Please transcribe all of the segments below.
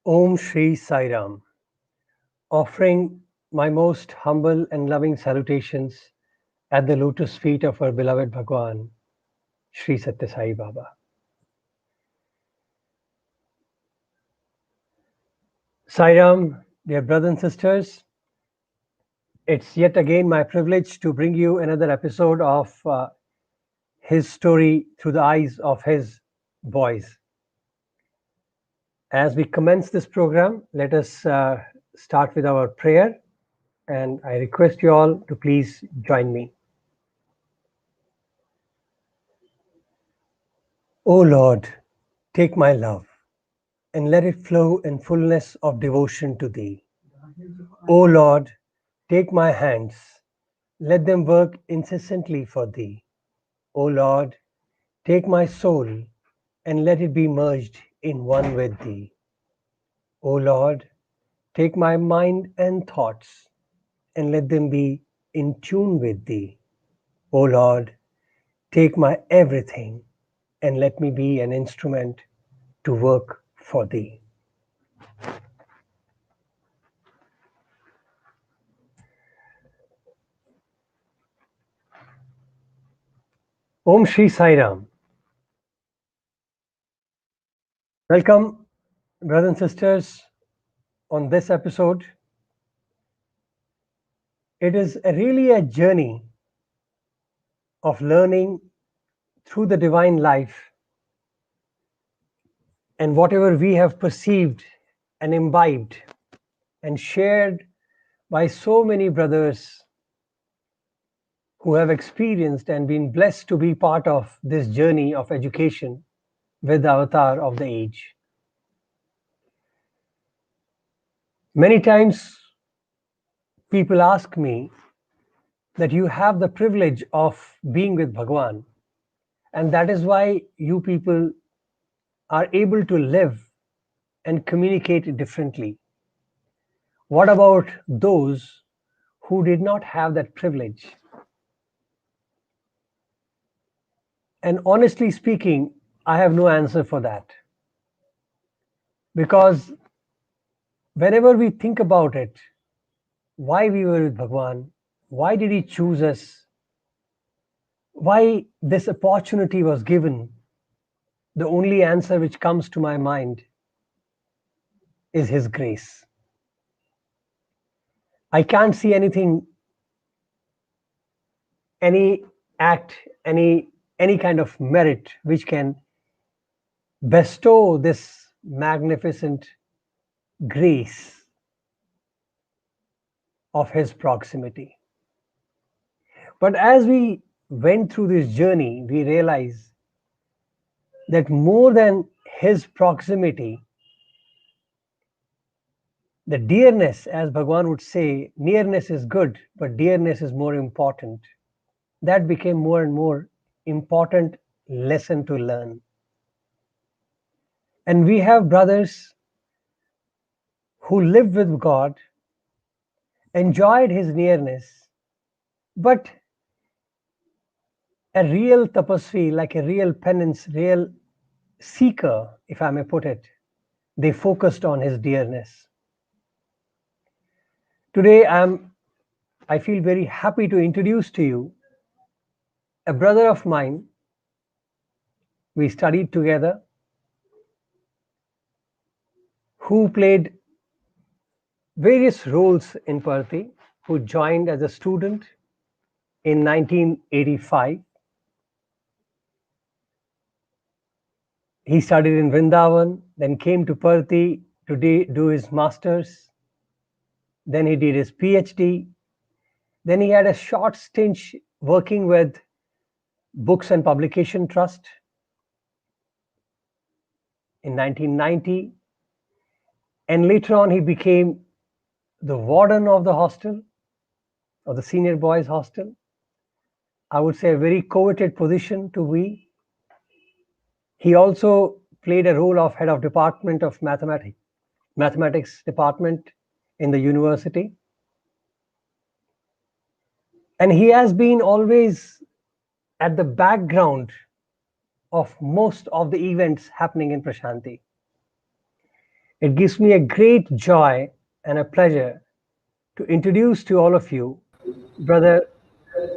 Om Shri Sai Ram, offering my most humble and loving salutations at the lotus feet of our beloved Bhagwan, Sri Satya Sai Baba. Sai Ram, dear brothers and sisters, it's yet again my privilege to bring you another episode of his story through the eyes of his boys. As we commence this program, let us start with our prayer, and I request you all to please join me. O Lord, take my love and let it flow in fullness of devotion to Thee. O Lord, take my hands, let them work incessantly for Thee. O Lord, take my soul and let it be merged in one with Thee. O Lord, take my mind and thoughts and let them be in tune with Thee. O Lord, take my everything and let me be an instrument to work for Thee. Om Shri Sai Ram. Welcome, brothers and sisters, on this episode. It is really a journey of learning through the divine life, and whatever we have perceived and imbibed and shared by so many brothers who have experienced and been blessed to be part of this journey of education with the avatar of the age. Many times people ask me that you have the privilege of being with Bhagwan, and that is why you people are able to live and communicate differently. What about those who did not have that privilege? And honestly speaking, I have no answer for that. Because whenever we think about it, why we were with Bhagwan, why did he choose us, why this opportunity was given, the only answer which comes to my mind is his grace. I can't see anything, any act, any kind of merit which can bestow this magnificent grace of his proximity. But as we went through this journey, we realized that more than his proximity, the dearness, as Bhagwan would say, nearness is good, but dearness is more important. That became more and more important lesson to learn. And we have brothers who lived with God, enjoyed his nearness, but a real tapasvi, like a real penance, real seeker, if I may put it, they focused on his dearness. Today, I feel very happy to introduce to you a brother of mine. We studied together, who played various roles in Parthi, who joined as a student in 1985. He studied in Vrindavan, then came to Parthi to do his master's. Then he did his PhD. Then he had a short stint working with Books and Publication Trust in 1990. And later on, he became the warden of the hostel, of the senior boys hostel. I would say a very coveted position to be. He also played a role of head of department of mathematics department in the university. And he has been always at the background of most of the events happening in Prashanthi. It gives me a great joy and a pleasure to introduce to all of you Brother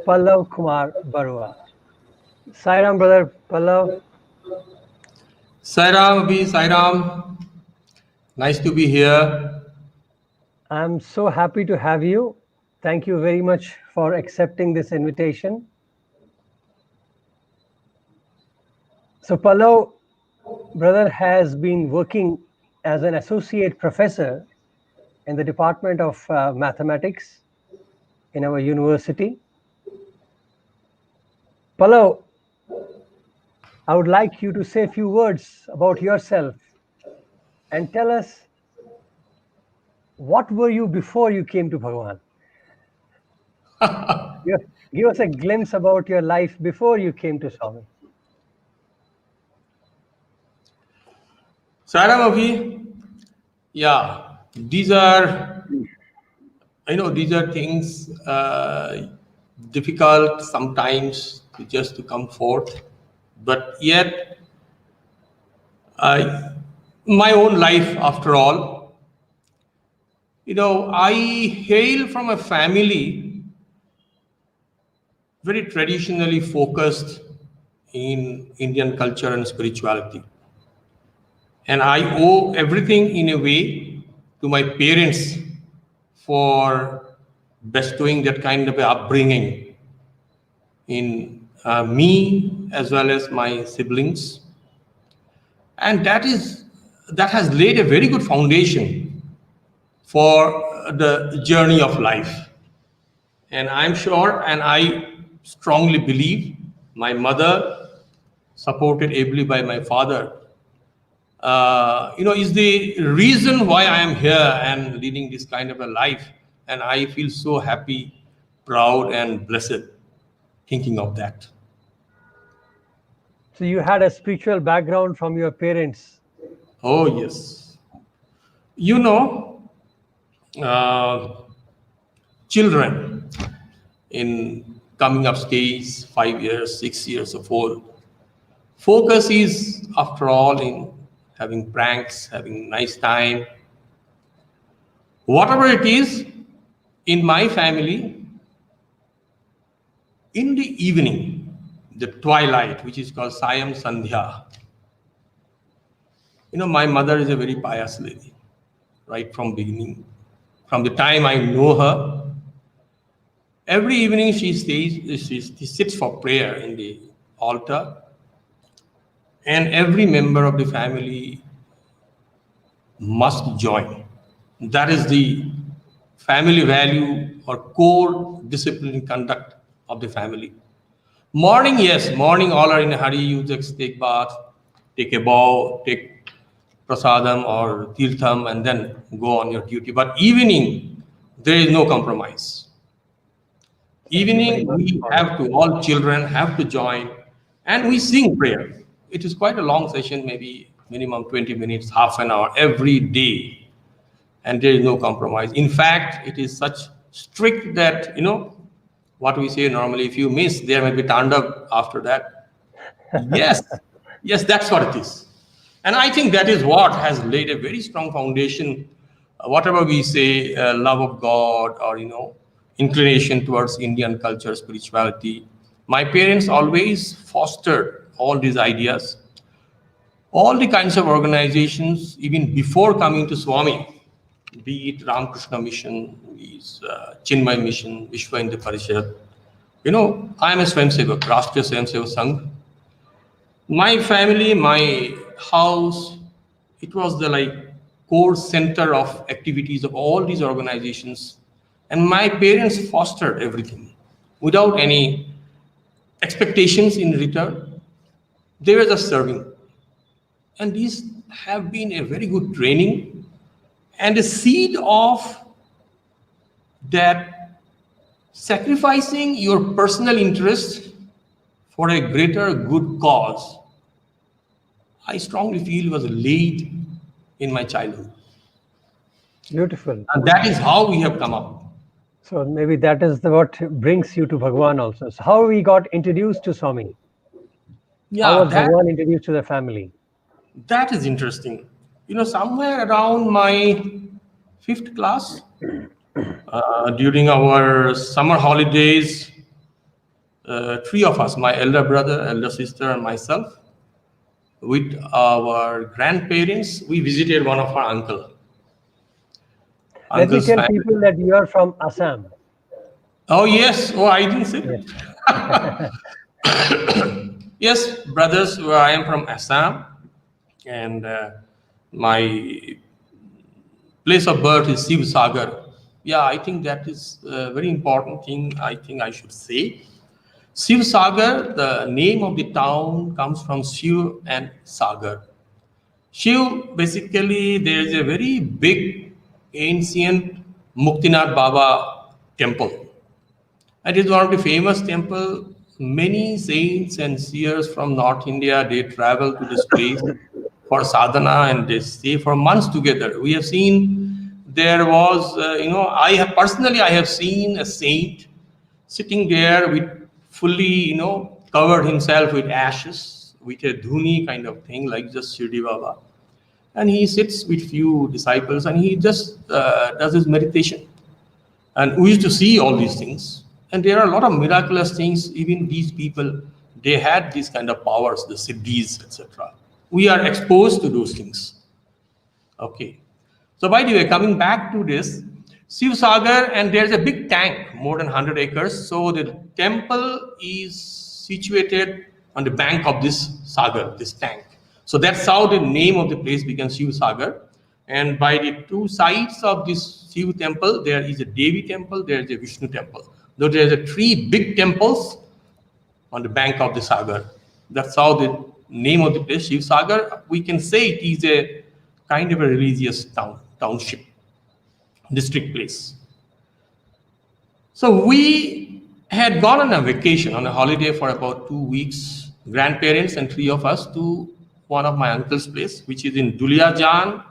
Pallav Kumar Baruah. Sairam, Brother Pallav. Sairam, Abhi, Sairam. Nice to be here. I'm so happy to have you. Thank you very much for accepting this invitation. So, Pallav, brother has been working as an associate professor in the Department of Mathematics in our university. Pallav, I would like you to say a few words about yourself and tell us what were you before you came to Bhagwan? Give, give us a glimpse about your life before you came to Swami. Sairam, Abhi. Yeah, these are things difficult sometimes just to come forth, but yet, my own life, after all, I hail from a family very traditionally focused in Indian culture and spirituality. And I owe everything in a way to my parents for bestowing that kind of a upbringing in me as well as my siblings. And that has laid a very good foundation for the journey of life. And I'm sure and I strongly believe my mother, supported ably by my father, is the reason why I am here and leading this kind of a life. And I feel so happy, proud, and blessed thinking of that. So, you had a spiritual background from your parents. Oh, yes. You know, uh, children in coming up stage, 5 years, 6 years of old, focus is, after all, in having pranks, having nice time. Whatever it is, in my family, in the evening, the twilight, which is called Sayam Sandhya, my mother is a very pious lady, right from beginning. From the time I know her, every evening she sits for prayer in the altar, and every member of the family must join. That is the family value or core discipline conduct of the family. Morning, yes, morning all are in a hurry. You just take bath, take a bow, take prasadam or tirtham, and then go on your duty. But evening, there is no compromise. Thank you very Evening, much we for have to, all children have to join, and we sing prayer. It is quite a long session, maybe minimum 20 minutes, half an hour every day, and there is no compromise. In fact, it is such strict that, what we say normally, if you miss, there may be tandab after that. Yes, yes, that's what it is. And I think that is what has laid a very strong foundation. Whatever we say, love of God or, inclination towards Indian culture, spirituality. My parents always fostered all these ideas. All the kinds of organizations, even before coming to Swami, be it Ramakrishna Mission, be it Chinmay Mission, Vishwa Hindu Parishad. I am a Swayamsevak, Rashtriya Swayamsevak Sangh. My family, my house, it was the core center of activities of all these organizations. And my parents fostered everything without any expectations in return. They were just serving. And these have been a very good training and a seed of that sacrificing your personal interest for a greater good cause, I strongly feel was laid in my childhood. beautiful. And that is how we have come up. So maybe that is what brings you to Bhagwan also. So how we got introduced to Swami? How Yeah, was Bhagwan introduced to the family? that is interesting. Somewhere around my fifth class, during our summer holidays, three of us, my elder brother, elder sister, and myself, with our grandparents, we visited one of our Let me uncle's tell family. people that you are from Assam. Oh yes, oh I didn't say Yes. that. Yes, brothers, I am from Assam, and my place of birth is Shiv Sagar. Yeah, I think that is a very important thing. I think I should say. Shiv Sagar, the name of the town comes from Shiv and Sagar. Shiv, basically, there is a very big ancient Muktinath Baba temple. It is one of the famous temple. Many saints and seers from North India, they travel to this place for sadhana and they stay for months together. We have seen there was, I have seen a saint sitting there with fully, covered himself with ashes, with a dhuni kind of thing, like just Shirdi Baba. And he sits with few disciples and he just does his meditation. And we used to see all these things. And there are a lot of miraculous things. Even these people, they had these kind of powers, the siddhis, etc. We are exposed to those things. Okay. So by the way, coming back to this, Shiv Sagar, and there's a big tank, more than 100 acres. So the temple is situated on the bank of this sagar, this tank. So that's how the name of the place becomes Shiv Sagar. And by the two sides of this Shiv temple, there is a Devi temple, there is a Vishnu temple. Though there are three big temples on the bank of the sagar. That's how the name of the place, Shiv Sagar, we can say it is a kind of a religious township, district place. So we had gone on a vacation, on a holiday for about 2 weeks, grandparents and three of us, to one of my uncle's place, which is in Duliajan.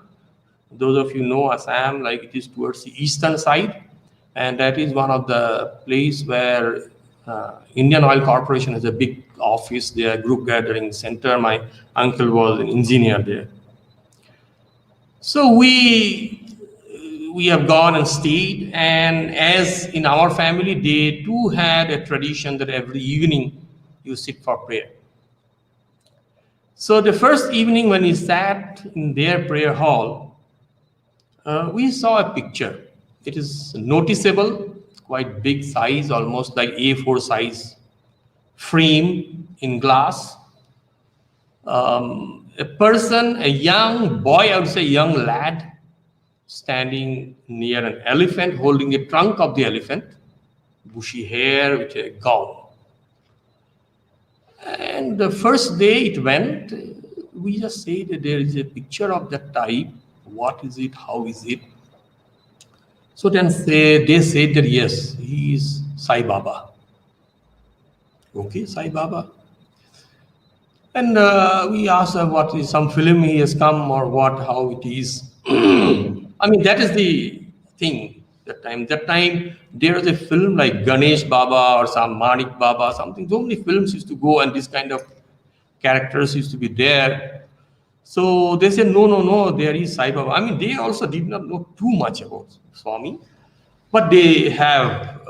Those of you know Assam, like it is towards the eastern side, and that is one of the place where Indian Oil Corporation has a big office there, group gathering center. My uncle was an engineer there. So we have gone and stayed, and as in our family, they too had a tradition that every evening you sit for prayer. So the first evening when we sat in their prayer hall, we saw a picture. It is noticeable, quite big size, almost like A4 size, frame in glass. A person, a young boy, I would say young lad, standing near an elephant, holding the trunk of the elephant, bushy hair with a gown. And the first day it went, we just say that there is a picture of that type. What is it? How is it? So then they said that yes, he is Sai Baba. Okay, Sai Baba. And we asked what is some film he has come or what, how it is. I mean, that is the thing that time. That time there was a film like Ganesh Baba or some Manik Baba, something. So many films used to go and this kind of characters used to be there. So they said, no, there is Sai Baba. I mean, they also did not know too much about Swami, but they have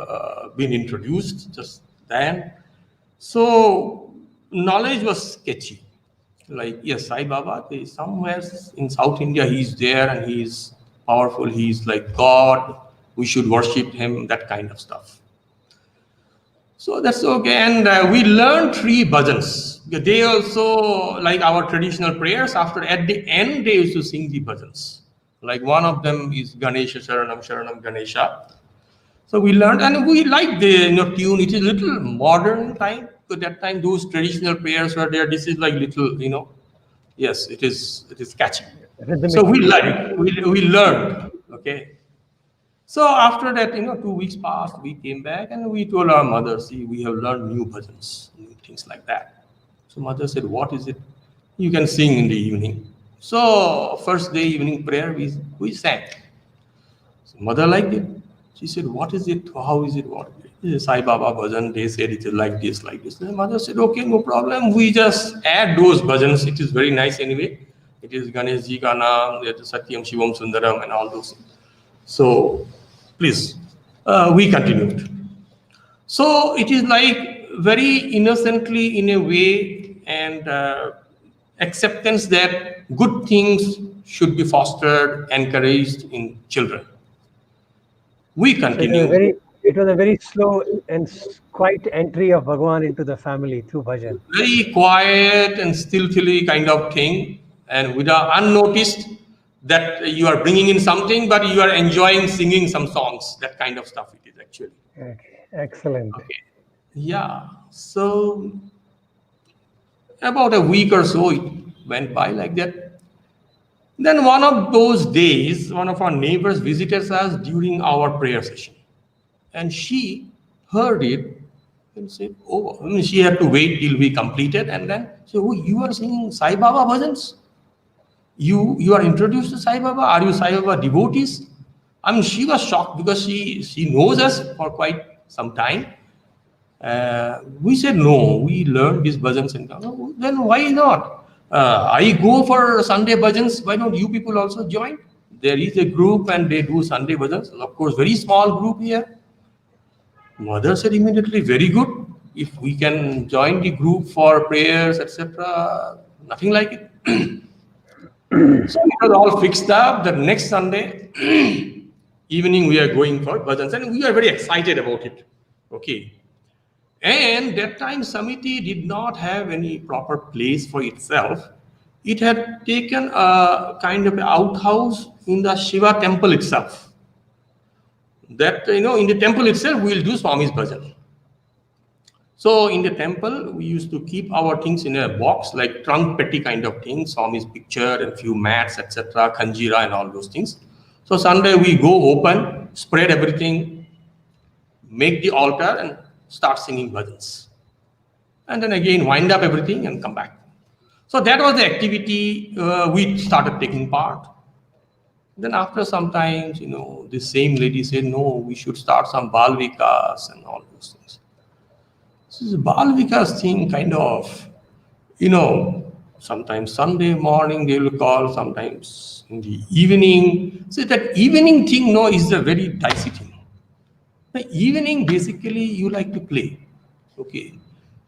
been introduced just then. So knowledge was sketchy. Like, yes, Sai Baba, somewhere in South India, he's there and he's powerful. He's like God. We should worship him, that kind of stuff. So that's okay. And we learned three bhajans. They also, like our traditional prayers, at the end, they used to sing the bhajans. Like one of them is Ganesha Sharanam, Sharanam Ganesha. So we learned, and we like the tune. It is a little modern time. So that time, those traditional prayers were there. This is like little, yes, it is catchy. So Rhythmic. we like, we learned, okay. So after that, 2 weeks passed, we came back and we told our mother, see, we have learned new bhajans, new things like that. So mother said, what is it? You can sing in the evening. So first day evening prayer, we sang. So mother liked it. She said, what is it? How is it? What is it? This is Sai Baba bhajan. They said it is like this. And mother said, okay, no problem. We just add those bhajans. It is very nice anyway. It is Ganesh Ji ka naam, it is Satyam Shivam Sundaram and all those. So please, we continued. So it is like very innocently in a way, and acceptance that good things should be fostered, encouraged in children. We So it was a continue. very slow and quiet entry of Bhagwan into the family through bhajan. Very quiet and stealthily kind of thing, and without unnoticed that you are bringing in something, but you are enjoying singing some songs. That kind of stuff it is actually. Okay, excellent. Okay. Yeah. So about a week or so it went by like that. Then one of those days, one of our neighbors visited us during our prayer session, and she heard it and said, "Oh," I mean, she had to wait till we completed, and then she said, "Oh, you are singing Sai Baba bhajans? You are introduced to Sai Baba? Are you Sai Baba devotees?" I mean, she was shocked because she knows us for quite some time. We said no. We learned these bhajans and oh, then why not? I go for Sunday bhajans. Why don't you people also join? There is a group and they do Sunday bhajans. Of course, very small group here. Mother said immediately, very good. If we can join the group for prayers, etc., nothing like it. So it was all fixed up. The next Sunday evening, we are going for bhajans, and we are very excited about it. Okay. And that time, Samiti did not have any proper place for itself. It had taken a kind of outhouse in the Shiva temple itself. That, in the temple itself, we will do Swami's bhajan. So in the temple, we used to keep our things in a box, like trunk petty kind of thing, Swami's picture and few mats, etc., kanjira and all those things. So Sunday we go open, spread everything, make the altar and start singing bhajans. And then again wind up everything and come back. So that was the activity we started taking part. Then after some times, the same lady said, no, we should start some Bal Vikas and all those things. So this Bal Vikas thing kind of, sometimes Sunday morning they will call, sometimes in the evening. So that evening thing, is a very dicey thing. The evening, basically, you like to play. Okay.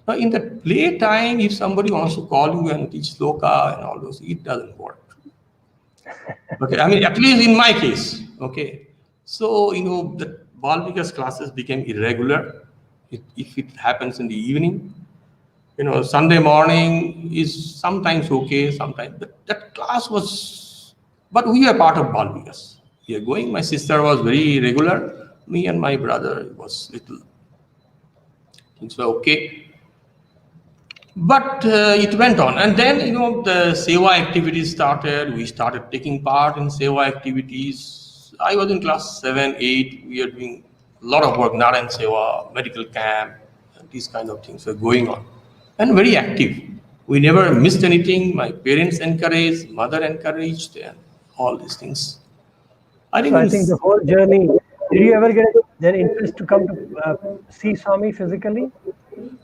Now, in the playtime, if somebody wants to call you and teach sloka and all those, it doesn't work. Okay. I mean, at least in my case. Okay. So, the Balvikas classes became irregular if it happens in the evening. Sunday morning is sometimes okay, sometimes. But that class was, but we are part of Balvikas. We are going. My sister was very regular. Me and my brother was little. Things were okay. But it went on. And then, the Seva activities started. We started taking part in Seva activities. I was in class 7, 8. We are doing a lot of work, Narayan Seva, medical camp, and these kind of things were going on. And very active. We never missed anything. My parents encouraged, mother encouraged, and all these things. I So I think think the whole journey. Did you ever get an interest to come to see Swami physically?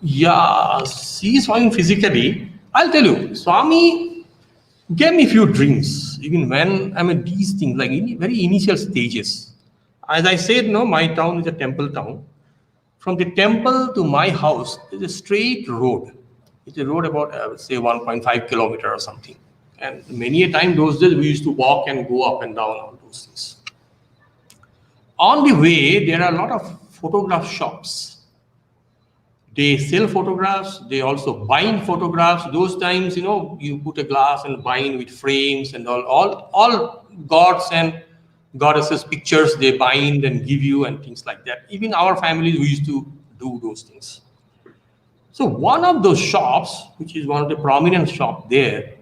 yeah, see Swami physically. I'll tell you, Swami gave me few dreams, even when these things, like in very initial stages. As I said, no, my town is a temple town. From the temple to my house is a straight road. It's a road about, I would say, 1.5 kilometer or something. And many a time those days we used to walk and go up and down all those things. On the way, there are a lot of photograph shops. They sell photographs. They also bind photographs. Those times, you put a glass and bind with frames and all gods and goddesses pictures they bind and give you and things like that. Even our families, we used to do those things. So one of those shops, which is one of the prominent shop there,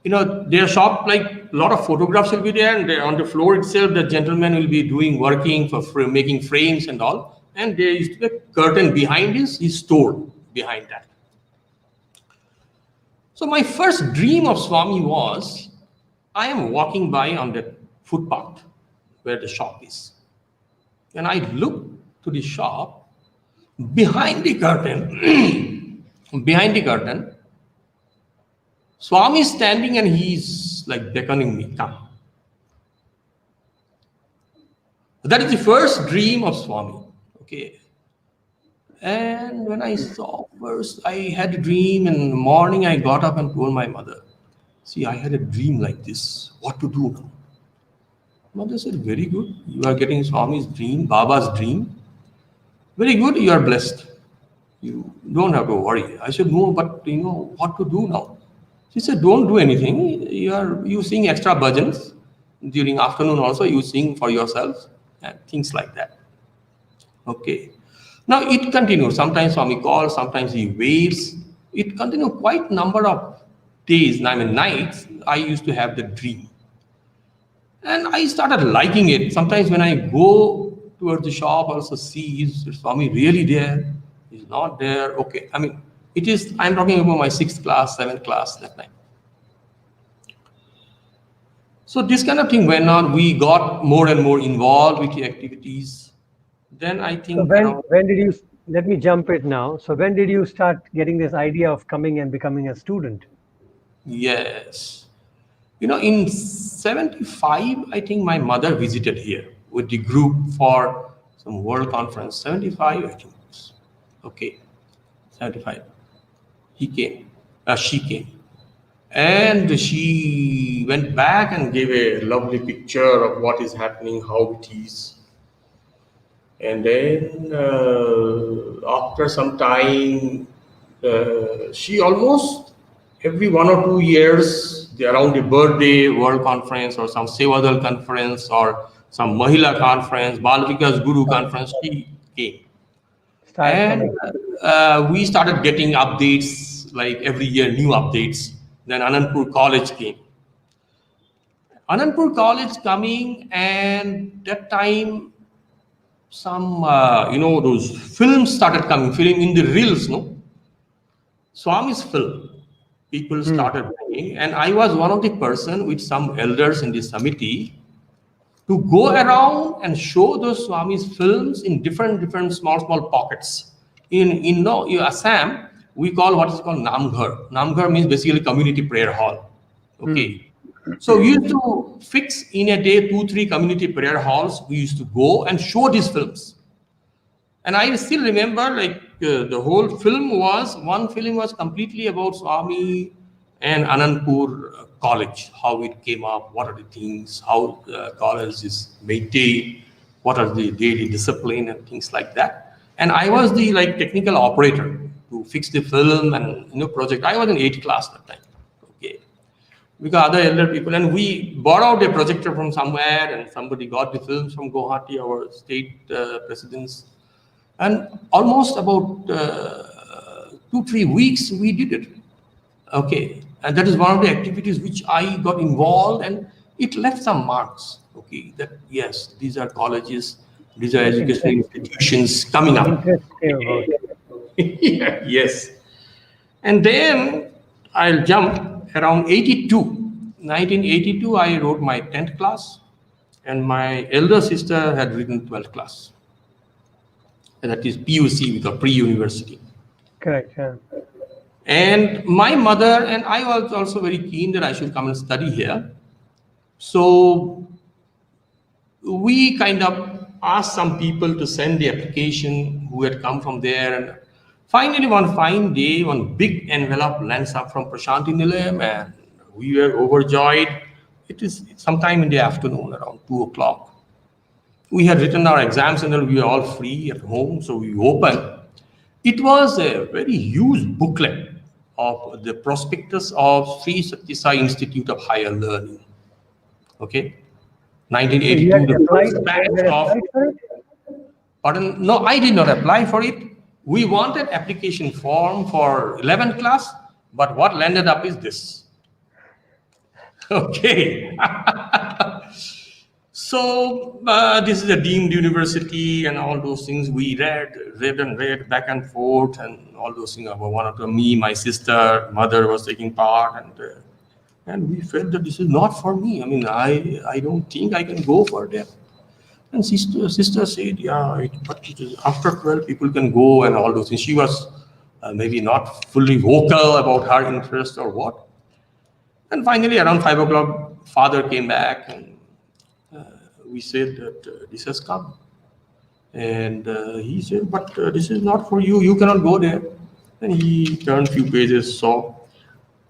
their shop, like a lot of photographs will be there, and on the floor itself, the gentleman will be doing working for making frames and all. And there is a curtain behind his store behind that. So my first dream of Swami was, I am walking by on the footpath where the shop is. And I look to the shop, behind the curtain, behind the curtain, Swami is standing and he's like beckoning me, come. That is the first dream of Swami. Okay. And when I saw first, I had a dream, and in the morning I got up and told my mother, see, I had a dream like this. What to do now? Mother said, very good. You are getting Swami's dream, Baba's dream. Very good, you are blessed. You don't have to worry. I said, no, but what to do now? She said, don't do anything. You sing extra bhajans. During afternoon also, you sing for yourself and things like that. Okay. Now it continues. Sometimes Swami calls, sometimes he waits. It continues quite number of days, nights. I used to have the dream. And I started liking it. Sometimes when I go towards the shop, I also see, is Swami really there? He's not there. Okay. I'm talking about my 6th class, 7th class that time. So this kind of thing went on. We got more and more involved with the activities. Then I think So when did you, let me jump it now. So when did you start getting this idea of coming and becoming a student? Yes. In 75, I think my mother visited here with the group for some world conference. 75, I think. Okay. 75. She came. And she went back and gave a lovely picture of what is happening, how it is. And then after some time, she almost every 1 or 2 years, around a birthday, world conference or some Sevadal conference or some Mahila conference, Balvika's Guru conference, she came. And we started getting updates, like every year, new updates. Then Anandpur College came. Anandpur College coming, and that time, some, those films started coming, film in the reels, no? Swami's film. People started bringing, and I was one of the person with some elders in this committee to go around and show those Swami's films in different small pockets. In Assam, we call what is called Namghar. Namghar means basically community prayer hall. Okay. So we used to fix in a day 2-3 community prayer halls. We used to go and show these films. And I still remember, the whole one film was completely about Swami and Anandpur College, how it came up, what are the things, how the college is maintained, what are the daily discipline and things like that. And I was the technical operator to fix the film and project. I was in 8th class that time. Okay. We got other elder people, and we borrowed a projector from somewhere, and somebody got the films from Guwahati, our state presidents. And almost about 2-3 weeks, we did it. Okay. And that is one of the activities which I got involved, and it left some marks. Okay. That, yes, these are colleges, these are educational institutions coming up. Yes. And then I'll jump around 1982, I wrote my 10th class, and my elder sister had written 12th class. And that is PUC, with a pre-university. Correct, yeah. And my mother and I was also very keen that I should come and study here. So we kind of asked some people to send the application who had come from there. And finally, one fine day, one big envelope lands up from Prashanthi Nilayam, and we were overjoyed. It is sometime in the afternoon, around 2 o'clock. We had written our exams and we were all free at home, so we opened. It was a very huge booklet of the prospectus of Sri Satya Sai Institute of Higher Learning. Okay, 1982. So you had applied for it? Pardon? No, I did not apply for it. We wanted application form for 11th class, but what landed up is this. Okay. So this is a deemed university and all those things. We read back and forth and all those things. One of them, me, my sister, mother was taking part, and we felt that this is not for me. I mean, I don't think I can go for that. And sister said, yeah, but it is after 12 people can go and all those things. She was maybe not fully vocal about her interest or what. And finally, around 5 o'clock, father came back and we said that this has come. And he said, but this is not for you. You cannot go there. And he turned few pages, saw,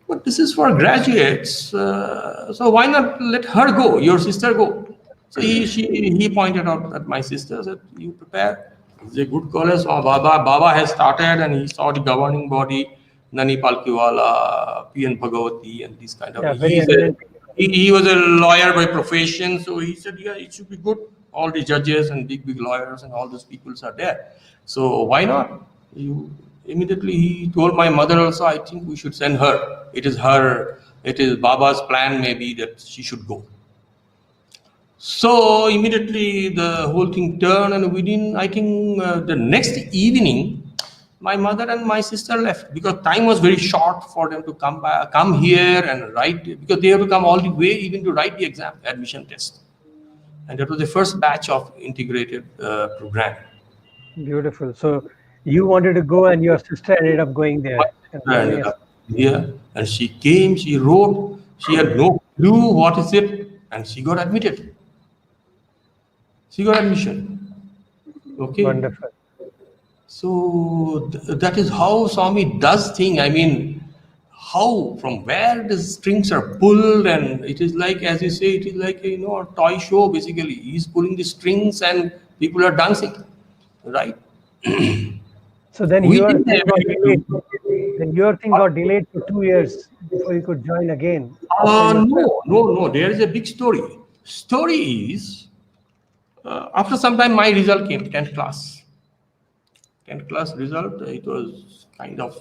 but this is for graduates. So why not let her go, your sister go? So he pointed out that my sister said, you prepare. It's a good college. So Baba has started and he saw the governing body, Nani Palkiwala, P.N. Bhagavati, and this kind of. Yeah, very eminent. He was a lawyer by profession, so he said, yeah, it should be good. All the judges and big lawyers and all those peoples are there. So why not? You immediately he told my mother also, I think we should send her. It is Baba's plan maybe that she should go. So immediately the whole thing turned, and within, I think, the next evening, my mother and my sister left because time was very short for them to come here and write, because they have to come all the way even to write the exam, admission test. And that was the first batch of integrated program. Beautiful. So you wanted to go, and your sister ended up going My there and sister joining ended us. up here, and she came, she wrote, she had no clue what is it, and she got admitted. She got admission. Okay. Wonderful. So that is how Swami does thing. I mean, how, from where the strings are pulled, and it is like, as you say, it is like a toy show basically. He's pulling the strings and people are dancing, right? So then We your didn't thing have got any delayed. clue. Then your thing got delayed for 2 years before you could join again after your 12. No. There is a big story. Story is, after some time, my result came, 10th class. 10th class result, it was kind of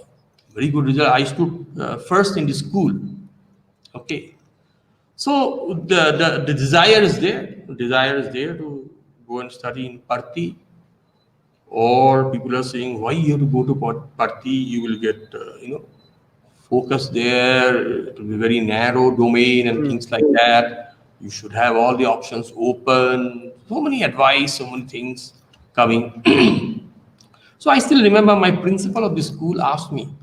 very good result. I stood first in the school. Okay. So the desire is there. The desire is there to go and study in Parthi. Or people are saying, why you have to go to Parthi? You will get, focus there. It will be very narrow domain and things like that. You should have all the options open. So many advice, so many things coming. So I still remember my principal of the school asked me,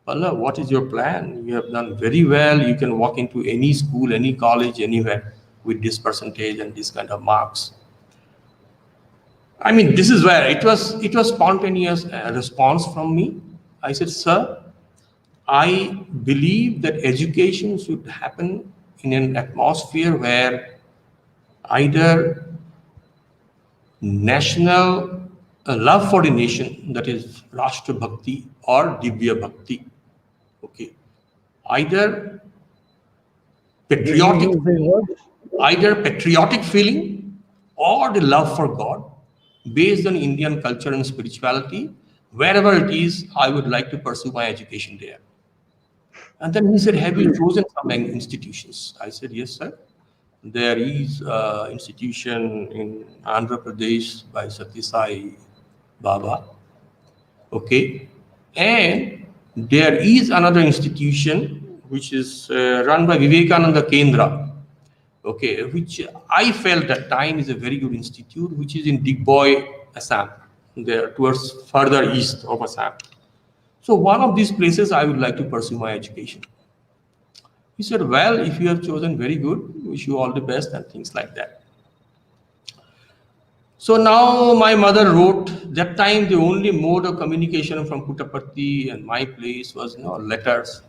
Pallav, what is your plan? You have done very well. You can walk into any school, any college, anywhere with this percentage and this kind of marks. I mean, this is where it was spontaneous response from me. I said, sir, I believe that education should happen in an atmosphere where either national love for the nation, that is Rashtra Bhakti or Divya Bhakti. Okay. Either Did you patriotic, use these words? either patriotic feeling or the love for God based on Indian culture and spirituality. Wherever it is, I would like to pursue my education there. And then he said, have you chosen some institutions? I said, yes, sir. There is an institution in Andhra Pradesh by Satyasai Baba. Okay. And there is another institution which is run by Vivekananda Kendra. Okay, which I felt at time is a very good institute, which is in Digboy, Assam, there towards further east of Assam. So one of these places I would like to pursue my education. He said, well, if you have chosen, very good, wish you all the best and things like that. So now my mother wrote, that time the only mode of communication from Puttaparthi and my place was letters.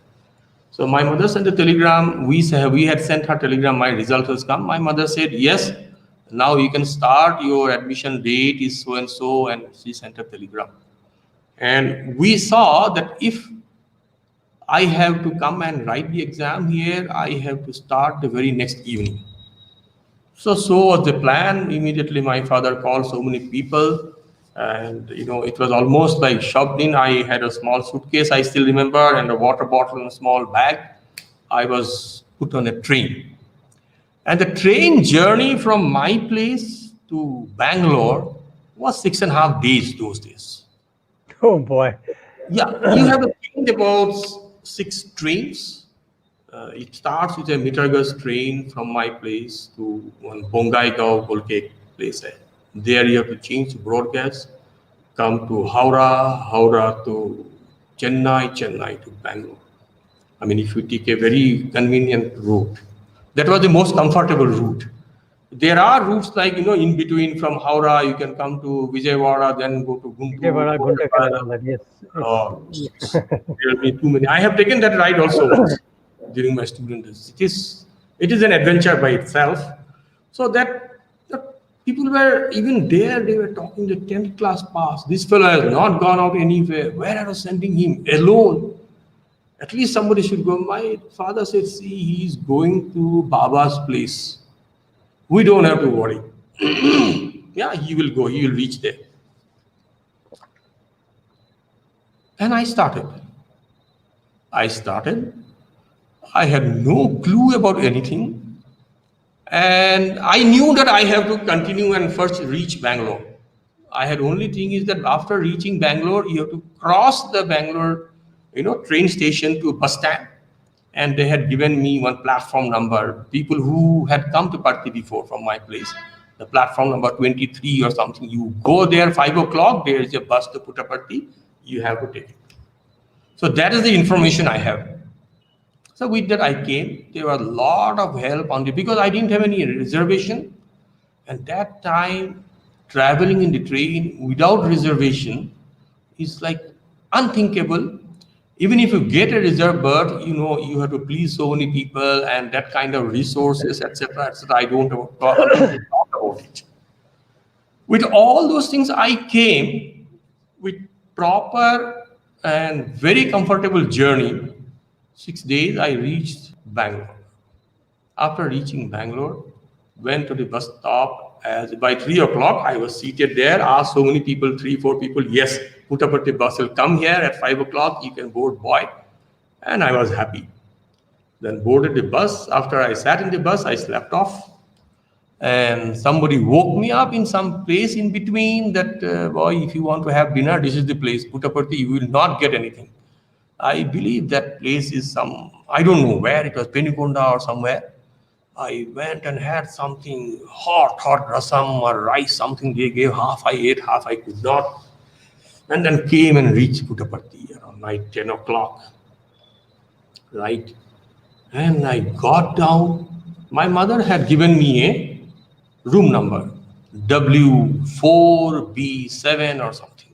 So my mother sent a telegram. We had sent her telegram, my result has come. My mother said, yes, now you can start, your admission date is so and so, and she sent a telegram. And we saw that if I have to come and write the exam here, I have to start the very next evening. So was the plan. Immediately my father called so many people, and it was almost like shoved in. I had a small suitcase, I still remember, and a water bottle and a small bag. I was put on a train. And the train journey from my place to Bangalore was 6.5 days those days. Oh boy. Yeah, you have to think about 6 trains. It starts with a Mitragas train from my place to one Bongaigaon Bolke place. There you have to change to broadcast, come to Howrah to Chennai to Bangalore. I mean, if you take a very convenient route, that was the most comfortable route. There are routes like, in between from Howrah, you can come to Vijayawada, then go to Guntur, Vijayawada, go to Guntakal and all that. Yes, Oh, there will be too many. I have taken that ride also once during my student days. It is an adventure by itself. So that the people were even there. They were talking the 10th class pass. This fellow has not gone out anywhere. Where I was sending him alone. At least somebody should go. My father said, "See, he's going to Baba's place. We don't have to worry. Yeah, he will go. He will reach there." And I started. I started. I had no clue about anything. And I knew that I have to continue and first reach Bangalore. I had only thing is that after reaching Bangalore, you have to cross the Bangalore, train station to a bus stand. And they had given me one platform number. People who had come to Parthi before from my place, the platform number 23 or something. You go there 5 o'clock. There is a bus to Puttaparthi. You have to take it. So that is the information I have. So with that I came. There was a lot of help on the because I didn't have any reservation. And that time traveling in the train without reservation is like unthinkable. Even if you get a reserved berth, you have to please so many people and that kind of resources, etc., etc. I don't want to talk about it. With all those things, I came with proper and very comfortable journey. 6 days, I reached Bangalore. After reaching Bangalore, went to the bus stop. As by 3 o'clock, I was seated there. Asked so many people, 3, 4 people, yes, Puttaparthi bus will come here at 5 o'clock. You can board, boy. And I was happy. Then boarded the bus. After I sat in the bus, I slept off. And somebody woke me up in some place in between that, boy, if you want to have dinner, this is the place. Puttaparthi, you will not get anything. I believe that place is I don't know where, it was Penikonda or somewhere. I went and had something hot rasam or rice, something they gave. Half I ate, half I could not. And then came and reached Puttaparthi around night 10 o'clock. Right? And I got down. My mother had given me a room number, W4B7 or something.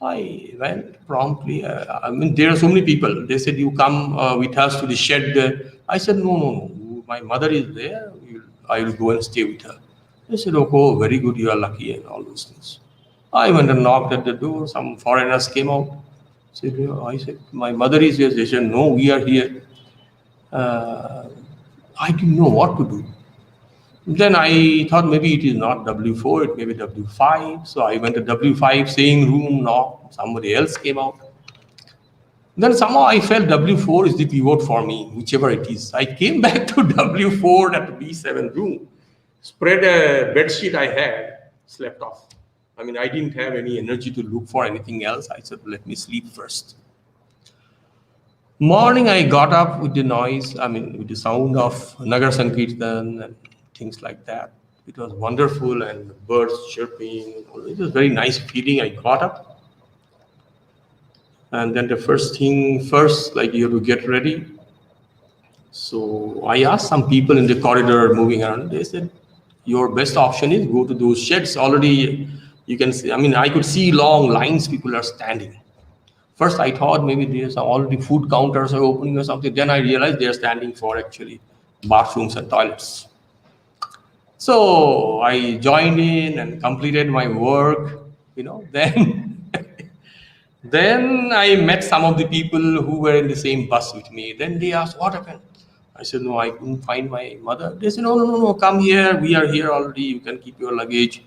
I went promptly. There are so many people. They said, you come with us to the shed. I said, no. My mother is there. I will go and stay with her. They said, oh, very good. You are lucky and all those things. I went and knocked at the door. Some foreigners came out. I said, my mother is here. They said, no, we are here. I didn't know what to do. Then I thought maybe it is not W4, it may be W5. So I went to W5, same room, knocked. Somebody else came out. Then somehow I felt W4 is the pivot for me, whichever it is. I came back to W4, that B7 room, spread a bed sheet I had, slept off. I mean, I didn't have any energy to look for anything else. I said, let me sleep first. Morning, I got up with the noise, with the sound of Nagar Sankirtan and things like that. It was wonderful and birds chirping. It was very nice feeling. I got up. And then the first thing first, like you have to get ready. So I asked some people in the corridor moving around. They said, your best option is go to those sheds. Already you can see, I could see long lines, people are standing. First, I thought maybe there's already food counters are opening or something. Then I realized they're standing for actually bathrooms and toilets. So I joined in and completed my work, then then I met some of the people who were in the same bus with me. Then they asked, what happened? I said, no, I couldn't find my mother. They said, no, come here. We are here already. You can keep your luggage.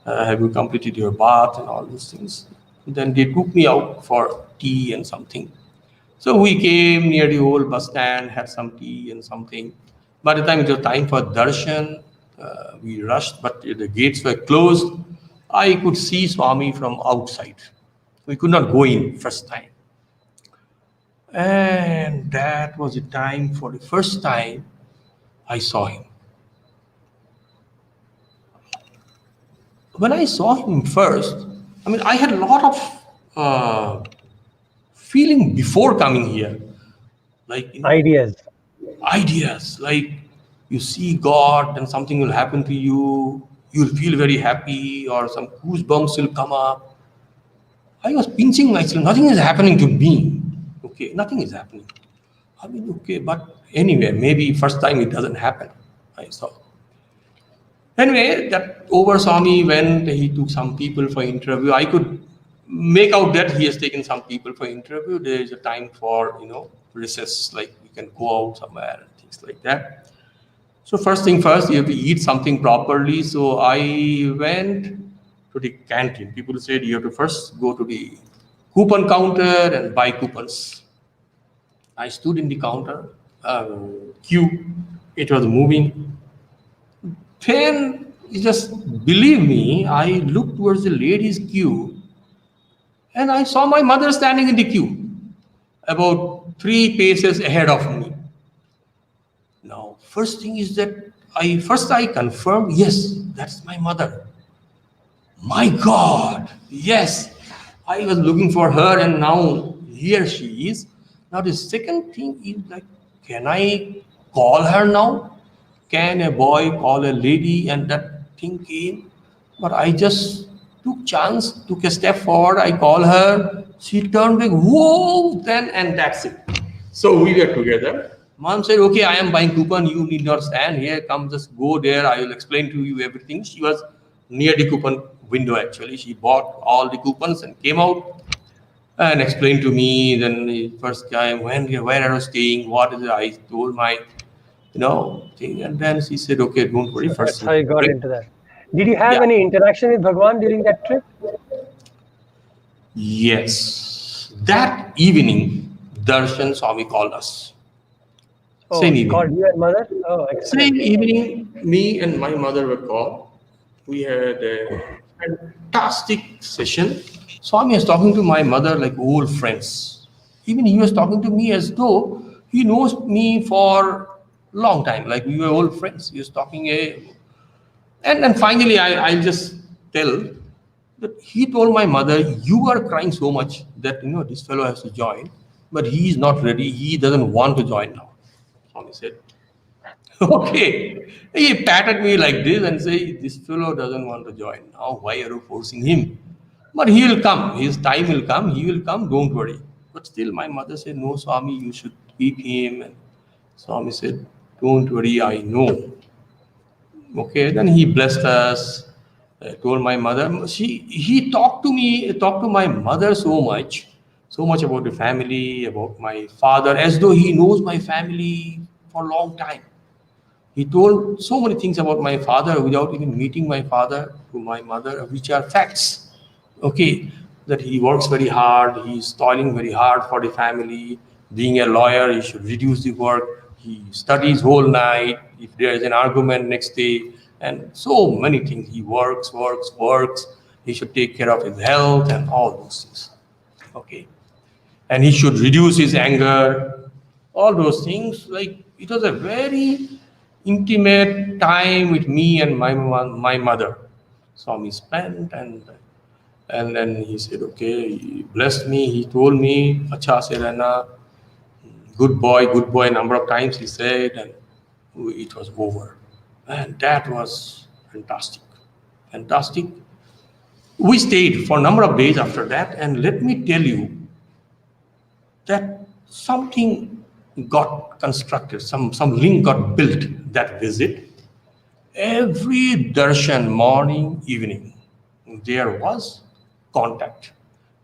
Have you completed your bath and all those things? Then they took me out for tea and something. So we came near the old bus stand, had some tea and something. By the time it was time for darshan, we rushed, but the gates were closed. I could see Swami from outside. We could not go in first time. And that was the time for the first time I saw him. When I saw him first, I had a lot of feeling before coming here. like, Ideas. ideas, like you see God and something will happen to you, you'll feel very happy, or some goosebumps will come up. I was pinching myself, nothing is happening to me. Okay, nothing is happening. I mean, okay, but anyway, maybe first time it doesn't happen. I saw. Anyway, that oversaw me when he took some people for interview. I could make out that he has taken some people for interview. There is a time for, recess, like we can go out somewhere and things like that. So first thing first, you have to eat something properly. So I went to the canteen. People said you have to first go to the coupon counter and buy coupons. I stood in the counter, queue. It was moving. Then, you just believe me, I looked towards the ladies' queue and I saw my mother standing in the queue, about 3 paces ahead of me. Now, first thing is that I confirmed, yes, that's my mother. My God, yes, I was looking for her and now here she is. Now the second thing is like, can I call her now? Can a boy call a lady? And that thing came. But I just took chance, took a step forward, I call her, she turned back, whoa, then and that's it. So we were together. Mom said, okay, I am buying coupon, you need not stand here, come just go there, I will explain to you everything. She was near the coupon window actually. She bought all the coupons and came out and explained to me. Then the first time where I was staying, what is it, I told my thing, and then she said, okay, don't worry, So first that's you how you got drink. into that. Did you have Yeah. any interaction with Bhagwan during that trip? Yes. That evening, Darshan Swami called us. Oh, Same he called evening. you and mother? Oh, Same excellent. evening, me and my mother were called. We had a fantastic session. Swami was talking to my mother like old friends. Even he was talking to me as though he knows me for long time, like we were old friends. He was talking and then finally I'll just tell that he told my mother, you are crying so much that this fellow has to join, but he is not ready. He doesn't want to join now. Swami said, okay. He patted me like this and say, this fellow doesn't want to join. Now why are you forcing him? But he will come. His time will come. He will come. Don't worry. But still, my mother said, no, Swami, you should keep him. And Swami said, don't worry, I know. Okay. Then he blessed us. Told my mother. He talked to my mother so much about the family, about my father, as though he knows my family for a long time. He told so many things about my father without even meeting my father to my mother, which are facts. Okay, that he works very hard, he's toiling very hard for the family. Being a lawyer, he should reduce the work. He studies whole night. If there is an argument next day, and so many things, he works. He should take care of his health and all those things. Okay, and he should reduce his anger, all those things. Like it was a very intimate time with me and my mother. Swami spent, and then he said, okay, he blessed me. He told me, "Acha se rehna, good boy." Number of times he said, and it was over, and that was fantastic, fantastic. We stayed for a number of days after that, and let me tell you that something got constructed, some link got built that visit. Every darshan, morning, evening, there was contact,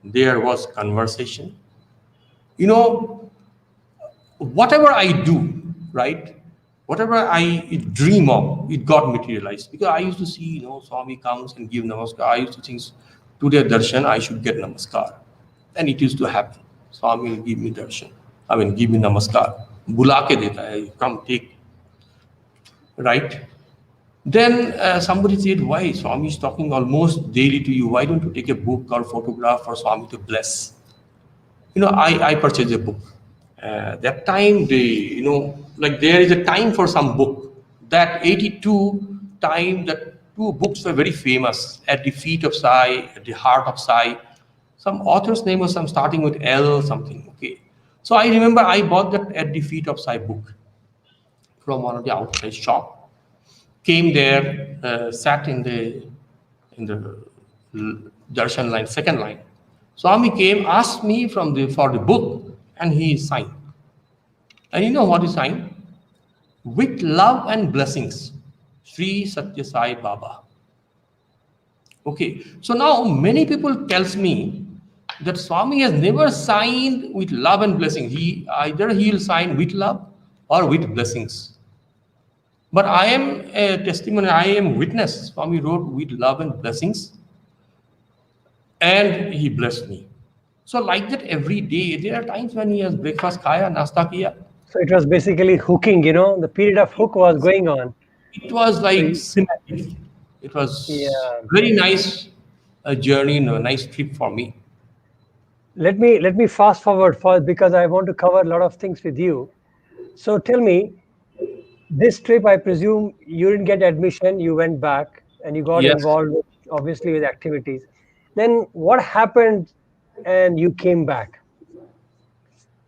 there was conversation. You know, whatever I do, right? Whatever I dream of, it got materialized. Because I used to see, Swami comes and give namaskar. I used to think today darshan, I should get namaskar. And it used to happen. Swami will give me darshan. I mean, give me namaskar. Bula ke deta hai, come take, right? Then somebody said, why? Swami is talking almost daily to you. Why don't you take a book or photograph for Swami to bless? I purchased a book. That time, like there is a time for some book. That 82 time, that two books were very famous, At the Feet of Sai, At the Heart of Sai. Some author's name was some starting with L something. Okay. So I remember I bought that at the feet of Sai book from one of the outside shop. Came there, sat in the darshan line, second line. Swami came, asked me for the book, and he signed. And you know what he signed? With love and blessings, Sri Satya Sai Baba. Okay, so now many people tells me that Swami has never signed with love and blessings. He'll sign with love or with blessings. But I am a testimony, I am witness. Swami wrote with love and blessings, and he blessed me. So like that every day, there are times when he has breakfast khaya, nasta kiya. So it was basically hooking, the period of hook was going on. It was So like sympathy. It was yeah, very nice journey, a nice trip for me. let me fast forward first because I want to cover a lot of things with you. So tell me, this trip, I presume you didn't get admission, you went back and you got Yes, involved, obviously, with activities. Then what happened and you came back?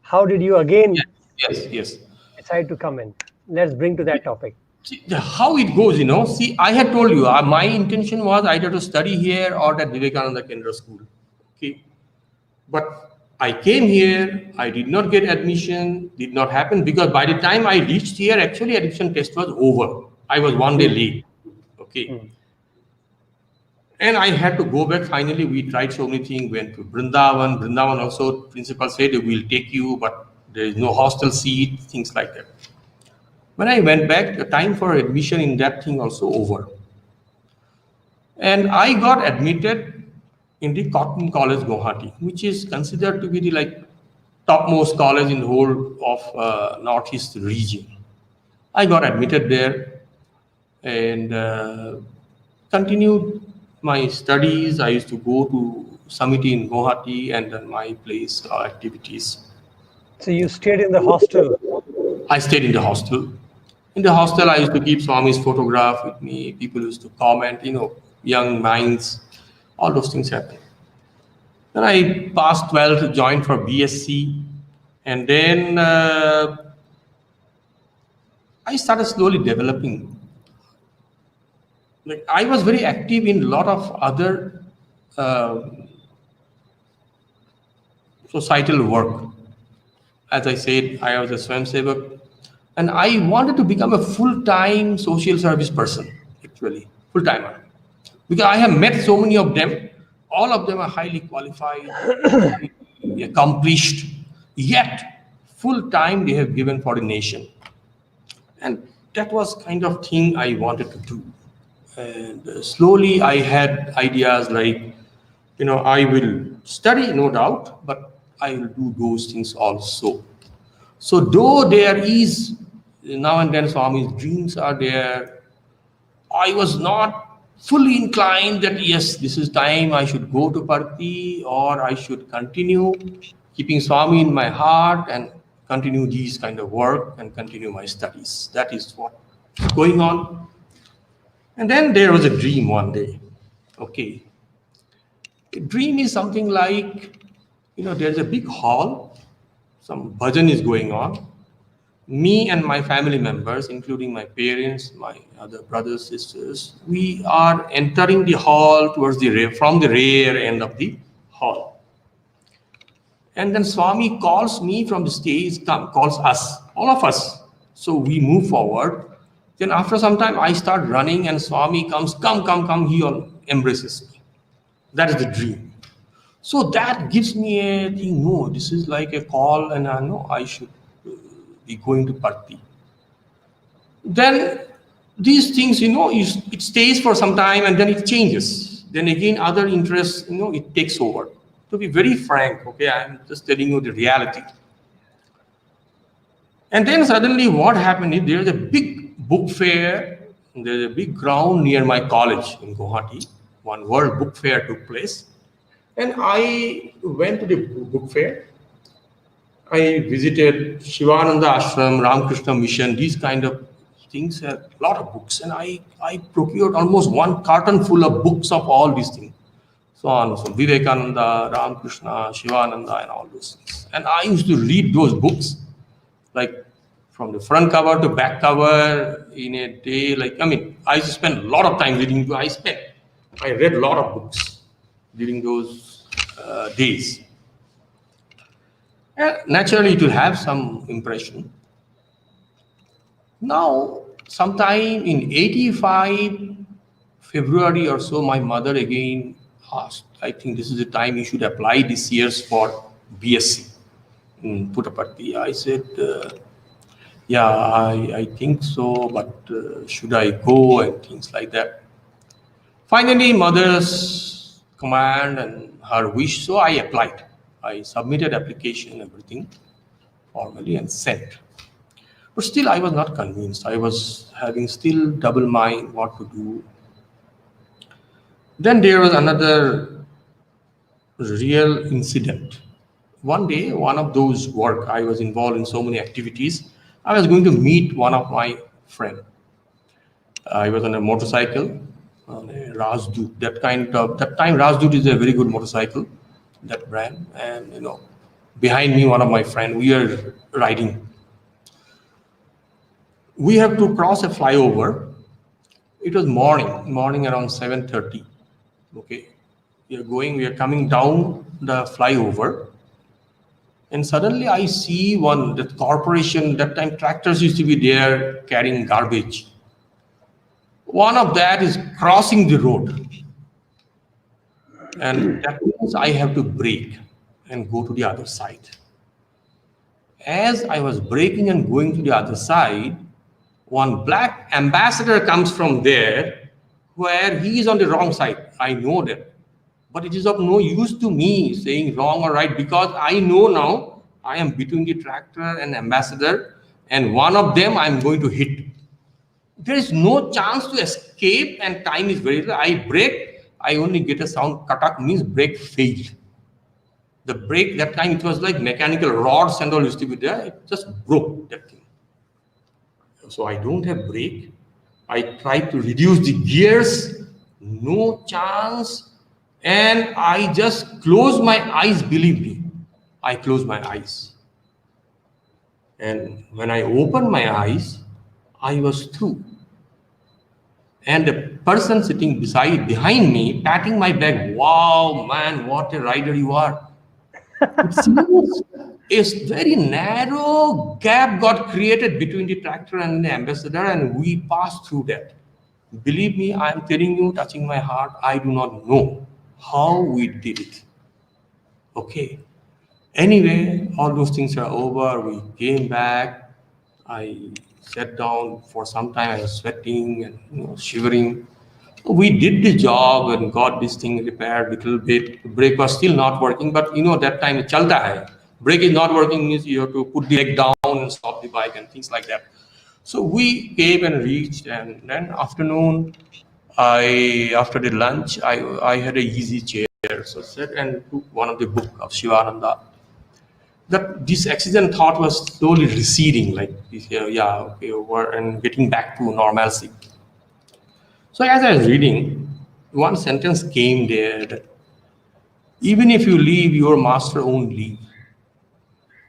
How did you yes, again yes, yes. decide to come in? Let's bring to that topic. See, how it goes, See, I had told you, my intention was either to study here or at Vivekananda Kendra School. Okay. But I came here, I did not get admission, did not happen because by the time I reached here, actually admission test was over. I was one day Hmm, late. Okay. hmm. And I had to go back. Finally, we tried so many things, went to Brindavan. Brindavan also, principal said, we'll take you, but there is no hostel seat, things like that. When I went back, the time for admission in that thing also over. And I got admitted in the Cotton College, Guwahati, which is considered to be the topmost college in the whole of Northeast region. I got admitted there and continued my studies. I used to go to Samiti in Guwahati and then my place activities. So you stayed in the hostel. I stayed in the hostel. In the hostel, I used to keep Swami's photograph with me. People used to comment, young minds, all those things happen. Then I passed 12th, joined for BSc, and then I started slowly developing. Like I was very active in a lot of other uh, societal work. As I said, I was a Swamsevak, and I wanted to become a full-time social service person, actually, full-timer. Because I have met so many of them, all of them are highly qualified, highly accomplished, yet full-time they have given for the nation. And that was kind of thing I wanted to do. And slowly I had ideas like, I will study, no doubt, but I will do those things also. So though there is now and then Swami's dreams are there, I was not fully inclined that yes, this is time I should go to Parthi or I should continue keeping Swami in my heart and continue these kind of work and continue my studies. That is what is going on. And then there was a dream one day. Okay. A dream is something like, there's a big hall, some bhajan is going on. Me and my family members, including my parents, my other brothers, sisters, we are entering the hall towards from the rear end of the hall. And then Swami calls me from the stage, calls us, all of us. So we move forward. Then after some time, I start running and Swami comes, come, he embraces me. That is the dream. So that gives me a thing, no, this is like a call and I know I should be going to Parthi. Then these things, it stays for some time and then it changes. Then again, other interests, it takes over. To be very frank, okay, I'm just telling you the reality. And then suddenly what happened is there's a big book fair, there's a big ground near my college in Guwahati. One world book fair took place. And I went to the book fair. I visited Shivananda Ashram, Ramakrishna Mission, these kind of things, a lot of books. And I procured almost one carton full of books of all these things. so on, so Vivekananda, Ramakrishna, Shivananda, and all those things. And I used to read those books, like from the front cover to back cover in a day. Like, I mean, I used to spend a lot of time reading. I read a lot of books during those days. And naturally, it will have some impression. Now, sometime in 85, February or so, my mother again asked, I think this is the time you should apply this year's for BSc in Puttaparthi. I said, yeah, I think so, but should I go and things like that. Finally, mother's command and her wish, so I applied. I submitted application, everything formally and sent. But still, I was not convinced. I was having still double mind what to do. Then there was another real incident. One day, one of those work, I was involved in so many activities. I was going to meet one of my friend. I was on a motorcycle, on a Rajdut. That time Rajdut is a very good motorcycle, that brand. And behind me, one of my friend, we are riding. We have to cross a flyover. It was morning around 7:30. Okay, we are coming down the flyover, and suddenly I see that corporation. That time tractors used to be there carrying garbage. One of that is crossing the road, and that means I have to brake and go to the other side. As I was braking and going to the other side, one black ambassador comes from there, where he is on the wrong side. I know that. But it is of no use to me saying wrong or right, because I know now I am between the tractor and ambassador, and one of them I am going to hit. There is no chance to escape, and time is very little. I brake, I only get a sound, katak, means brake failed. The brake, that time it was like mechanical rods and all used to be there, it just broke that thing. So I don't have brake. I try to reduce the gears, no chance. And I just close my eyes, believe me. I close my eyes. And when I opened my eyes, I was through. And the person sitting behind me, patting my back, wow, man, what a rider you are. It seems a very narrow gap got created between the tractor and the ambassador, and we passed through that. Believe me, I am telling you, touching my heart, I do not know how we did it. Okay. Anyway, all those things are over. We came back. I sat down for some time. I was sweating and shivering. We did the job and got this thing repaired a little bit. The brake was still not working, but that time it chalta hai. Brake is not working means you have to put the leg down and stop the bike and things like that. So we came and reached, and then afternoon, after the lunch, I had a easy chair, so sat and took one of the book of Shivananda. That this accident thought was slowly receding, like over and getting back to normalcy. So as I was reading, one sentence came there that even if you leave, your master won't leave.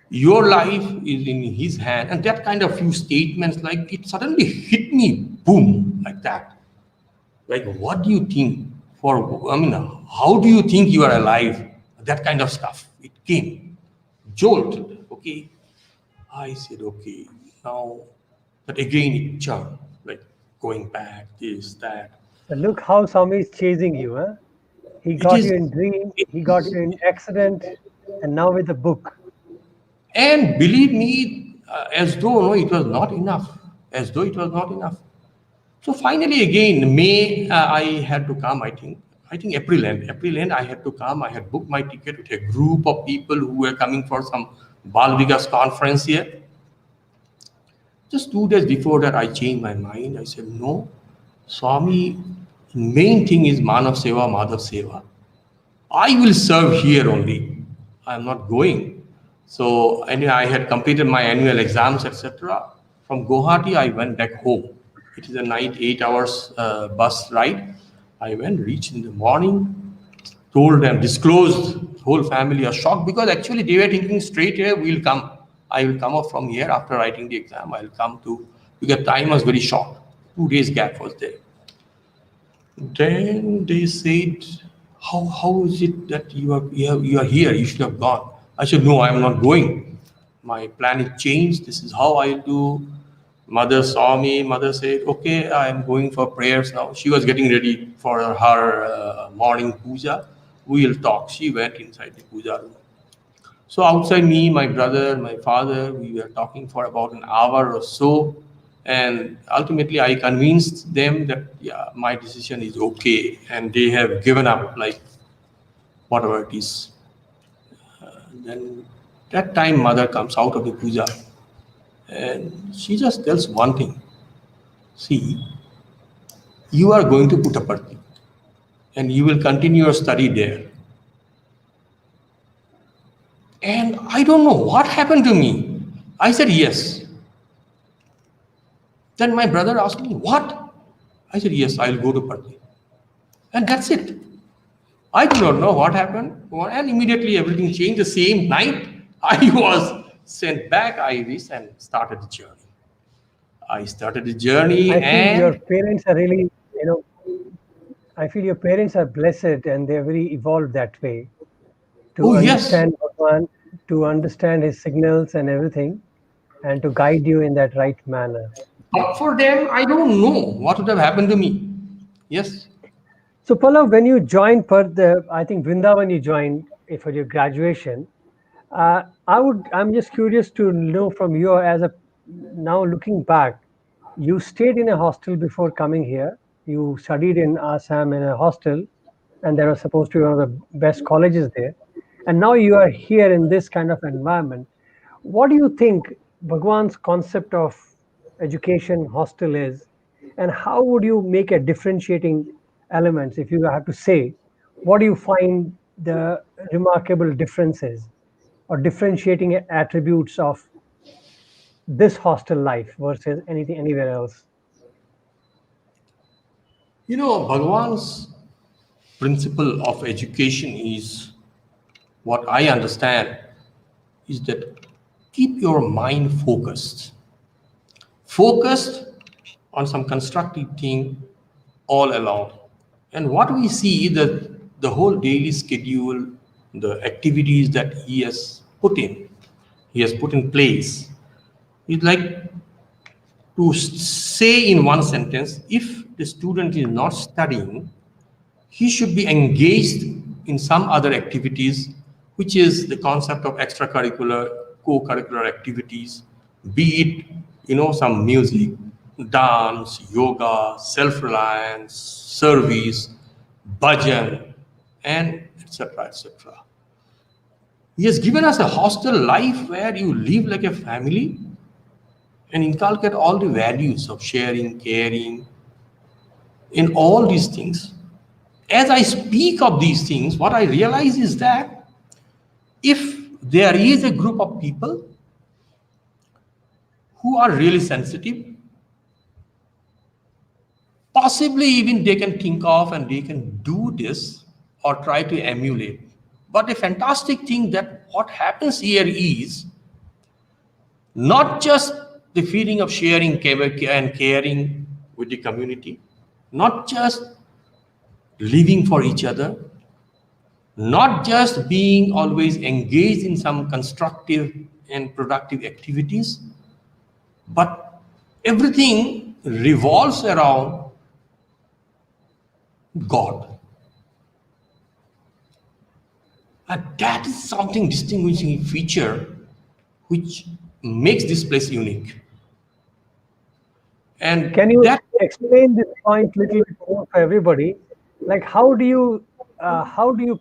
Your life is in his hand. And that kind of few statements, like it suddenly hit me, boom, like that. Like, what do you think how do you think you are alive? That kind of stuff. It came, jolted, okay. I said, okay, now, but again it churned, like going back, this, that. So look how Swami is chasing you, huh? He It got is, you in dream, it he got is, you in accident, and now with a book. and believe me, as though it was not enough, as though it was not enough. So finally, again, May, I had to come, I think April end, I had to come. I had booked my ticket with a group of people who were coming for some Bal Vikas conference here. Just 2 days before that, I changed my mind. I said, no, Swami, main thing is Manav Seva, Madhav Seva. I will serve here only. I am not going. So anyway, I had completed my annual exams, etc. From Guwahati, I went back home. It is a night 8 hours bus ride. I went, reached in the morning, told them, disclosed, whole family are shocked because actually they were thinking straight here, we'll come. I will come up from here after writing the exam. I'll come to, because time was very short. 2 days gap was there. Then they said, how is it that you are here? You should have gone. I said, no, I am not going. My plan is changed. This is how I do. Mother saw me. Mother said, okay, I am going for prayers now. She was getting ready for her morning puja. We will talk. She went inside the puja room. So outside, me, my brother, my father, we were talking for about an hour or so, and ultimately I convinced them that yeah, my decision is okay, and they have given up like whatever it is. Then that time, mother comes out of the puja, and she just tells one thing: see, you are going to Puttaparthi, and you will continue your study there. And I don't know what happened to me. I said yes. Then my brother asked me, what? I said, yes, I'll go to Parthi. And that's it. I do not know what happened. And immediately everything changed. The same night, I was sent back Iris and started the journey. I started the journey I feel your and, parents are really, I feel your parents are blessed and they're very evolved that way to oh yes, understand Bhagwan, to understand his signals and everything, and to guide you in that right manner. but for them, I don't know what would have happened to me. Yes. So, Pallav, when you joined I think Vrindavan you joined for your graduation. I'm just curious to know from you as a now looking back, you stayed in a hostel before coming here. You studied in Assam in a hostel, and that was supposed to be one of the best colleges there. And now you are here in this kind of environment. What do you think Bhagwan's concept of education hostel is, and how would you make a differentiating elements if you have to say? What do you find the remarkable differences or differentiating attributes of this hostel life versus anything anywhere else? You know, Bhagwan's principle of education is what I understand is that keep your mind focused on some constructive thing all along. And what we see that the whole daily schedule, the activities that he has put in place, is like to say in one sentence, if the student is not studying, he should be engaged in some other activities, which is the concept of extracurricular, co-curricular activities, be it, some music, dance, yoga, self-reliance, service, bhajan, and etc. etc. He has given us a hostel life where you live like a family and inculcate all the values of sharing, caring, in all these things. As I speak of these things, what I realize is that if there is a group of people who are really sensitive, possibly even they can think of and they can do this or try to emulate. But the fantastic thing that what happens here is not just the feeling of sharing and caring with the community, not just living for each other, not just being always engaged in some constructive and productive activities, but everything revolves around God. And that is something distinguishing feature which makes this place unique. Can And you that, explain this point a little bit more for everybody? Like how do you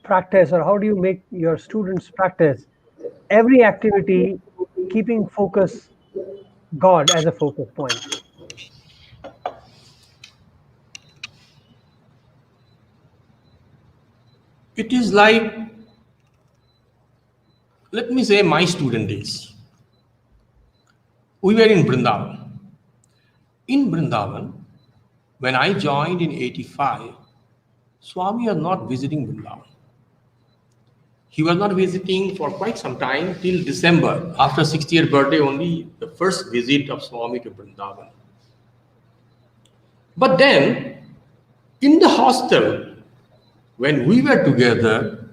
practice or how do you make your students practice every activity keeping focus God as a focus point? it is like, let me say, my student days. We were in Brindavan. In Brindavan, when I joined in 85, Swami was not visiting Vrindavan. He was not visiting for quite some time till December. After 60th birthday, only the first visit of Swami to Vrindavan. But then, in the hostel, when we were together,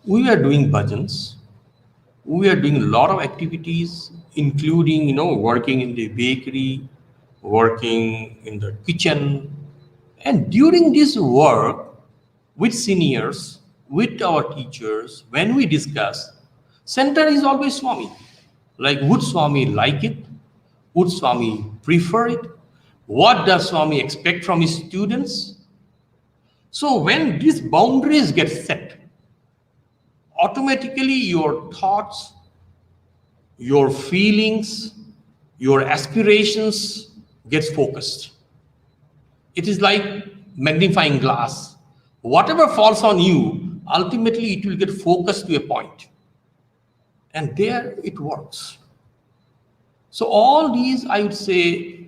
we were doing bhajans. We were doing a lot of activities, including, working in the bakery, working in the kitchen. And during this work with seniors, with our teachers, when we discuss, center is always Swami. Like, would Swami like it? Would Swami prefer it? What does Swami expect from his students? So when these boundaries get set, automatically your thoughts, your feelings, your aspirations gets focused. It is like magnifying glass. Whatever falls on you, ultimately it will get focused to a point. And there it works. So all these, I would say,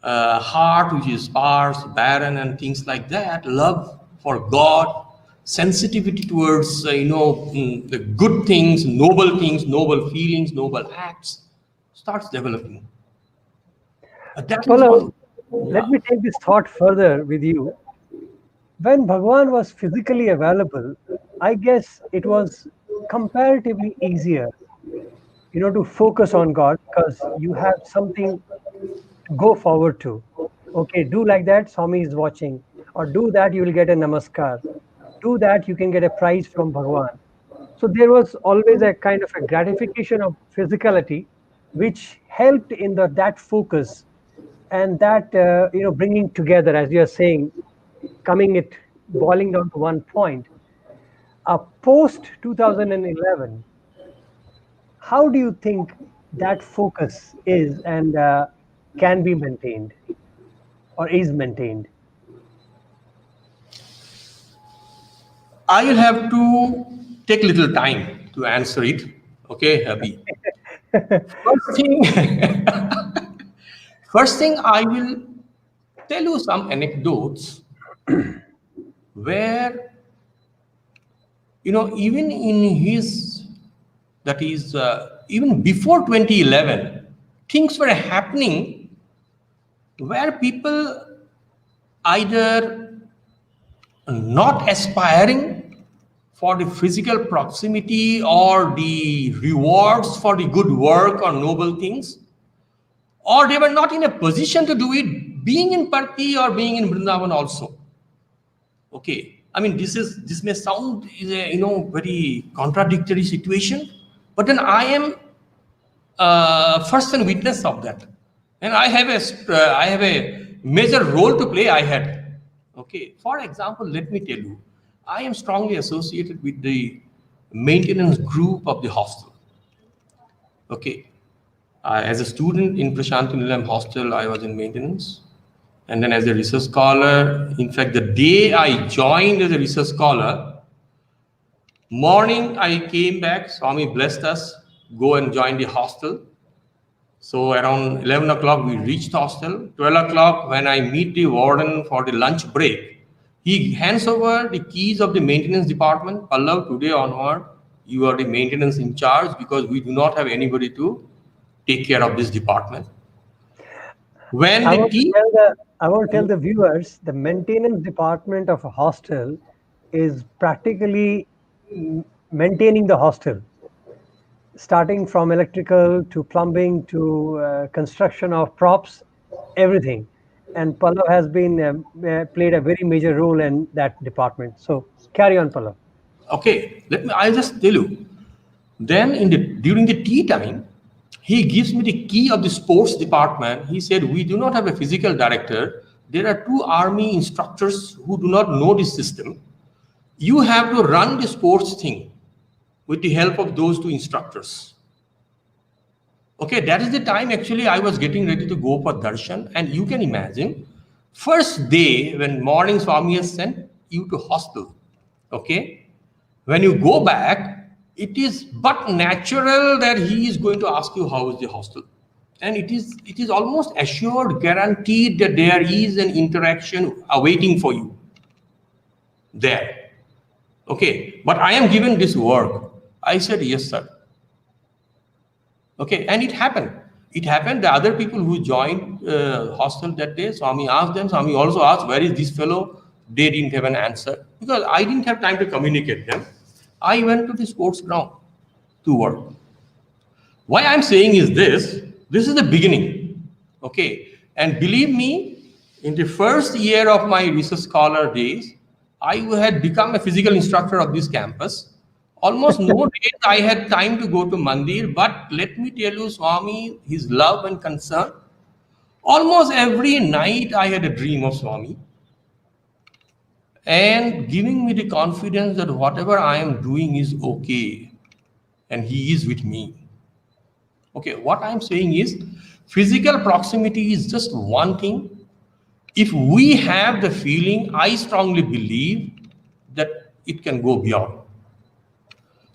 heart which is sparse, barren, and things like that, love for God, sensitivity towards the good things, noble feelings, noble acts, starts developing. That is Pallav, one. let Yeah. me take this thought further with you. When Bhagwan was physically available, I guess it was comparatively easier, to focus on God because you have something to go forward to. Okay, do like that, Swami is watching, or do that, you will get a namaskar. Do that, you can get a prize from Bhagwan. So there was always a kind of a gratification of physicality, which helped in that focus and that bringing together, as you are saying, coming it boiling down to one point. Post 2011, how do you think that focus is and can be maintained or is maintained? I will have to take little time to answer it. Okay, Abhi. First thing, first thing, I will tell you some anecdotes where, even in his, that is, even before 2011, things were happening where people either not aspiring for the physical proximity or the rewards for the good work or noble things, or they were not in a position to do it, being in Parthi or being in Vrindavan also. Okay, I mean, this may sound is a very contradictory situation, but then I am first and witness of that, and I have a major role to play. I had. Okay, for example, let me tell you, I am strongly associated with the maintenance group of the hostel. Okay, as a student in Prashanthi Nilayam hostel, I was in maintenance. And then as a research scholar, in fact, the day I joined as a research scholar, morning I came back, Swami blessed us, go and join the hostel. So around 11 o'clock, we reached hostel. 12 o'clock, when I meet the warden for the lunch break, he hands over the keys of the maintenance department. Pallav, today onward, you are the maintenance in charge because we do not have anybody to take care of this department. When I the want to key, tell the I want to tell the viewers the maintenance department of a hostel is practically maintaining the hostel, starting from electrical to plumbing to construction of props, everything. And Pallav has been played a very major role in that department. So carry on, Pallav. okay, I'll just tell you. Then during the tea time, he gives me the key of the sports department. He said, we do not have a physical director. There are two army instructors who do not know this system. You have to run the sports thing with the help of those two instructors. Okay, that is the time actually I was getting ready to go for darshan. And you can imagine, first day when morning Swami has sent you to hostel, okay, when you go back, it is but natural that he is going to ask you how is the hostel. And it is almost assured, guaranteed that there is an interaction awaiting for you there. Okay, but I am given this work. I said, yes, sir. Okay, and it happened. It happened. The other people who joined hostel that day, Swami asked them. Swami also asked, "Where is this fellow?" They didn't have an answer because I didn't have time to communicate them. I went to the sports ground to work. Why I'm saying is this: this is the beginning, okay? And believe me, in the first year of my research scholar days, I had become a physical instructor of this campus. Almost no days I had time to go to Mandir, but let me tell you, Swami, his love and concern. Almost every night I had a dream of Swami and giving me the confidence that whatever I am doing is okay and he is with me. Okay, what I'm saying is physical proximity is just one thing. If we have the feeling, I strongly believe that it can go beyond.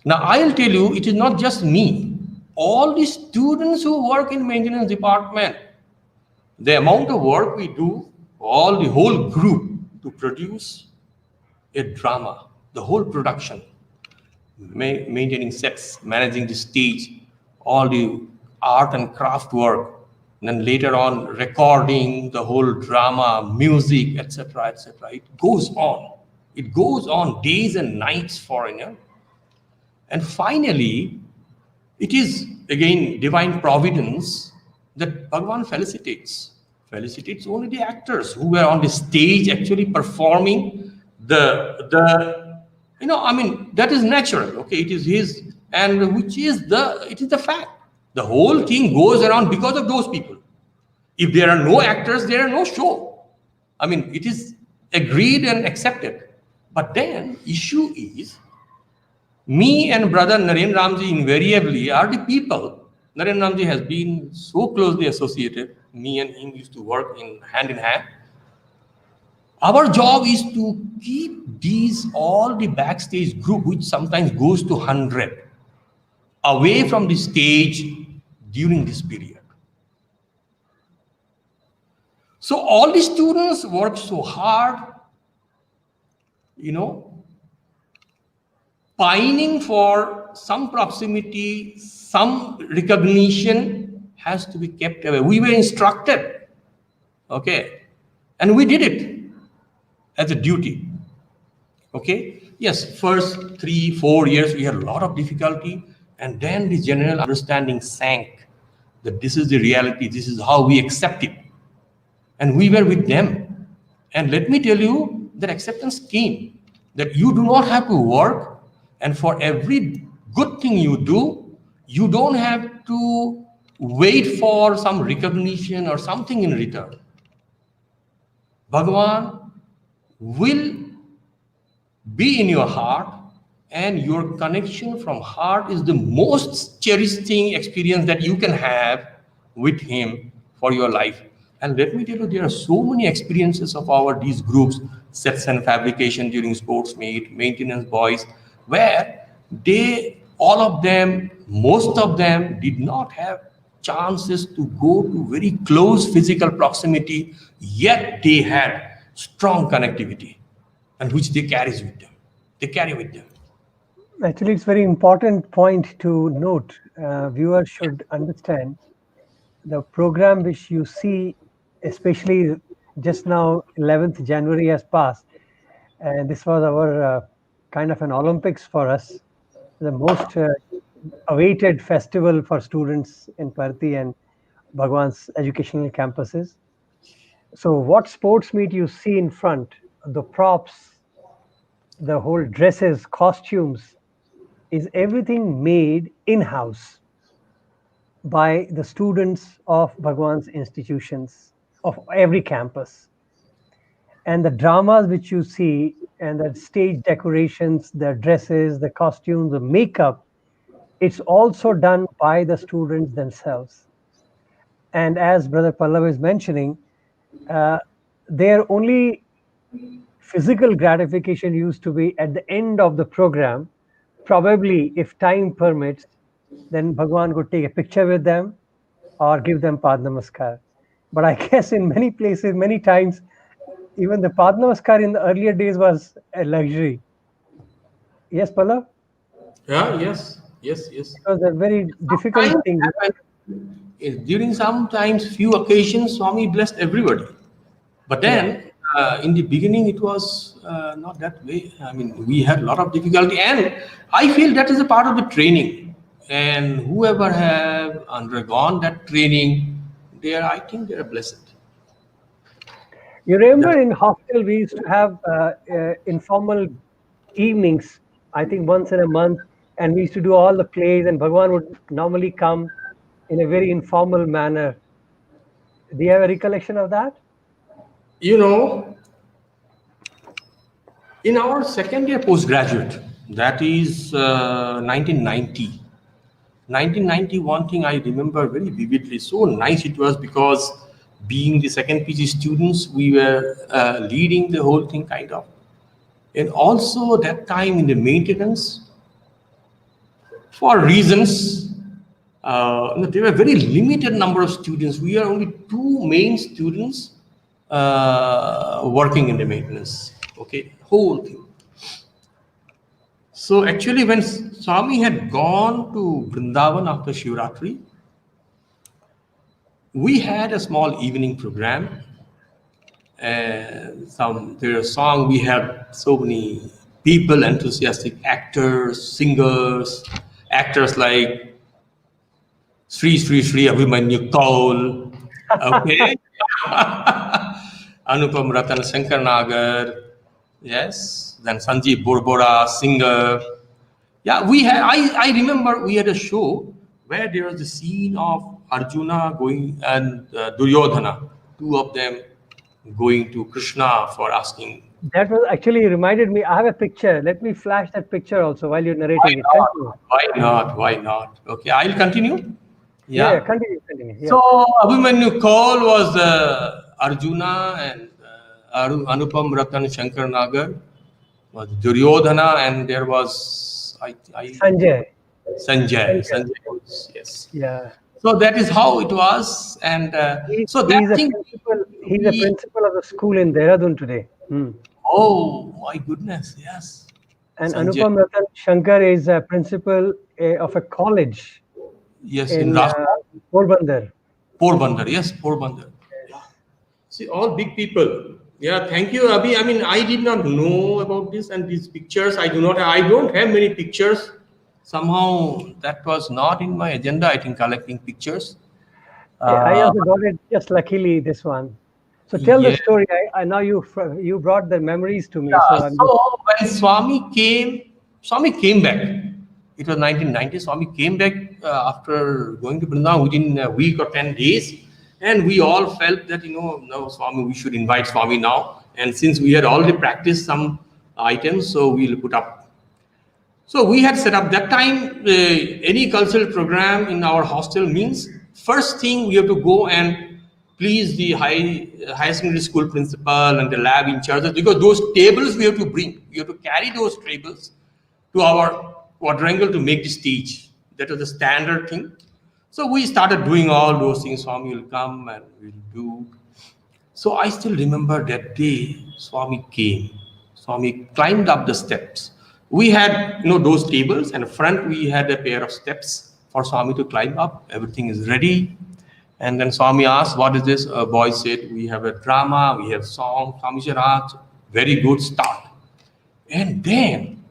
Now, I'll tell you, it is not just me. All the students who work in maintenance department, the amount of work we do, all the whole group to produce a drama, the whole production, maintaining sets, managing the stage, all the art and craft work, and then later on recording the whole drama, music, etc., etc. It goes on. It goes on days and nights for and finally, it is again divine providence that Bhagavan felicitates only the actors who were on the stage actually performing the I mean that is natural. Okay, it is his, and which is the fact. The whole thing goes around because of those people. If there are no actors, there are no show. I mean, it is agreed and accepted. But then issue is me and brother Naren Ramji invariably are the people. Naren Ramji has been so closely associated. Me and him used to work in hand. Our job is to keep these all the backstage group, which sometimes goes to 100, away from the stage during this period. So all the students work so hard, pining for some proximity, some recognition has to be kept away. We were instructed, okay, and we did it as a duty, okay. Yes, first 3-4 years we had a lot of difficulty, and then the general understanding sank that this is the reality, this is how we accept it, and we were with them. And let me tell you, that acceptance came that you do not have to work, and for every good thing you do, you don't have to wait for some recognition or something in return. Bhagavan will be in your heart, and your connection from heart is the most cherished thing, experience that you can have with him for your life. And let me tell you, there are so many experiences of these groups, sets and fabrication during sports meet, maintenance boys, where all of them, most of them did not have chances to go to very close physical proximity, yet they had strong connectivity, and which they carries with them. They carry with them. Actually, it's very important point to note. Viewers should understand the program which you see, especially just now, 11th January has passed, and this was our kind of an Olympics for us, the most awaited festival for students in Parthi and Bhagwan's educational campuses. So, what sports meet you see in front, the props, the whole dresses, costumes, is everything made in house by the students of Bhagwan's institutions of every campus. And the dramas which you see, and the stage decorations, the dresses, the costumes, the makeup, it's also done by the students themselves. And as Brother Pallav is mentioning, uh, their only physical gratification used to be at the end of the program. Probably, if time permits, then Bhagwan would take a picture with them or give them Pad Namaskar. But I guess in many places, many times, even the Pad Namaskar in the earlier days was a luxury. Yes, Pallav? Yeah, yes, yes, yes. It was a very difficult Sometimes thing. happened, during sometimes few occasions, Swami blessed everybody. But Yeah. then, in the beginning, it was not that way. I mean, we had a lot of difficulty, and I feel that is a part of the training. And whoever have undergone that training, they are, I think, they are blessed. You That remember in hostel we used to have informal evenings, I think once in a month, and we used to do all the plays, and Bhagwan would normally come in a very informal manner. Do you have a recollection of that? you know, in our second year postgraduate, that is 1990. 1990, one thing I remember very vividly, so nice it was because being the second PG students, we were leading the whole thing kind of. And also that time in the maintenance, for reasons, there were very limited number of students. We are only two main students working in the maintenance. Okay, whole thing. So actually, when Swami had gone to Vrindavan after Shivratri, we had a small evening program and some their song. We have so many people, enthusiastic actors, singers, actors like Sri Abhimanyu Kaul, okay, Anupam Ratan Shankar Nagar, yes, then Sanjeev Borbora, singer. Yeah, we had. I remember we had a show where there was the scene of Arjuna going and Duryodhana, two of them going to Krishna for asking. That was actually reminded me. I have a picture. Let me flash that picture also while you're Why narrating it. not? Continue. Why not? Why not? Okay, I'll continue. Yeah, yeah, Yeah. continue, continue. Yeah. So Abhimanyu Kaul was Arjuna and Anupam Ratan Shankar Nagar was Duryodhana and there was I Sanjay. Shankar. Sanjay was yes. Yeah. So that is how it was, and so that He's a thing principal. He's a we principal of the school in Dehradun today. Hmm. oh my goodness, yes, And Sanjay, Anupam Ratan Shankar is a principal of a college yes, in in Rajkot, Porbandar. Porbandar, yes, Porbandar. Yeah. See, all big people. Yeah, thank you, Abhi. I mean, I did not know about this and these pictures. I do not. I don't have many pictures. Somehow that was not in my agenda. I think collecting pictures. I Uh, also got it just luckily this one. So tell the yeah. story. I now you brought the memories to me. So Yeah, I'm so just when Swami came back. It was 1990. Swami came back after going to Vrindavan within a week or 10 days. And we all felt that, no, Swami, we should invite Swami now. And since we had already practiced some items, so we'll put up. So we had set up that time any cultural program in our hostel means first thing we have to go and please the high secondary school principal and the lab in charge because those tables we have to bring. We have to carry those tables to our quadrangle to make the stage. That was the standard thing. So we started doing all those things. Swami will come and we'll do. So I still remember that day Swami came. Swami climbed up the steps. We had, those tables and front we had a pair of steps for Swami to climb up. Everything is ready. And then Swami asked, what is this? A boy said, we have a drama, we have song. Swami said, very good start. And then,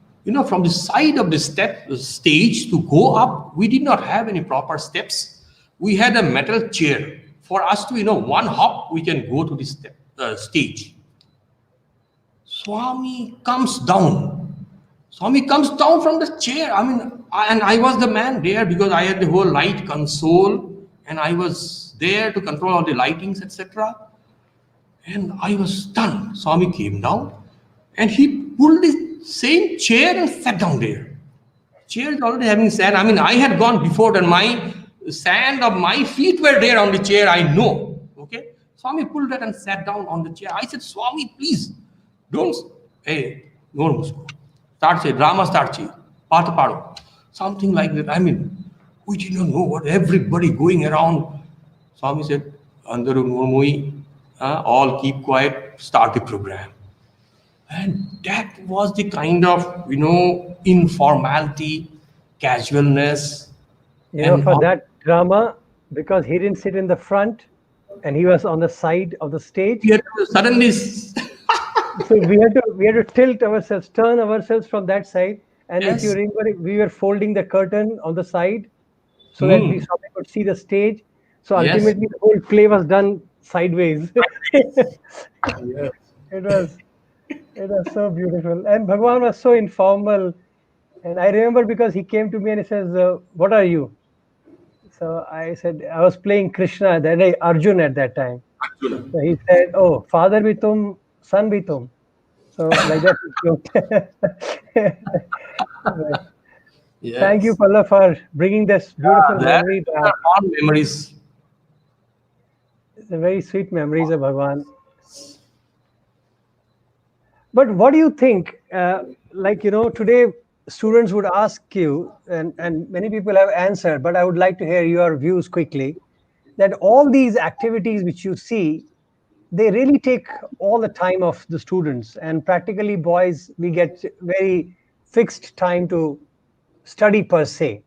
from the side of the stage to go up, we did not have any proper steps. We had a metal chair. For us to, one hop, we can go to the stage. Swami comes down. Swami comes down from the chair. And I was the man there because I had the whole light console and I was there to control all the lightings, etc. And I was stunned. Swami came down and he pulled the same chair and sat down there. Chair is already having sand. I had gone before and my sand of my feet were there on the chair, I know. Okay. Swami pulled that and sat down on the chair. I said, Swami, please, don't, hey, no, musko. Start say, drama start che, path paro. Something like that. We did not know what everybody going around. Swami said, Andaru Normoi, all keep quiet, start the program. And that was the kind of, informality, casualness, and For all. that drama, because he didn't sit in the front and he was on the side of the stage. Yet suddenly, So we had to tilt ourselves, turn ourselves from that side. And if you yes, remember, we were folding the curtain on the side so that we hmm, so we could see the stage. So yes, ultimately, the whole play was done sideways. yes. It was it was so beautiful, and Bhagwan was so informal. And I remember because he came to me and he says, "What are you?" So I said I was playing Krishna, that Arjun at that time. Arjuna. So he said, "Oh, father bhi tum, son bhi tum." So like that, he joked. Right. Thank you, Yes. Palla, for bringing this beautiful That memory are back. all memories. The very sweet memories of Bhagwan. But what do you think? Today students would ask you, and many people have answered, but I would like to hear your views quickly. That all these activities which you see, they really take all the time of the students, and practically boys, we get very fixed time to study per se.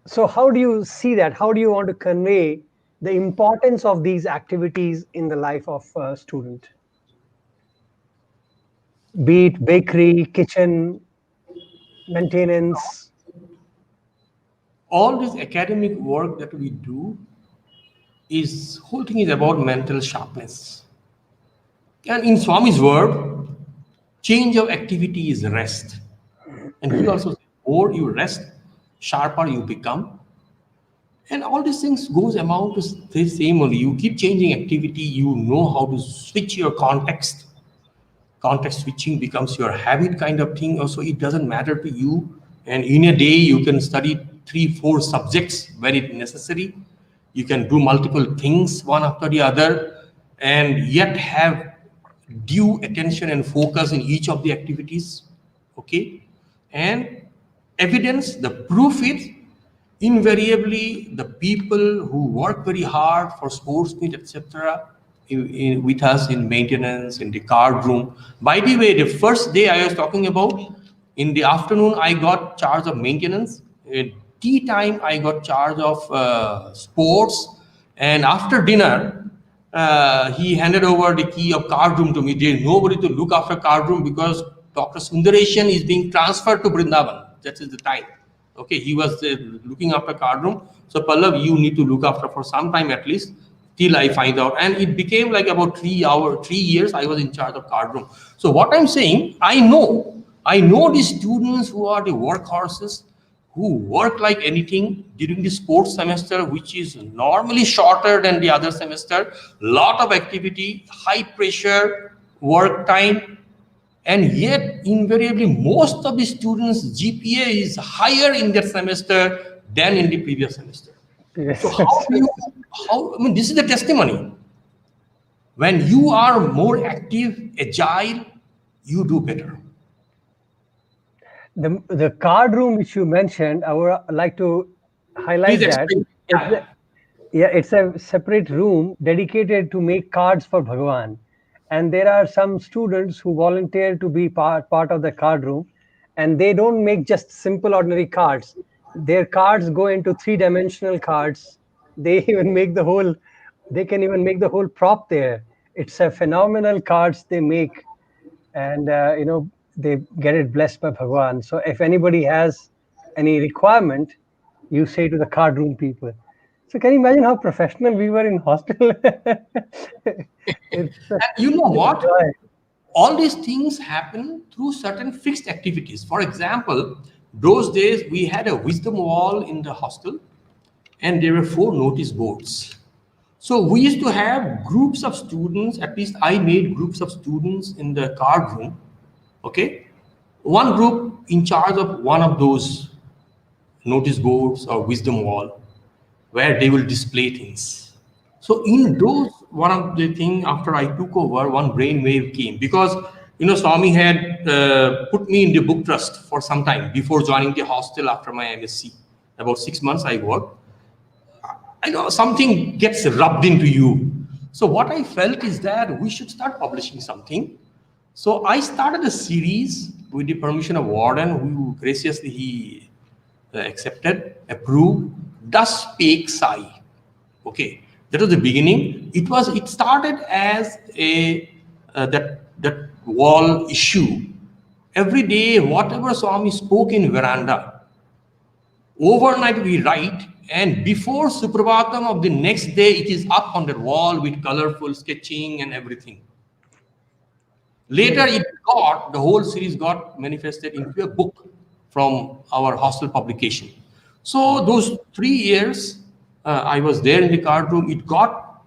So how do you see that? How do you want to convey the importance of these activities in the life of a student? Be it bakery, kitchen, maintenance. All this academic work that we do is whole thing is about mental sharpness. And in Swami's word, change of activity is rest. And he also said, more you rest, sharper you become. And all these things goes amount to the same only. You keep changing activity, you know how to switch your context. Context switching becomes your habit kind of thing. Also, it doesn't matter to you. And in a day, you can study 3, 4 subjects when it necessary. You can do multiple things one after the other, and yet have due attention and focus in each of the activities. Okay, and evidence, the proof is invariably the people who work very hard for sports meet, etc., with us in maintenance, in the card room. By the way, the first day I was talking about, in the afternoon I got charge of maintenance. At tea time I got charge of sports, and after dinner he handed over the key of card room to me. There is nobody to look after card room because Dr. Sundareshan is being transferred to Brindavan. That is the time. Okay, he was looking after card room. So Pallav, you need to look after for some time at least till I find out. And it became like about 3 years I was in charge of card room. So what I'm saying, I know the students who are the workhorses, who work like anything during the sports semester, which is normally shorter than the other semester, lot of activity, high pressure, work time, and yet invariably most of the students GPA is higher in that semester than in the previous semester. So Yes. how do you, how, I mean, this is the testimony. When you are more active, agile, you do better. The card room which you mentioned, I would like to Please highlight that explain. it's Yeah. a, yeah, it's a separate room dedicated to make cards for Bhagwan. And there are some students who volunteer to be part of the card room, and they don't make just simple ordinary cards. Their cards go into three-dimensional cards. They even make the whole they can even make the whole prop there. It's a phenomenal cards they make, and they get it blessed by Bhagwan. So if anybody has any requirement, you say to the card room people. So can you imagine how professional we were in hostel? it's And you know it's what? joy. All these things happen through certain fixed activities. For example, those days we had a wisdom wall in the hostel, and there were 4 notice boards. So we used to have groups of students, at least I made groups of students in the card room, okay? One group in charge of one of those notice boards or wisdom wall where they will display things. So in those, one of the thing after I took over, one brainwave came because Swami had put me in the book trust for some time before joining the hostel after my MSc. About 6 months I worked. I know something gets rubbed into you. So what I felt is that we should start publishing something. So I started a series with the permission of warden, who graciously he accepted, approved. Thus spake Sai. Okay, that was the beginning. It started as a that wall issue. Every day, whatever Swami spoke in veranda, overnight we write, and before Suprabhatam of the next day, it is up on the wall with colorful sketching and everything. Later, the whole series got manifested into a book from our hostel publication. So those 3 years, I was there in the card room. It got,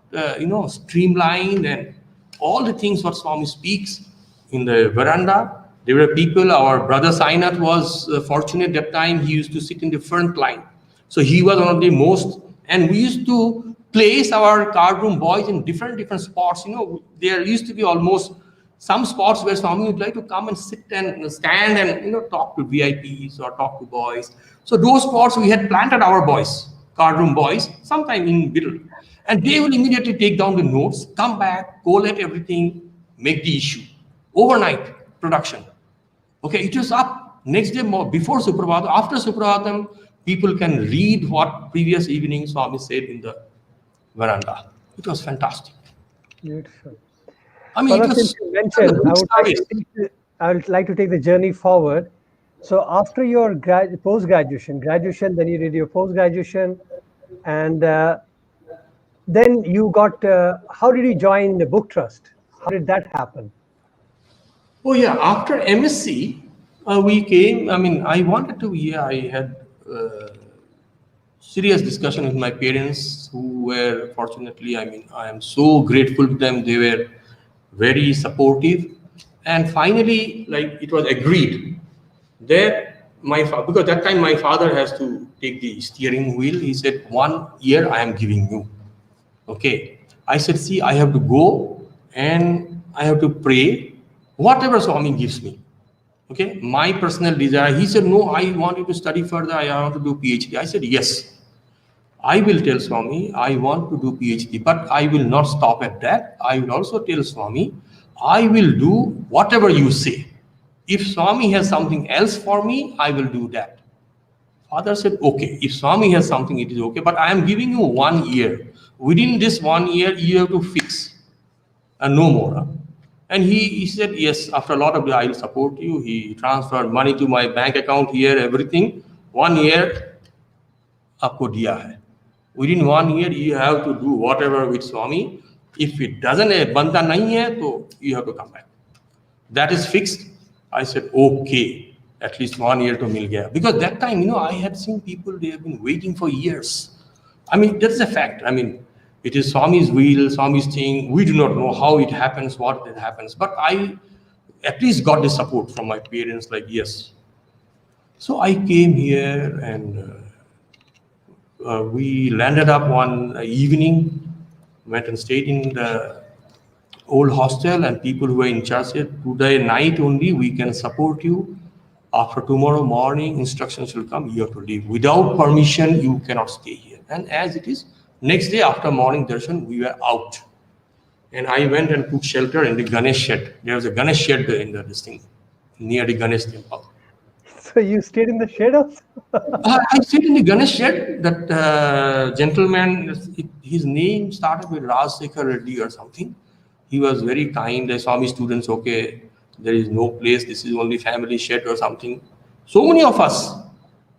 streamlined, and all the things what Swami speaks in the veranda. There were people. Our brother Sainath was fortunate that time. He used to sit in the front line. So he was one of the most, and we used to place our card room boys in different spots. There used to be almost some spots where Swami would like to come and sit and stand and talk to VIPs or talk to boys. So those spots we had planted our boys, card room boys, sometime in middle, and they will immediately take down the notes, come back, collate everything, make the issue overnight production. Okay, it was up next day before Suprabhatam. After Suprabhatam, people can read what previous evening Swami said in the veranda. It was fantastic. Beautiful. I mean, Well, it since was you mentioned, good service. I would like to take the journey forward. So after your post-graduation, graduation, then you did your post-graduation, and then you got. How did you join the book trust? How did that happen? Oh yeah, after MSc, we came. I mean, I wanted to. Yeah, I had serious discussion with my parents, who were fortunately. I mean, I am so grateful to them. They were very supportive, and finally, like it was agreed that because that time my father has to take the steering wheel. He said, 1 year I am giving you. Okay. I said, see, I have to go and I have to pray whatever Swami gives me. Okay. My personal desire. He said, no, I want you to study further. I want to do PhD. I said, yes, I will tell Swami, I want to do PhD, but I will not stop at that. I will also tell Swami, I will do whatever you say. If Swami has something else for me, I will do that. Father said, okay, if Swami has something, it is okay, but I am giving you 1 year. Within this 1 year, you have to fix, and no more. Huh? And he said, yes, after a lot of I will support you. He transferred money to my bank account here, everything. 1 year, आपको दिया है. Within 1 year, you have to do whatever with Swami. If it doesn't, बनता नहीं है, तो you have to come back. That is fixed. I said, okay. At least 1 year to mil gaya. Because that time, I had seen people, they have been waiting for years. I mean, that's a fact. I mean, it is Swami's will, Swami's thing. We do not know how it happens, what it happens. But I at least got the support from my parents, like, yes. So I came here and we landed up one evening, went and stayed in the old hostel, and people who were in charge said, today night only we can support you. After tomorrow morning, instructions will come, you have to leave. Without permission, you cannot stay here. And as it is, next day after morning darshan, we were out. And I went and took shelter in the Ganesh shed. There was a Ganesh shed in this thing, near the Ganesh temple. So you stayed in the shadows? I stayed in the Ganesh shed. That gentleman, his name started with Rajsekhar Reddy or something. He was very kind. They saw me students, okay, there is no place. This is only family shed or something. So many of us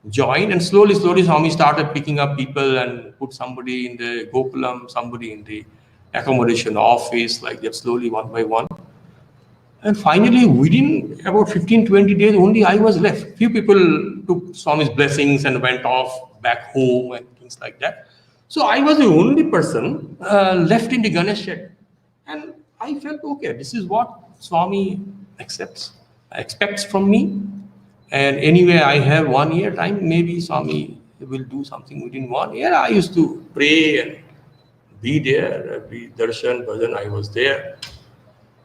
joined, and slowly, Swami started picking up people and put somebody in the Gokulam, somebody in the accommodation office, like that, slowly, one by one. And finally, within about 15, 20 days, only I was left. Few people took Swami's blessings and went off back home and things like that. So I was the only person left in the Ganesh shed. And I felt, okay, this is what Swami expects from me. And anyway, I have 1 year time. Maybe Swami will do something within 1 year. I used to pray and be there. Every darshan, bhajan, I was there.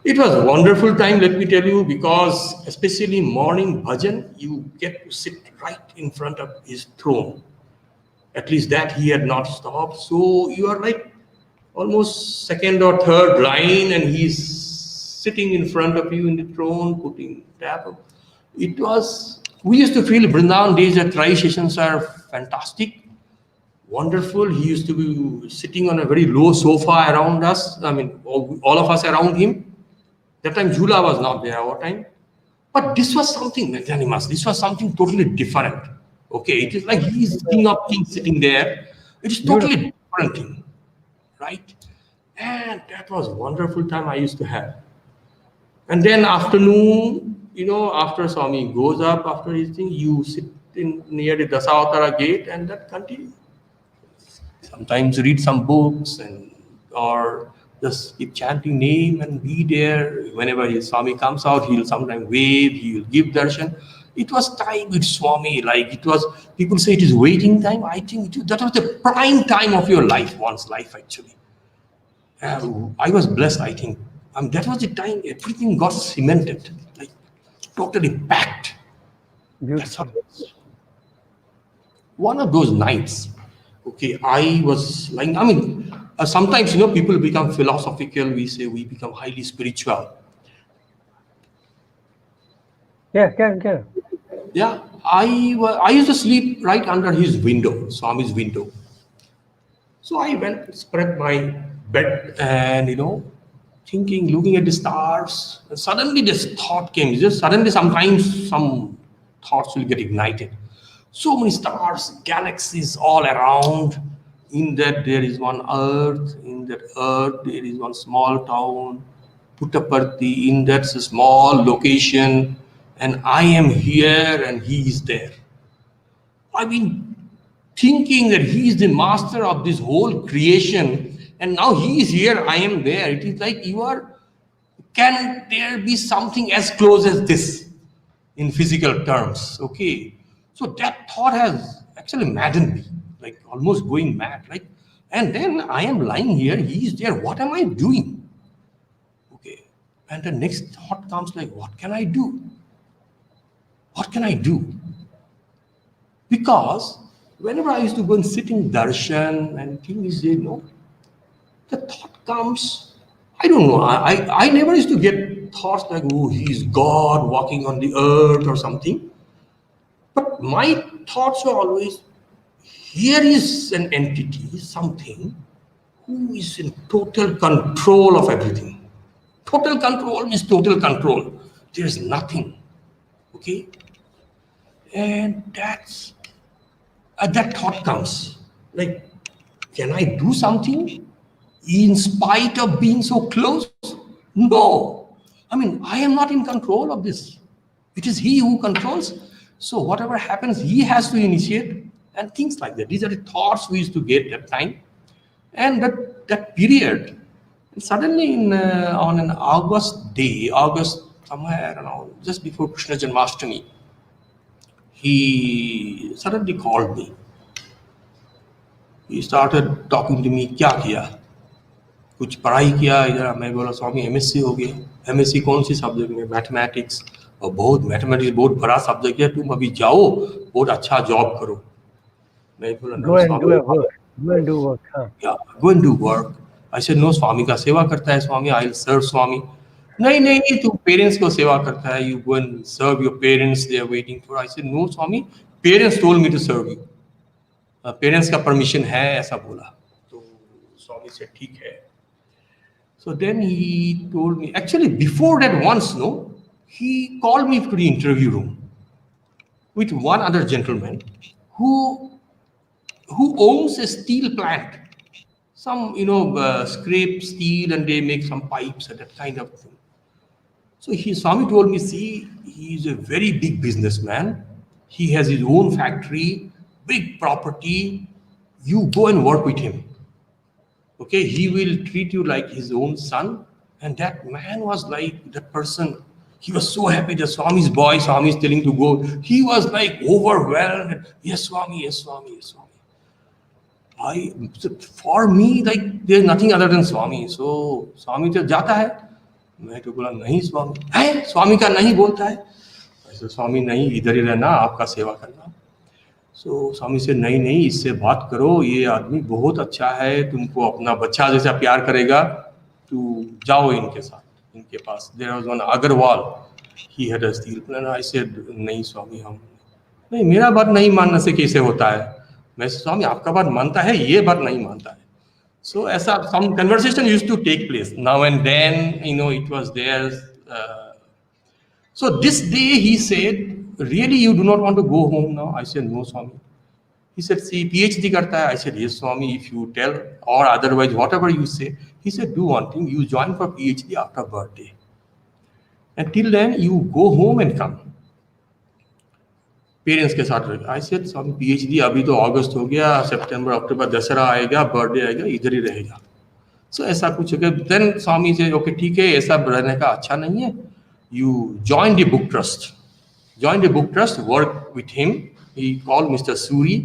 It was a wonderful time, let me tell you, because especially morning bhajan, you get to sit right in front of his throne. At least that he had not stopped. So you are like almost second or third line, and he's sitting in front of you in the throne, putting tap. It was, we used to feel Vrindavan days at Trai sessions are fantastic, wonderful. He used to be sitting on a very low sofa around us. I mean, all of us around him. That time Jula was not there our time. But this was something, this was something totally different. Okay, it is like he's king of kings sitting there. It is totally different thing, right? And that was wonderful time I used to have. And then afternoon, after Swami goes up after his thing, you sit in near the Dasavatara gate and that continues. Sometimes read some books or just keep chanting name and be there. Whenever his Swami comes out, he'll sometimes wave, he'll give darshan. It was time with Swami, like it was, people say it is waiting time. I think that was the prime time of your life, one's life actually. I was blessed, I think. That was the time everything got cemented, like totally packed. That's how it was. One of those nights, okay, I was like, sometimes, people become philosophical. We say we become highly spiritual. Yeah. Yeah, I used to sleep right under his window, Swami's window. So I went, spread my bed and, thinking, looking at the stars. And suddenly this thought came. Just suddenly sometimes some thoughts will get ignited. So many stars, galaxies all around. In that there is one earth. In that earth there is one small town, Puttaparthi. In that's a small location. And I am here and he is there. I've been thinking that he is the master of this whole creation. And now he is here, I am there. It is like can there be something as close as this in physical terms? Okay. So that thought has actually maddened me, like almost going mad. Like, and then I am lying here, he is there. What am I doing? Okay. And the next thought comes like, what can I do? What can I do? Because whenever I used to go and sit in darshan and things, the thought comes, I don't know, I never used to get thoughts like, oh, he's God walking on the earth or something. But my thoughts were always, here is an entity, something, who is in total control of everything. Total control means total control. There is nothing. Okay? And that thought comes, like, can I do something in spite of being so close? No. I am not in control of this. It is he who controls. So whatever happens, he has to initiate and things like that. These are the thoughts we used to get that time. And that period, and suddenly on an August day, somewhere around, just before Krishna Janmashtami, he suddenly called me. He started talking to me, क्या किया? कुछ पढ़ाई किया इधर? मैं बोला स्वामी MSc हो गया. एमएससी कौन सी सब्जेक्ट में? मैथमेटिक्स. और बहुत मैथमेटिक्स बहुत बड़ा सब्जेक्ट है, तुम अभी जाओ, बहुत अच्छा जॉब करो. मैं बोला go and do work. Yeah, go and do work. I said no, स्वामी का सेवा करता है स्वामी, I'll serve स्वामी. नहीं, तू पेरेंट्स को सेवा करता है, you go and serve your parents, they are waiting for. I said no Swami, parents told me to serve you. Parents का परमिशन है, ऐसा बोला. तो स्वामी से ठीक है. So then he told me, actually before that once, he called me to the interview room with one other gentleman who owns a steel plant. Some, scrape steel and they make some pipes and that kind of thing. So Swami told me, see, he's a very big businessman. He has his own factory, big property. You go and work with him. Okay, he will treat you like his own son. And that man was like, that person, he was so happy that Swami's boy, Swami is telling to go. He was like overwhelmed. Yes, Swami, yes, Swami, yes, Swami. For me, like, there's nothing other than Swami. So, Swami तो जाता है. मैं तो बोला नहीं स्वामी है, स्वामी का नहीं बोलता है. ऐसे स्वामी नहीं, इधर ही रहना, आपका सेवा करना. सो स्वामी से नहीं, इससे बात करो, ये आदमी बहुत अच्छा है, तुमको अपना बच्चा जैसा प्यार करेगा, तू जाओ इनके साथ. इनके पास. There was one Agarwal. He had a steel plant. I said, नहीं स्वामी, हम नहीं, मेरा बात नहीं मानने से कैसे होता है. मैं स्वामी आपका बात मानता है, ये बात नहीं मानता है. So ऐसा some conversation used to take place now and then. It was there. So this day he said, really you do not want to go home now? I said, no Swami. He said, see, PhD karta hai. I said, yes Swami, if you tell, or otherwise whatever you say. He said, do one thing, you join for PhD after birthday. And till then you go home and come. Parents के साथ रहेगा. I said Swami PhD अभी तो अगस्त हो गया, सितंबर अक्टूबर दशहरा आएगा, birthday आएगा, इधर ही रहेगा. सो ऐसा कुछ हो. देन स्वामी से ओके ठीक है, ऐसा रहने का अच्छा नहीं है. You join the book trust. Join the book trust, work with him. He call mister Suri,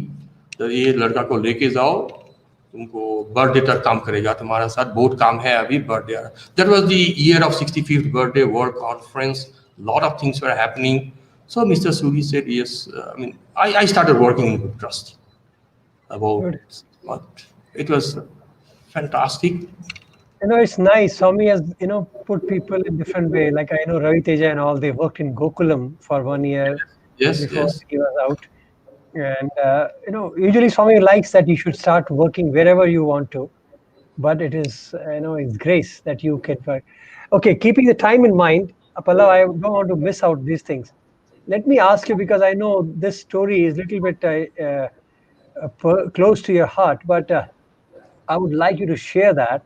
तो ये लड़का को लेके जाओ, तुमको बर्थडे तक काम करेगा तुम्हारा साथ, बहुत काम है अभी birthday. That was the year of 65th birthday, world conference, lot of things were happening. So Mr. Suri said, yes, I started working in Book Trust about what? It was fantastic. It's nice. Swami has, put people in different way. Like I know Ravi Teja and all, they worked in Gokulam for 1 year Yes, before yes. he was out. And, usually Swami likes that you should start working wherever you want to. But it is, it's grace that you can work. Okay, keeping the time in mind, Pallav, I don't want to miss out these things. Let me ask you, because I know this story is a little bit close to your heart, but I would like you to share that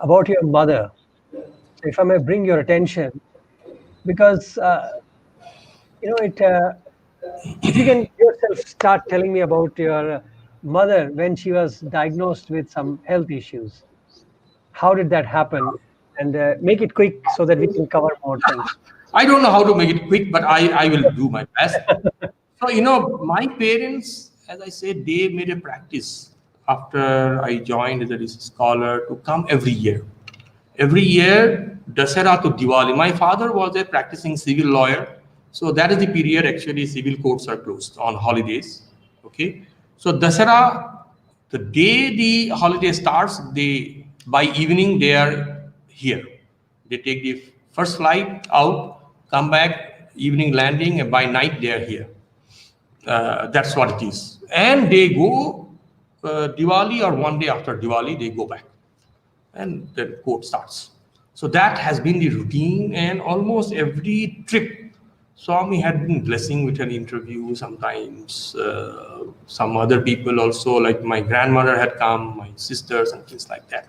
about your mother. So if I may bring your attention, because, if you can yourself start telling me about your mother when she was diagnosed with some health issues. How did that happen? And make it quick so that we can cover more things. I don't know how to make it quick, but I will do my best. So, my parents, as I said, they made a practice after I joined as a research scholar to come every year. Every year, Dasara to Diwali. My father was a practicing civil lawyer. So that is the period actually civil courts are closed on holidays. Okay. So Dasara, the day the holiday starts, by evening they are here. They take the first flight out, come back, evening landing, and by night they are here. That's what it is. And they go Diwali or one day after Diwali, they go back. And the court starts. So that has been the routine, and almost every trip, Swami had been blessing with an interview. Sometimes some other people also, like my grandmother had come, my sisters and things like that.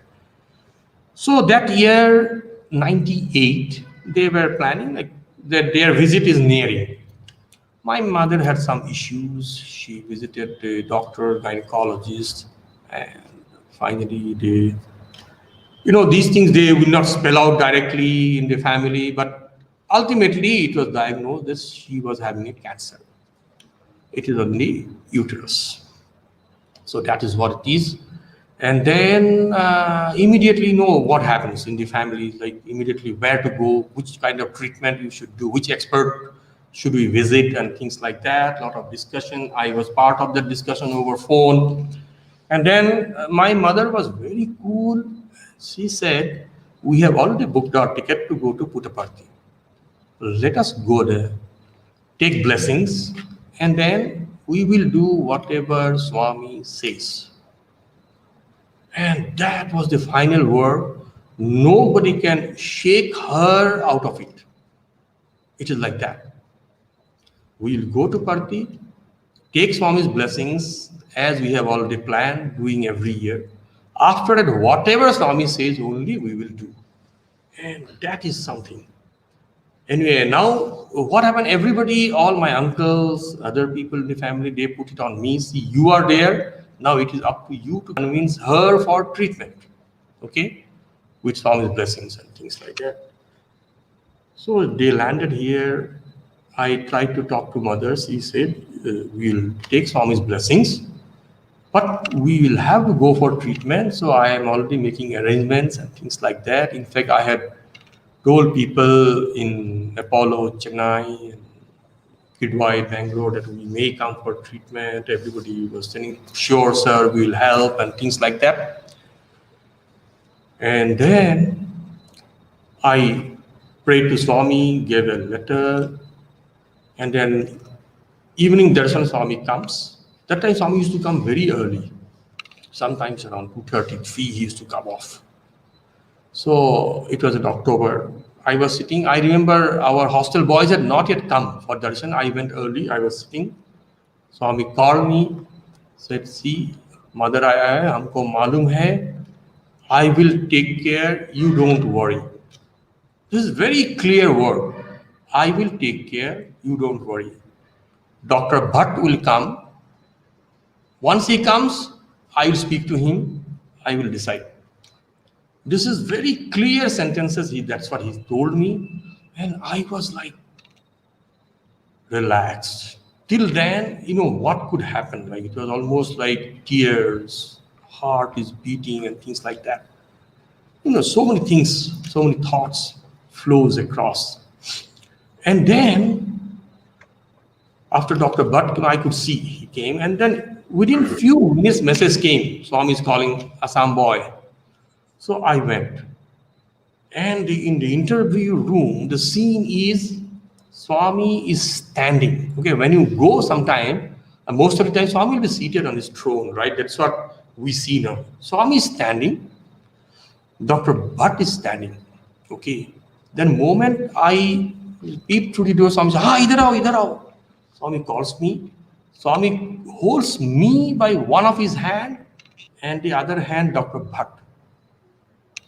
So that year, 98, they were planning like that their visit is nearing. My mother had some issues. She visited the doctor, gynecologist, and finally these things they will not spell out directly in the family, but ultimately it was diagnosed that she was having a cancer. It is on the uterus. So that is what it is. And then immediately know what happens in the family, like immediately where to go, which kind of treatment you should do, which expert should we visit, and things like that. A lot of discussion. I was part of that discussion over phone. And then my mother was very cool. She said, we have already booked our ticket to go to Puttaparthi. Let us go there, take blessings, and then we will do whatever Swami says. And that was the final word. Nobody can shake her out of it. It is like that. We will go to Parthi, take Swami's blessings as we have already planned, doing every year. After that, whatever Swami says only we will do. And that is something. Anyway, now what happened? Everybody, all my uncles, other people in the family, they put it on me. See, you are there. Now it is up to you to convince her for treatment. Okay? With Swami's blessings and things like that. So they landed here. I tried to talk to mothers. He said, we'll take Swami's blessings, but we will have to go for treatment. So I am already making arrangements and things like that. In fact, I had told people in Apollo, Chennai, and Kidwai, Bangalore that we may come for treatment. Everybody was saying, sure, sir, we will help and things like that. And then I prayed to Swami, gave a letter, and then evening darshan Swami comes. That time Swami used to come very early, sometimes around 2:30, 3 he used to come off. So it was in October. I was sitting, I remember our hostel boys had not yet come for darshan. I went early, I was sitting. Swami called me, said, see, mother आया है, हमको मालूम है, I will take care, you don't worry. This is very clear word. I will take care, you don't worry. Dr. Bhatt will come. Once he comes, I will speak to him, I will decide. This is very clear sentences, that's what he told me. And I was like, relaxed. Till then, what could happen? Like it was almost like tears, heart is beating and things like that. So many things, so many thoughts flows across. And then after Dr. Bhatt, I could see he came, and then within few minutes message came, Swami is calling Assam boy. So I went. And in the interview room, the scene is Swami is standing. Okay, when you go sometime, most of the time Swami will be seated on his throne, right? That's what we see now. Swami is standing, Dr. Bhatt is standing. Okay. Then moment I peep through the door, Swami says, idhar aao, idhar aao. Swami calls me. Swami holds me by one of his hand and the other hand Dr. Bhatt.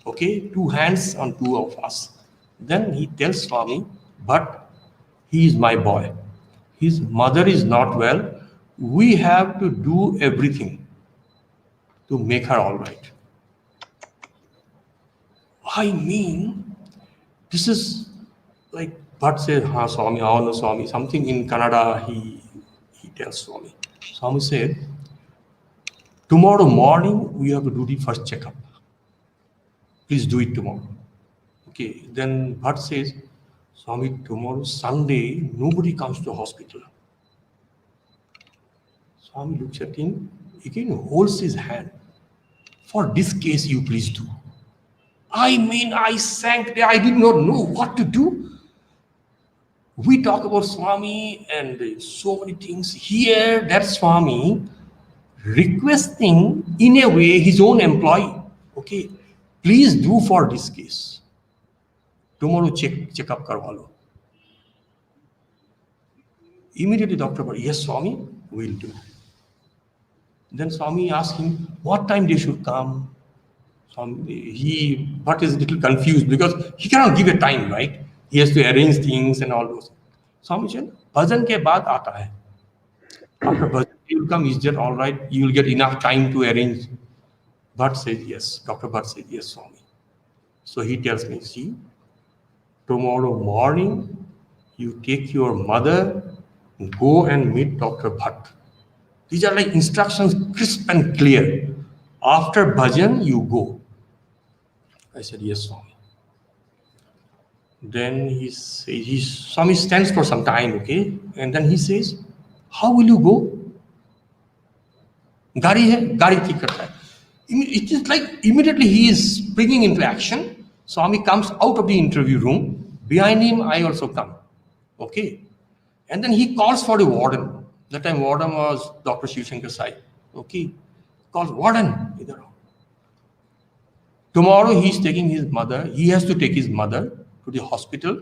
Okay, two hands on two of us. Then he tells Swami, but he is my boy. His mother is not well. We have to do everything to make her all right. I mean, this is like Bhatt says, Swami, oh no, Swami. Something in Kannada, he tells Swami. Swami said, tomorrow morning, we have to do the first checkup. Please do it tomorrow. Okay, then Bhatt says, Swami, tomorrow Sunday, nobody comes to the hospital. Swami looks at him, again holds his hand. For this case, you please do. I mean, I sank there. I did not know what to do. We talk about Swami and so many things. Here, that Swami requesting in a way his own employee. Okay, please do for this case. Tomorrow check up karwa lo. Immediately doctor said, yes, Swami, we'll do. Then Swami asked him, what time they should come? Bhatt is a little confused because he cannot give a time, right? He has to arrange things and all those. Swami said, bhajan ke baad aata hai. After bhajan, you will come, is that all right? You will get enough time to arrange. Bhatt said yes. Dr. Bhatt said yes, Swami. So he tells me, see, tomorrow morning, you take your mother, go and meet Dr. Bhatt. These are like instructions, crisp and clear. After bhajan, you go. I said, yes, Swami. Then Swami stands for some time, okay? And then he says, how will you go? Gari hai, gari theek karta hai. It is like immediately he is springing into action. Swami comes out of the interview room. Behind him, I also come. Okay? And then he calls for the warden. That time warden was Dr. Shiv Shankar Sai. Okay? Calls warden. Tomorrow he is taking his mother. He has to take his mother to the hospital.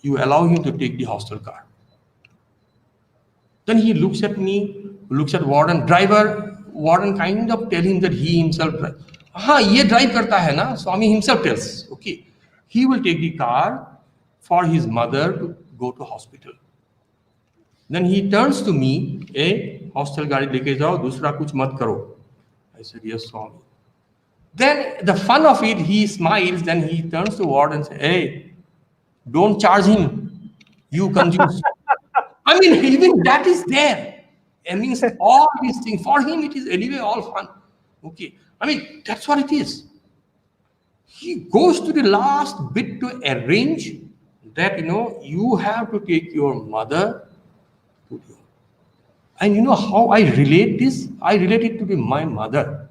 You allow him to take the hostel car. Then he looks at me, looks at warden. Warden kind of tell him that he himself drive. Ye drive karta hai na? Swami himself tells. Okay. He will take the car for his mother to go to hospital. Then he turns to me, hostel gaadi leke jao, dusra kuch mat karo. I said, yes, Swami. Then the fun of it, he smiles, then he turns to warden and says, hey, don't charge him. You consume. I mean, even that is there. I mean, all these things, for him, it is anyway all fun. Okay. I mean, that's what it is. He goes to the last bit to arrange that, you have to take your mother to you. And you know how I relate this? I relate it to my mother.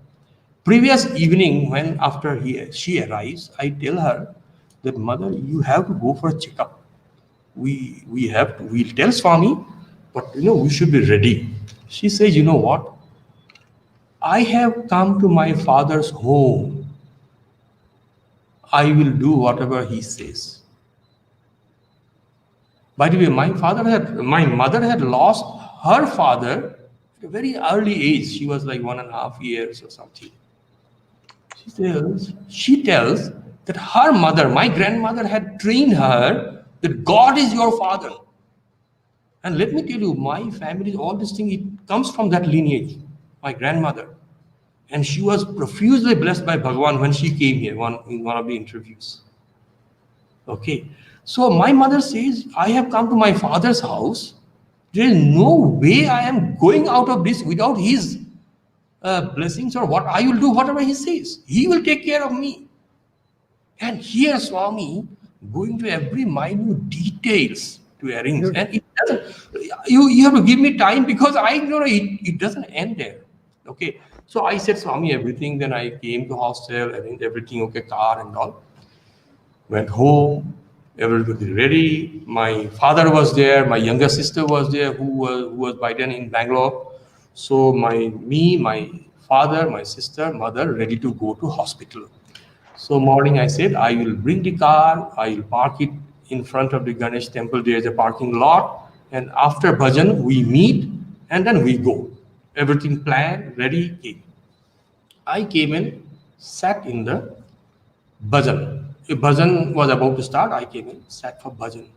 Previous evening, when after she arrives, I tell her, that mother, you have to go for a checkup. We'll tell Swami, but we should be ready. She says, you know what? I have come to my father's home. I will do whatever he says. By the way, my mother had lost her father at a very early age. She was like 1.5 years or something. She tells that her mother, my grandmother, had trained her that God is your father. And let me tell you, my family, all this thing, it comes from that lineage, my grandmother. And she was profusely blessed by Bhagavan when she came here in one of the interviews. Okay. So my mother says, I have come to my father's house. There is no way I am going out of this without his blessings, or what I will do, whatever he says. He will take care of me. And here Swami going to every minute details to arrange. And it doesn't, you have to give me time, because I know it doesn't end there. Okay. So I said Swami everything. Then I came to hostel, arranged everything, okay, car and all. Went home, everybody ready. My father was there, my younger sister was there, who was by then in Bangalore. So my father, my sister, mother ready to go to hospital. So morning I said, I will bring the car, I will park it in front of the Ganesh temple. There is a parking lot, and after bhajan we meet and then we go. Everything planned, ready, came. I came in, sat in the bhajan. If bhajan was about to start, I came in, sat for bhajan.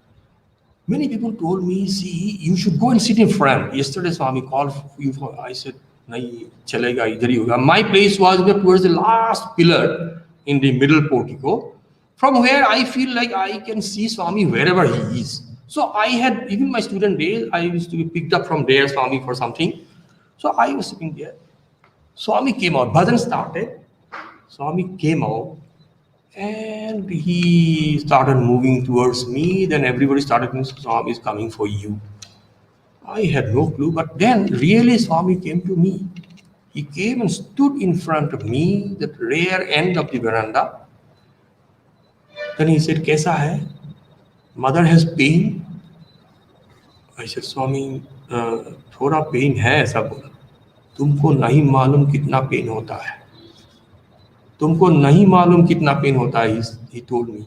Many people told me, see, you should go and sit in front. Yesterday, Swami called you for, I said, nahi, chalega, idhar hi hoga. My place was towards the last pillar in the middle portico, from where I feel like I can see Swami wherever he is. So I had, even my student days, I used to be picked up from there, Swami, for something. So I was sitting there. Swami came out, bhajan started. Swami came out, and he started moving towards me. Then everybody started saying, Swami is coming for you. I had no clue, but then really Swami came to me. He came and stood in front of me, that rear end of the veranda. Then he said, Kaisa hai? Mother has pain. I said, Swami, थोड़ा pen है, ऐसा बोला. तुमको नहीं मालूम कितना pen होता है. तुमको नहीं मालूम कितना पेन होता है, he told me.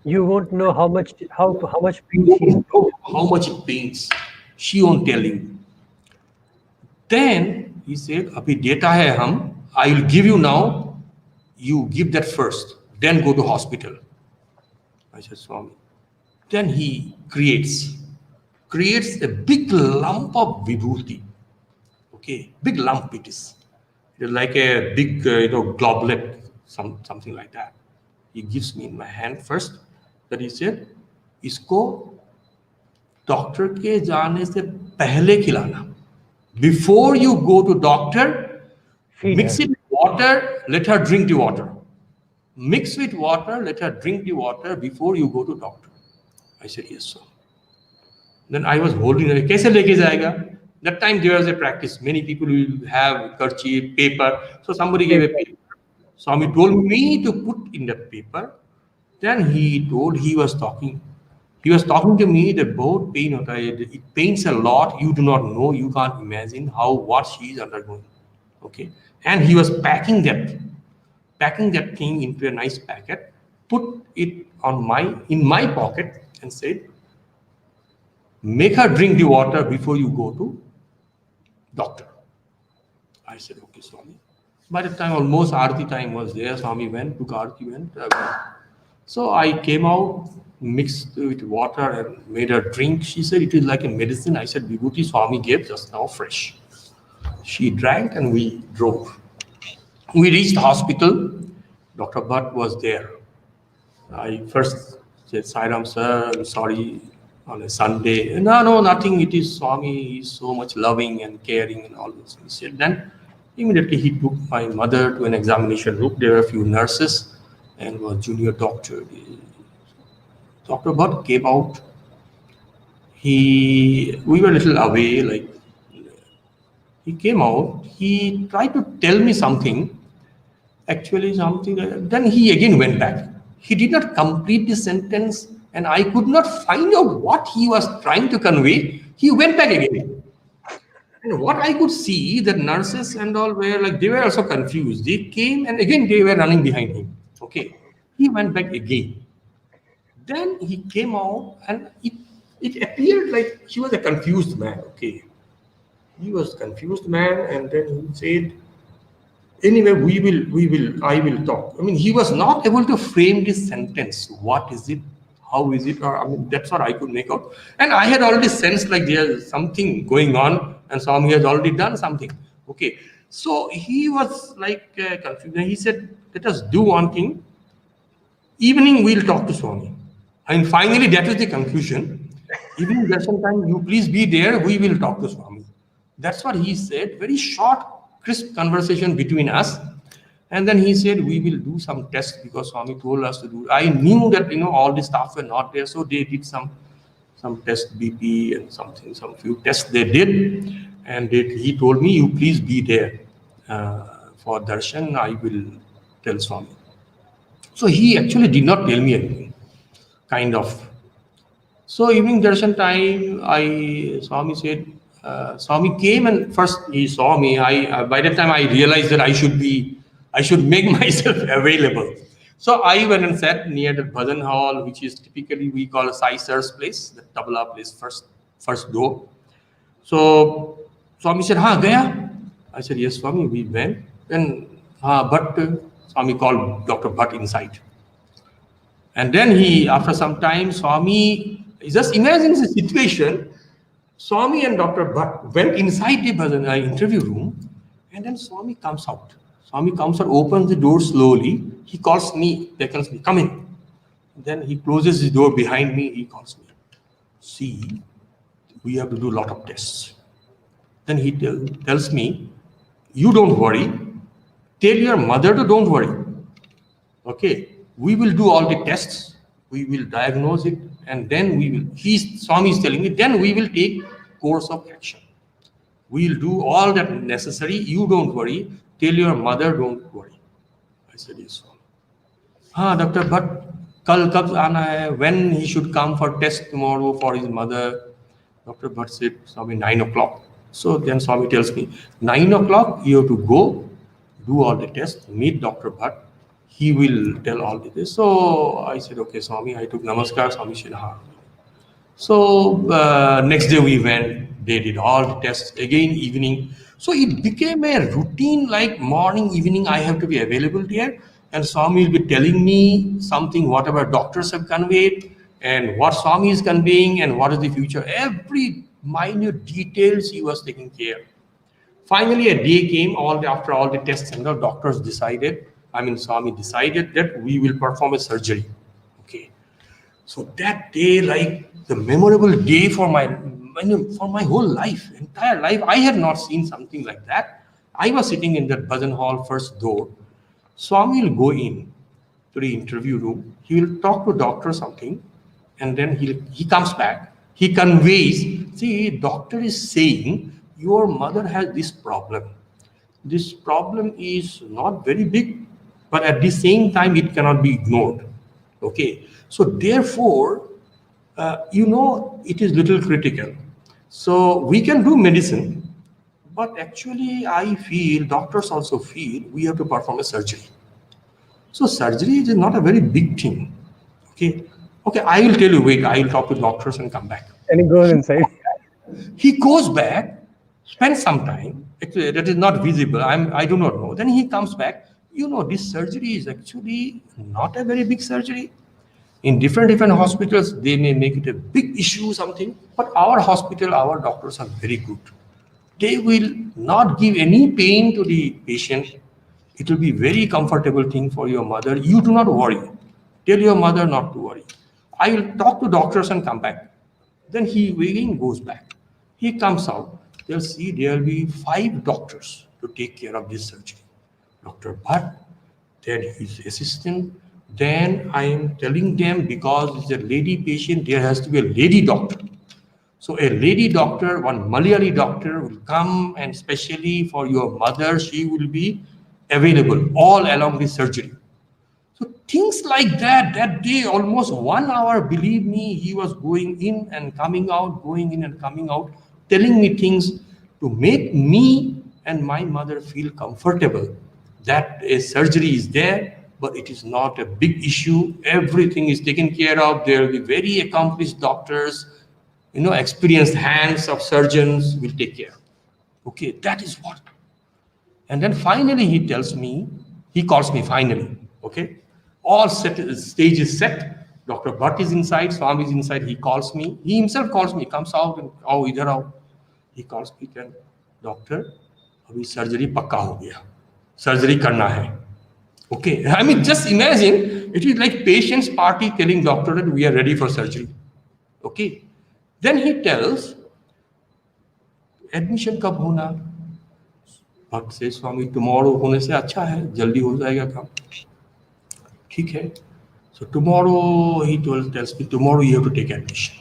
You won't know how much pain You she's. don't know how much it pains. She won't tell you. Then he said, "Abhi data hai hum. I will give you now. You give that first. Then go to hospital." I said, Swami. Then he creates a big lump of vibhuti. Okay, big lump it is. It is like a big, goblet, something like that. He gives me in my hand first. That he said, इसको doctor के जाने से पहले खिलाना. Before you go to doctor, Feed mix her. it with water, let her drink the water. Mix with water, let her drink the water before you go to doctor. I said, yes, sir. Then I was holding it. कैसे लेके जाएगा? That time there was a practice. Many people will have kerchief, paper. So somebody gave a paper. Swami told me to put in the paper. Then he was talking. He was talking to me that बहुत pain होता है. It pains a lot. You do not know. You can't imagine what she is undergoing. Okay. And he was packing that thing into a nice packet, put it in my pocket, and said, make her drink the water before you go to doctor. I said, okay, Swami. By the time almost Aarti time was there, Swami went, took Aarti, went. So I came out, mixed with water and made her drink. She said, it is like a medicine. I said, Vibhuti Swami gave just now fresh. She drank and we drove. We reached the hospital. Dr. Bhatt was there. I first said, Sairam sir, I'm sorry, on a Sunday. No, nothing. It is Swami. He's so much loving and caring and all those things. He said, then immediately he took my mother to an examination room. There were a few nurses and was junior doctor. Dr. Bhatt came out. We were a little away, like he came out. He tried to tell me something. Actually, something. Then he again went back. He did not complete the sentence, and I could not find out what he was trying to convey. He went back again. And what I could see, the nurses and all were like, they were also confused. They came and again they were running behind him. Okay. He went back again. Then he came out and it appeared like he was a confused man. Okay. He was confused man, and then he said, anyway, I will talk. I mean, he was not able to frame this sentence. What is it? How is it? Or I mean, that's what I could make out. And I had already sensed like there's something going on, and Swami has already done something. Okay. So he was like confused. And he said, let us do one thing. Evening, we'll talk to Swami. And finally, that is the conclusion. Evening lesson time, you please be there. We will talk to Swami. That's what he said. Very short, crisp conversation between us. And then he said, we will do some tests because Swami told us to do. I knew that, all the staff were not there. So they did some test BP and something, some few tests they did. And he told me, you please be there for darshan. I will tell Swami. So he actually did not tell me anything, kind of. So evening darshan time, Swami said, Swami came and first he saw me. By that time I realized that I should make myself available. So I went and sat near the bhajan hall, which is typically we call a Sai Sir's place, the tabla place, first door. So Swami said, "Ha, gaya?" I said, "Yes, Swami, we went." Then, but Swami called Dr. Bhatt inside. And then after some time, Swami, just imagine the situation. Swami and Dr. Bhatt went inside the bhajan interview room, and then Swami comes out. Swami comes out, opens the door slowly. He calls me, beckons me, come in. Then he closes the door behind me. He calls me. See, we have to do a lot of tests. Then he tells me, you don't worry. Tell your mother to don't worry. Okay, we will do all the tests. We will diagnose it, and then Swami is telling me, then we will take course of action. We'll do all that necessary. You don't worry. Tell your mother don't worry. I said, yes, Swami. Doctor, but kal kab aana hai? When he should come for test tomorrow for his mother? Dr. Bhatt said, Swami, 9 o'clock. So then Swami tells me, 9 o'clock, you have to go, do all the tests, meet Dr. Bhatt. He will tell all this. So I said, okay, Swami, I took namaskar. Swami said, ha. So next day we went, they did all the tests, again evening. So it became a routine, like morning, evening, I have to be available there. And Swami will be telling me something, whatever doctors have conveyed, and what Swami is conveying, and what is the future. Every minute details he was taking care. Finally, a day came, after all the tests, and the doctors decided, Swami decided that we will perform a surgery. Okay. So that day, like the memorable day for my whole life, entire life, I had not seen something like that. I was sitting in that bhajan hall first door. Swami will go in to the interview room. He will talk to doctor something, and then he comes back. He conveys, see, doctor is saying, your mother has this problem. This problem is not very big, but at the same time, it cannot be ignored. Okay. So therefore, it is little critical. So we can do medicine, but actually I feel, doctors also feel, we have to perform a surgery. So surgery is not a very big thing. Okay, I will tell you, wait, I will talk to doctors and come back. And he goes inside. He goes back, spends some time, actually, that is not visible, I do not know. Then he comes back, this surgery is actually not a very big surgery. In different hospitals, they may make it a big issue, something, but our hospital, our doctors are very good. They will not give any pain to the patient. It will be very comfortable thing for your mother. You do not worry. Tell your mother not to worry. I will talk to doctors and come back. Then he again goes back. He comes out. They'll see there will be 5 doctors to take care of this surgery. Dr. Bhatt, then his assistant. Then I am telling them, because it's a lady patient, there has to be a lady doctor. So a lady doctor, one Malayali doctor will come, and especially for your mother, she will be available all along the surgery. So things like that day, almost 1 hour, believe me, he was going in and coming out, going in and coming out, telling me things to make me and my mother feel comfortable that a surgery is there, but it is not a big issue. Everything is taken care of. There will be very accomplished doctors, experienced hands of surgeons will take care. Okay, that is what. And then finally he calls me finally, okay? All set, stage is set. Dr. Bhatt is inside, Swami is inside. He calls me. He himself calls me, comes out and, idhar aao. He calls me, and doctor, abhi surgery pakka ho gaya. Surgery karna hai. Okay, I mean, just imagine, it is like patient's party telling doctor that we are ready for surgery. Okay. Then he tells, admission kab hona? भक्त से स्वामी tomorrow होने से अच्छा है, जल्दी हो जाएगा काम. ठीक है. So tomorrow he tells me tomorrow you have to take admission.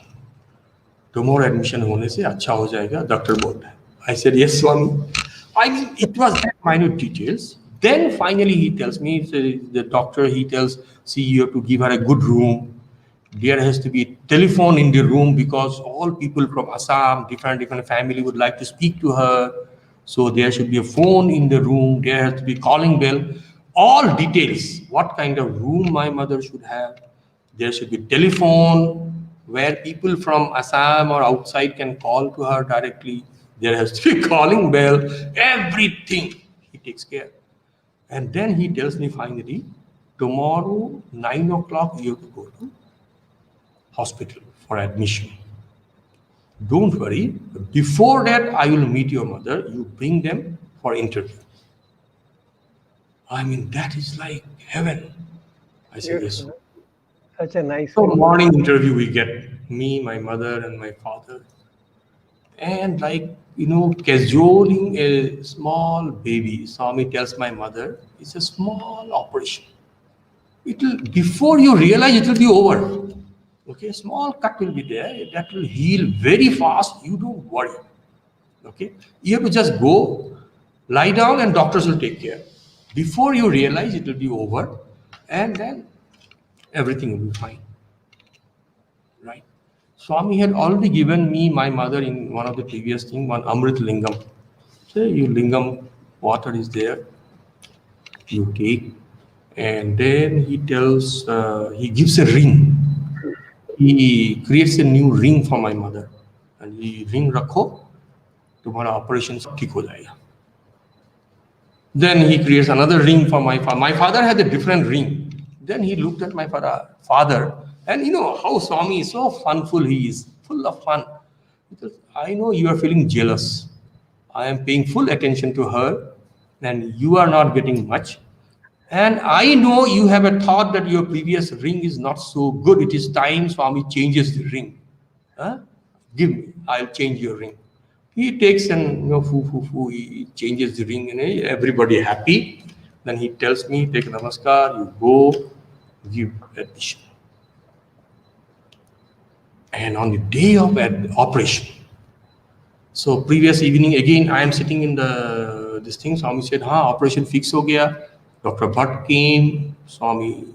Tomorrow admission होने से अच्छा हो जाएगा, doctor बोलता है. I said yes Swami. I mean it was that minute details. Then finally he tells me, the doctor, he tells, see, you have to give her a good room. There has to be telephone in the room because all people from Assam, different family would like to speak to her. So there should be a phone in the room. There has to be calling bell. All details. What kind of room my mother should have. There should be telephone where people from Assam or outside can call to her directly. There has to be calling bell. Everything he takes care. And then he tells me finally, tomorrow 9 o'clock you have to go to hospital for admission. Don't worry, before that I will meet your mother, you bring them for interview. I mean, that is like heaven. I said yes. Such a nice. So morning interview we get, me, my mother and my father. And like, cajoling a small baby, Swami tells my mother, it's a small operation. Before you realize it will be over. Okay, small cut will be there, that will heal very fast, you don't worry. Okay, you have to just go, lie down and doctors will take care. Before you realize it will be over and then everything will be fine. Right? Swami had already given me, my mother, in one of the previous things, one Amrit Lingam. So you lingam, water is there, you take, and then he tells, he gives a ring. He creates a new ring for my mother. And he ring rakho, तुम्हारा operation ठीक हो जाएगा. Then he creates another ring for my father. My father had a different ring. Then he looked at my father, and how Swami is so funful, he is full of fun. Because I know you are feeling jealous. I am paying full attention to her, and you are not getting much. And I know you have a thought that your previous ring is not so good. It is time Swami changes the ring. Huh? Give me, I'll change your ring. He takes and he changes the ring, and everybody happy. Then he tells me, take namaskar, you go, give admission. And on the day of operation, so previous evening again, I am sitting in this thing. Swami said, operation fix ho gaya. Dr. Bhatt came, Swami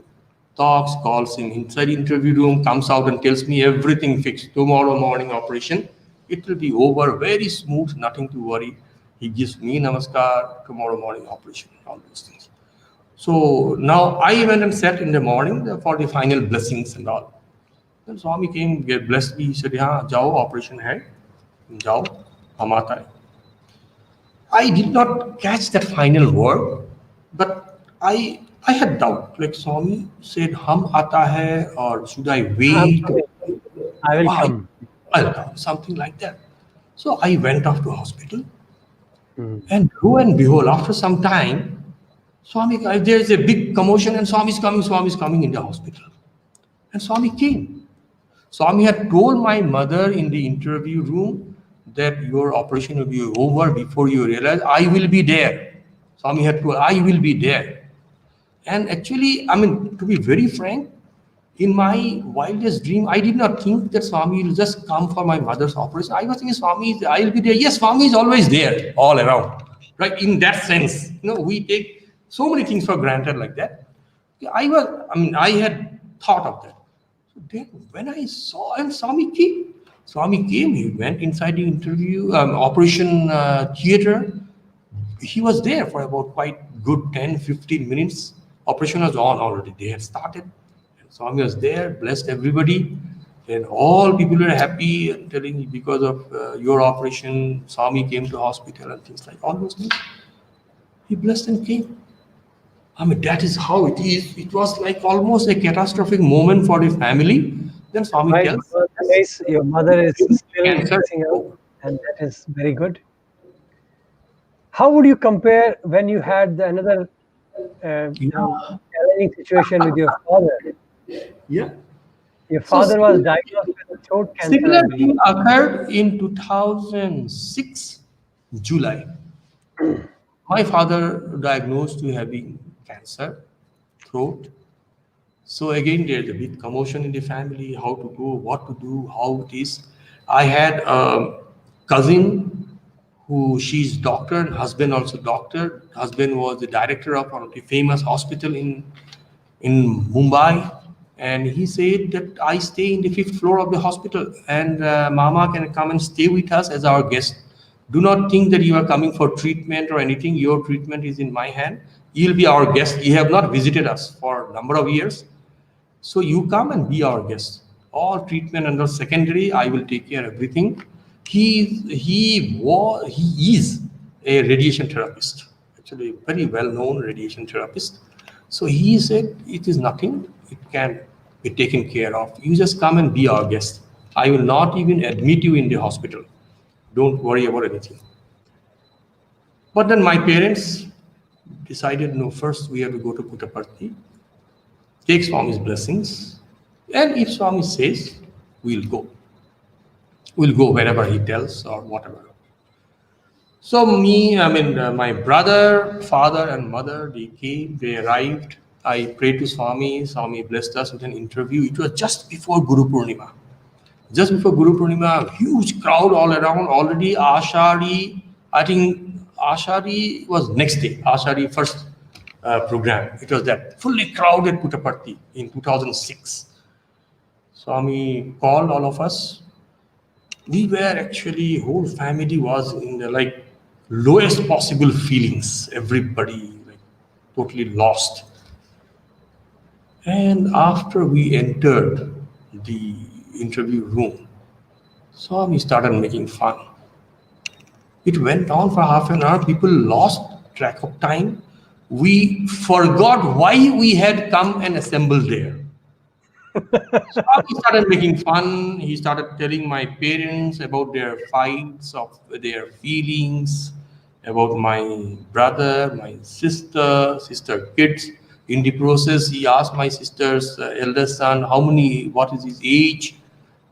talks, calls him inside interview room, comes out and tells me everything fixed. Tomorrow morning operation, it will be over, very smooth, nothing to worry. He gives me namaskar, tomorrow morning operation, all those things. So now I went and sat in the morning for the final blessings and all. Then Swami came, blessed me, he said, jao, operation hai, jao, hum aata hai. I did not catch that final word, but I had doubt. Like Swami said, hum aata hai, or should I wait? I will come. I'll come, something like that. So I went off to hospital, and lo and behold, after some time, Swami, there is a big commotion, and Swami is coming in the hospital. And Swami came. Swami had told my mother in the interview room that your operation will be over before you realize. I will be there. Swami had told, I will be there. And actually, I mean, to be very frank, in my wildest dream, I did not think that Swami will just come for my mother's operation. I was thinking, Swami, I will be there. Yes, Swami is always there, all around. Right? In that sense, we take so many things for granted like that. I had thought of that. So then when I saw and Swami came, he went inside the interview, operation theater. He was there for about quite good 10, 15 minutes. Operation was on already. They had started. And Swami was there, blessed everybody. And all people were happy and telling because of your operation, Swami came to hospital and things like all those things. He blessed and came. I mean, that is how it is. It was like almost a catastrophic moment for the family. Then Swami Right. tells, Well, yes, nice. Your mother is still cancer. blessing out, and that is very good. How would you compare when you had the another, challenging situation with your father? Yeah. Your So father was diagnosed with throat cancer, I similar believe. thing occurred in 2006, July. My father diagnosed to having cancer, throat. So again, there's a big commotion in the family, how to go, what to do, how it is. I had a cousin who she's doctor and husband also doctor. Husband was the director of one of the famous hospital in Mumbai, and he said that I stay in the fifth floor of the hospital, and Mama can come and stay with us as our guest. Do not think that you are coming for treatment or anything. Your treatment is in my hand. You'll be our guest. You have not visited us for a number of years, so you come and be our guest. All treatment under secondary, I will take care of everything. He is a radiation therapist, actually a very well known radiation therapist. So he said it is nothing, it can be taken care of. You just come and be our guest. I will not even admit you in the hospital. Don't worry about anything. But then my parents decided no, first we have to go to Puttaparthi, take Swami's blessings, and if Swami says, we'll go. We'll go wherever he tells or whatever. So my brother, father, and mother, they came, they arrived. I prayed to Swami. Swami blessed us with an interview. It was just before Guru Purnima. Just before Guru Purnima, huge crowd all around. Already Ashari, I think Ashari was next day. Ashari first program. It was that fully crowded Puttaparthi in 2006. Swami called all of us. We were actually, whole family was in the like lowest possible feelings. Everybody like totally lost. And after we entered the interview room, Swami started making fun. It went on for half an hour. People lost track of time. We forgot why we had come and assembled there. So he started making fun. He started telling my parents about their fights, of their feelings, about my brother, my sister kids. In the process, he asked my sister's eldest son, what is his age?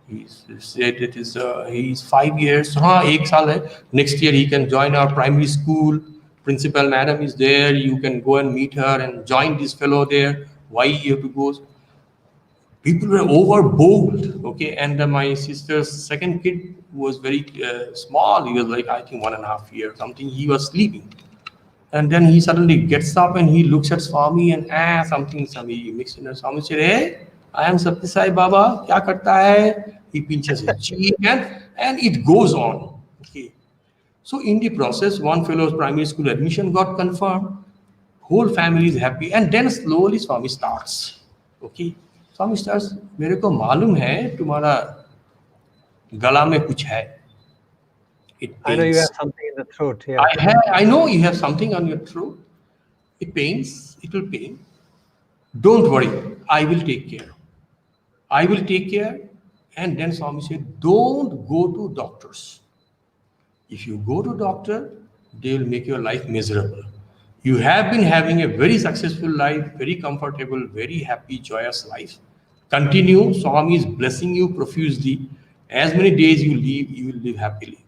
He said he's 5 years. हाँ एक साल है. Next year he can join our primary school. Principal madam is there. You can go and meet her and join this fellow there. Why you have to go? People were overbold. Okay, and my sister's second kid was very small. He was like I think 1.5 years something. He was sleeping, and then he suddenly gets up and he looks at Swami and something he mixed in. And Swami said, "Hey, I am Satya Sai Baba. Kya karta hai?" He pinches his cheek and it goes on. Okay, so in the process, one fellow's primary school admission got confirmed. Whole family is happy, and then slowly Swami starts. Okay, Swami starts. मेरे को मालूम है तुम्हारा गला में कुछ है. It I know you have pains. something in the throat. Yeah. I know you have something on your throat. It pains. It will pain. Don't worry. I will take care. I will take care. And then Swami said, don't go to doctors. If you go to doctor, they will make your life miserable. You have been having a very successful life, very comfortable, very happy, joyous life. Continue. Swami is blessing you profusely. As many days you live, you will live happily.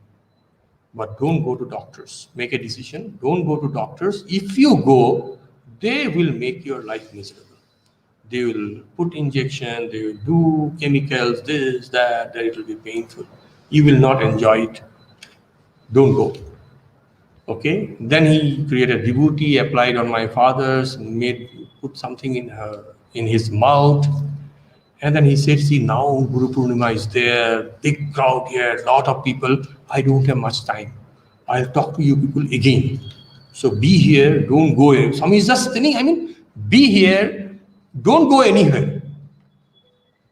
But don't go to doctors. Make a decision. Don't go to doctors. If you go, they will make your life miserable. They will put injection, they will do chemicals, this, that it will be painful. You will not enjoy it. Don't go. Okay? Then he created vibhuti, applied on my father's, made put something in his mouth. And then he said, see, now Guru Purnima is there, big crowd here, lot of people. I don't have much time. I'll talk to you people again. So be here, don't go anywhere. Swami is just telling, I mean, be here, don't go anywhere.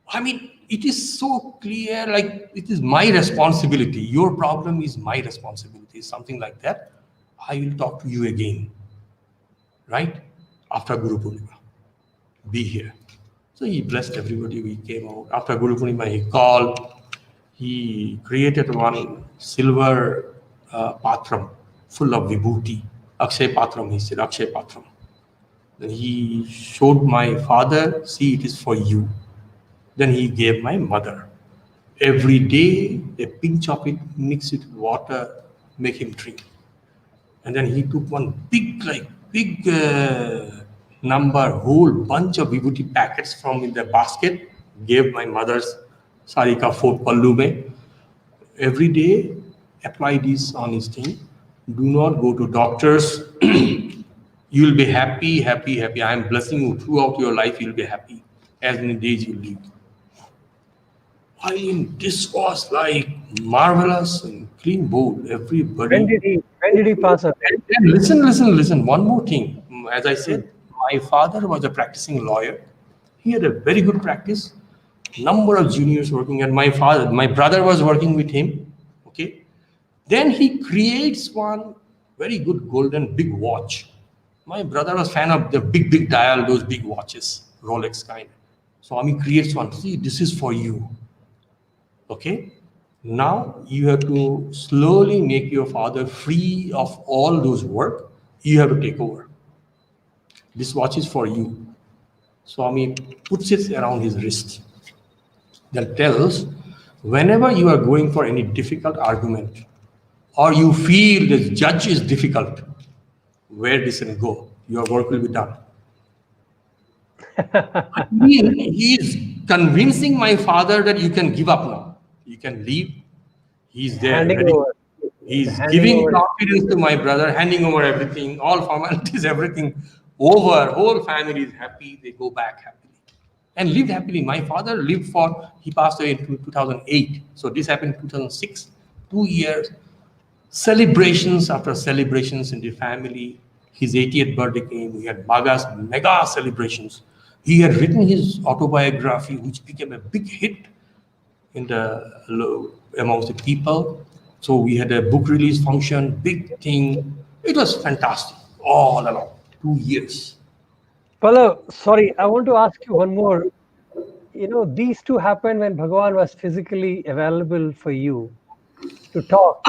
I mean, it is so clear, like it is my responsibility. Your problem is my responsibility, something like that. I will talk to you again, right? After Guru Purnima. Be here. So he blessed everybody. We came out. After Guru Purnima, he called. He created one silver patram full of vibhuti. Akshay Patram, he said, Akshay Patram. Then he showed my father, see, it is for you. Then he gave my mother. Every day, a pinch of it, mix it with water, make him drink. And then he took one big number, whole bunch of vibhuti packets from in the basket, gave my mother's sarika 4 pallu mein. Every day, apply this on his thing. Do not go to doctors. You will be happy, happy, happy. I am blessing you throughout your life. You will be happy as many days you live. I mean, this was like marvelous and clean bowl. Everybody. When did he pass away? And listen. One more thing. As I said, my father was a practicing lawyer. He had a very good practice. Number of juniors working, and my brother was working with him. Okay. Then he creates one very good golden big watch. My brother was fan of the big dial, those big watches, Rolex kind. Swami creates one. See, this is for you. Okay. Now you have to slowly make your father free of all those work. You have to take over. This watch is for you. Swami puts it around his wrist. Then tells, whenever you are going for any difficult argument, or you feel the judge is difficult, wear this and go. Your work will be done. I mean, he is convincing my father that you can give up now. You can leave. He's there. Handing Ready. over. He's Handing giving over. confidence to my brother, handing over everything, all formalities, everything over. Whole family is happy. They go back happily and lived happily. My father lived he passed away in 2008. So this happened in 2006. 2 years. Celebrations after celebrations in the family. His 80th birthday came. We had mega celebrations. He had written his autobiography, which became a big hit amongst the people. So we had a book release function, big thing. It was fantastic all along, 2 years. Pallav, sorry, I want to ask you one more. These two happened when Bhagavan was physically available for you to talk.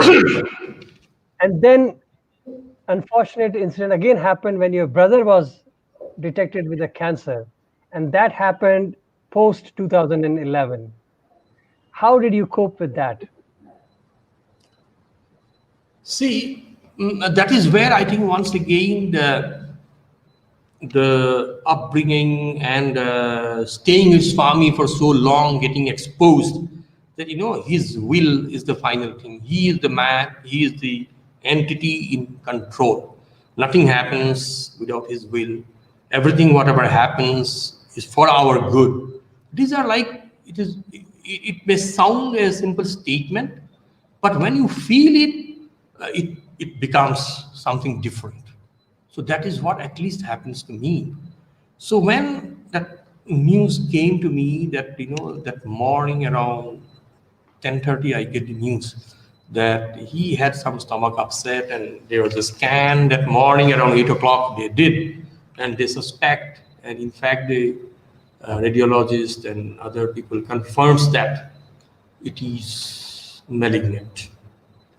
And then unfortunate incident again happened when your brother was detected with a cancer. And that happened post 2011. How did you cope with that? See, that is where I think once again the upbringing and staying with Swami for so long, getting exposed, that his will is the final thing. He is the man, he is the entity in control. Nothing happens without his will. Everything, whatever happens, is for our good. These are like, it may sound a simple statement, but when you feel it becomes something different. So that is what at least happens to me. So when that news came to me that, that morning around 10:30, I get the news that he had some stomach upset, and there was a scan that morning around 8 o'clock they did, and they suspect, and in fact the radiologist and other people confirms that it is malignant.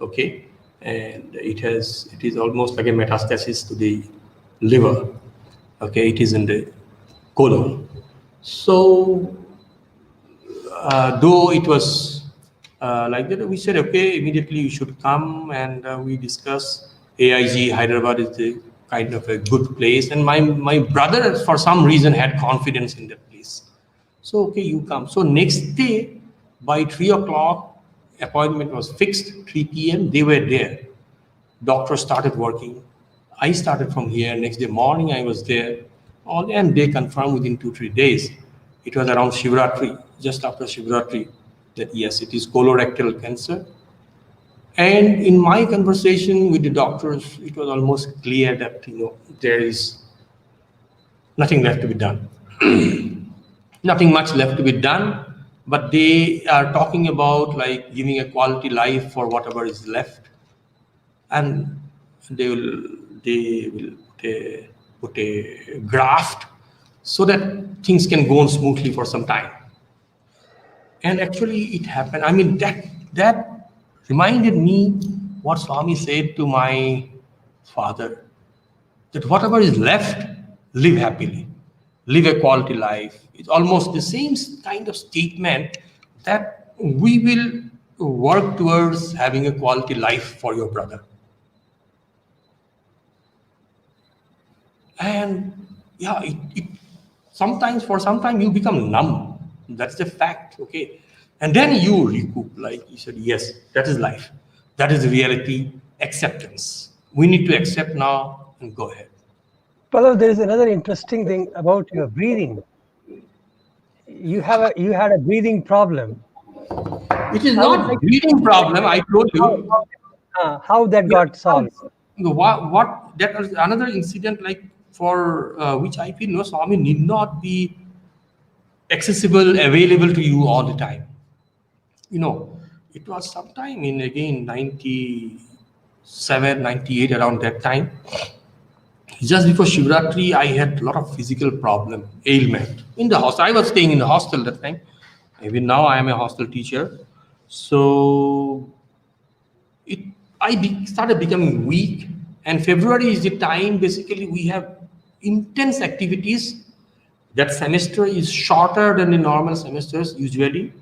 Okay. And it is almost like a metastasis to the liver. Okay, it is in the colon. So though it was like that, we said, okay, immediately you should come, and we discuss. AIG Hyderabad is the kind of a good place, and my brother for some reason had confidence in that place. So okay, you come. So next day by 3 o'clock, appointment was fixed, 3 p.m. They were there. Doctor started working. I started from here. Next day morning, I was there. All, and they confirmed within 2-3 days. It was around Shivratri, just after Shivratri, that yes, it is colorectal cancer. And in my conversation with the doctors, it was almost clear that there is nothing left to be done. Nothing much left to be done, but they are talking about like giving a quality life for whatever is left, and they will they will put a graft so that things can go on smoothly for some time. And actually, it happened. I mean, that reminded me what Swami said to my father, that whatever is left, live happily, live a quality life. It's almost the same kind of statement that we will work towards having a quality life for your brother. And yeah, it sometimes for some time you become numb. That's the fact, okay? And then you recoup, like you said, yes, that is life. That is reality, acceptance. We need to accept now and go ahead. Pallav, there is another interesting thing about your breathing. You had a breathing problem. It is I would not like breathing problem, I told how you. how that Yeah, got solved. what that was another incident like for which I feel no Swami need not be accessible, available to you all the time. You know, it was sometime in again 97, 98 around that time. Just before Shivratri, I had a lot of physical problem, ailment in the hostel. I was staying in the hostel that time. Even now, I am a hostel teacher. So it started becoming weak, and February is the time basically we have intense activities. That semester is shorter than the normal semesters usually,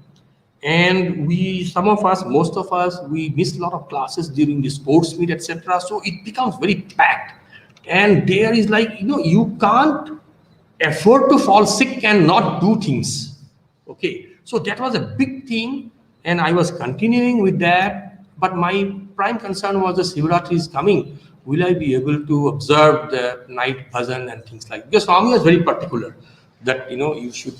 and we some of us most of us we miss a lot of classes during the sports meet, etc. So it becomes very packed, and there is like you can't afford to fall sick and not do things. Okay, so that was a big thing, and I was continuing with that. But my prime concern was the Shivratri is coming. Will I be able to observe the night bhajan and things like? Because Swami was very particular that you should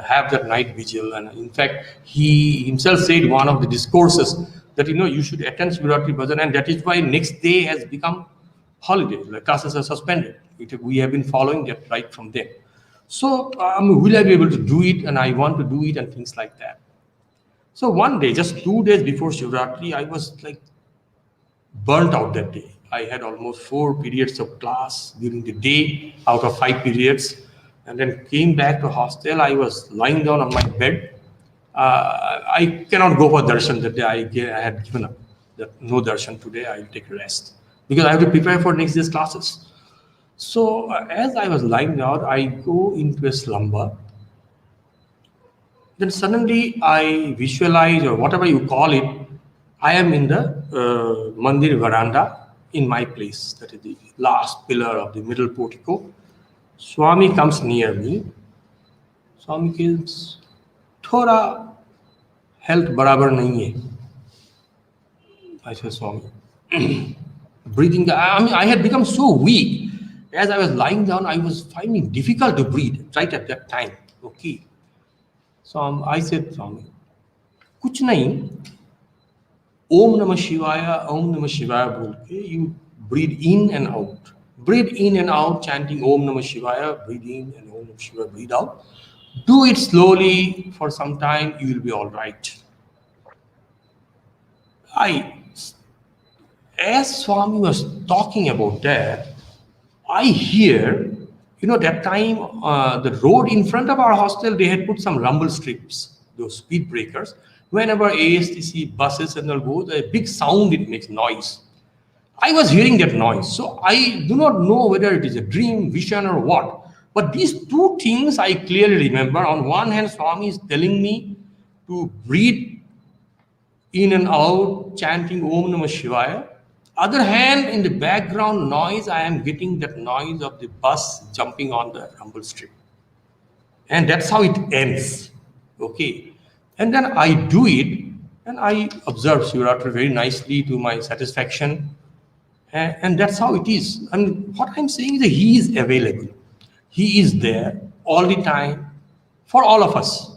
have that night vigil, and in fact he himself said one of the discourses that you should attend Shivratri bhajan, and that is why next day has become holiday. Like classes are suspended. We have been following that right from there. So will I be able to do it? And I want to do it and things like that. So one day, just 2 days before Shivratri, I was like burnt out that day. I had almost 4 periods of class during the day out of 5 periods, and then came back to hostel. I was lying down on my bed. I cannot go for darshan that day. I had given up. That no darshan today. I'll take rest because I have to prepare for next day's classes. So as I was lying down, I go into a slumber. Then suddenly I visualize, or whatever you call it, I am in the mandir veranda in my place. That is the last pillar of the middle portico. Swami comes near me. Swami says, "Thoda health barabar nahi hai." I said, Swami, breathing. I mean, I had become so weak. As I was lying down, I was finding difficult to breathe right at that time. Okay. So I said, Swami, कुछ नहीं, Om Namah Shivaya, Om Namah Shivaya बोल के you breathe in and out. Breathe in and out, chanting Om Namah Shivaya, breathe in and Om Namah Shivaya, breathe out. Do it slowly for some time, you will be all right. As Swami was talking about that, I hear, that time the road in front of our hostel, they had put some rumble strips, those speed breakers. Whenever ASTC buses and all go, a big sound, it makes noise. I was hearing that noise. So I do not know whether it is a dream, vision, or what. But these two things I clearly remember. On one hand, Swami is telling me to breathe in and out, chanting Om Namah Shivaya. Other hand, in the background noise, I am getting that noise of the bus jumping on the rumble strip. And that's how it ends. Okay. And then I do it, and I observe Shivratri very nicely to my satisfaction. And that's how it is. And what I'm saying is that he is available. He is there all the time for all of us.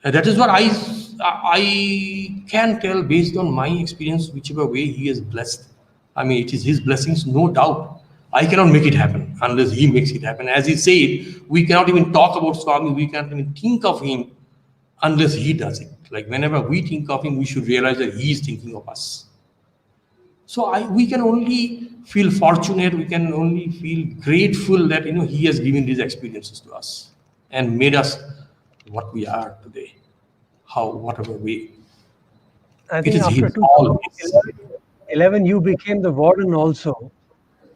And that is what I can tell based on my experience, whichever way he is blessed. I mean, it is his blessings, no doubt. I cannot make it happen unless he makes it happen. As he said, we cannot even talk about Swami, we cannot even think of him unless he does it. Like whenever we think of him, we should realize that he is thinking of us. So we can only feel fortunate, we can only feel grateful that he has given these experiences to us and made us what we are today. How, whatever way. I It think is after his, all his. 2011, you became the warden also.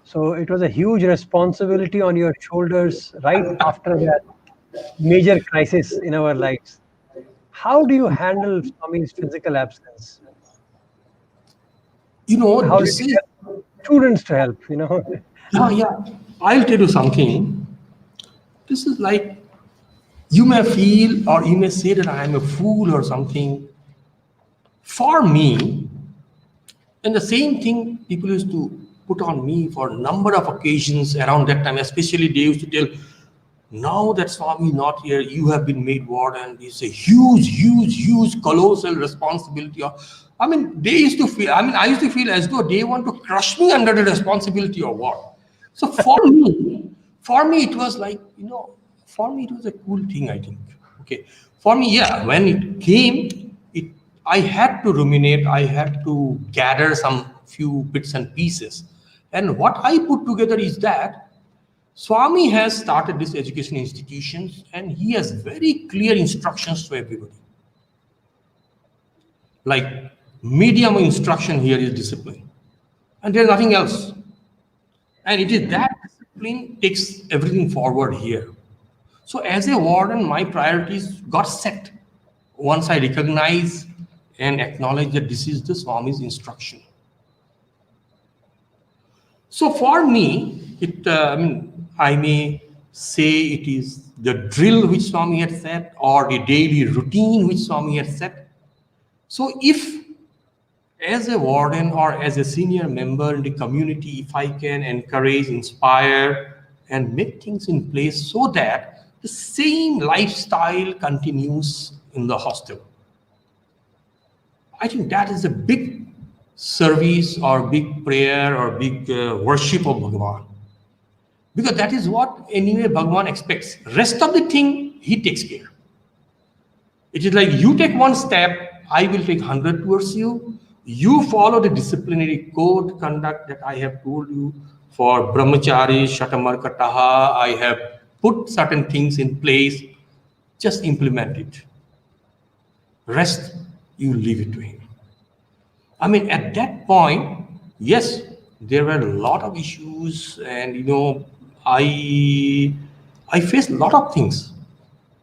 So it was a huge responsibility on your shoulders right after that major crisis in our lives. How do you handle Swami's physical absence? And how did This you is, get students to help? yeah, yeah. I'll tell you something. This is like, you may feel or you may say that I am a fool or something. For me, and the same thing people used to put on me for a number of occasions around that time, especially they used to tell, now that Swami not here, you have been made warden. It's a huge, huge, huge, colossal responsibility. I mean, they used to feel, I mean, I used to feel as though they want to crush me under the responsibility of what. So for me, it was like, for me, it was a cool thing, I think. Okay. For me, yeah, when it came, I had to ruminate, I had to gather some few bits and pieces. And what I put together is that Swami has started this education institutions and he has very clear instructions to everybody. Like medium instruction here is discipline. And there's nothing else. And it is that discipline takes everything forward here. So as a warden, my priorities got set once I recognize and acknowledge that this is the Swami's instruction. So for me, I may say it is the drill which Swami had set or the daily routine which Swami had set. So if as a warden or as a senior member in the community, if I can encourage, inspire, and make things in place so that the same lifestyle continues in the hostel, I think that is a big service or big prayer or big worship of Bhagavan. Because that is what anyway Bhagavan expects. Rest of the thing, he takes care. It is like you take one step, I will take 100 towards you. You follow the disciplinary code conduct that I have told you for brahmachari, shatamar kataha. I have put certain things in place. Just implement it. Rest, you leave it to him. I mean, at that point, yes, there were a lot of issues, and I faced a lot of things.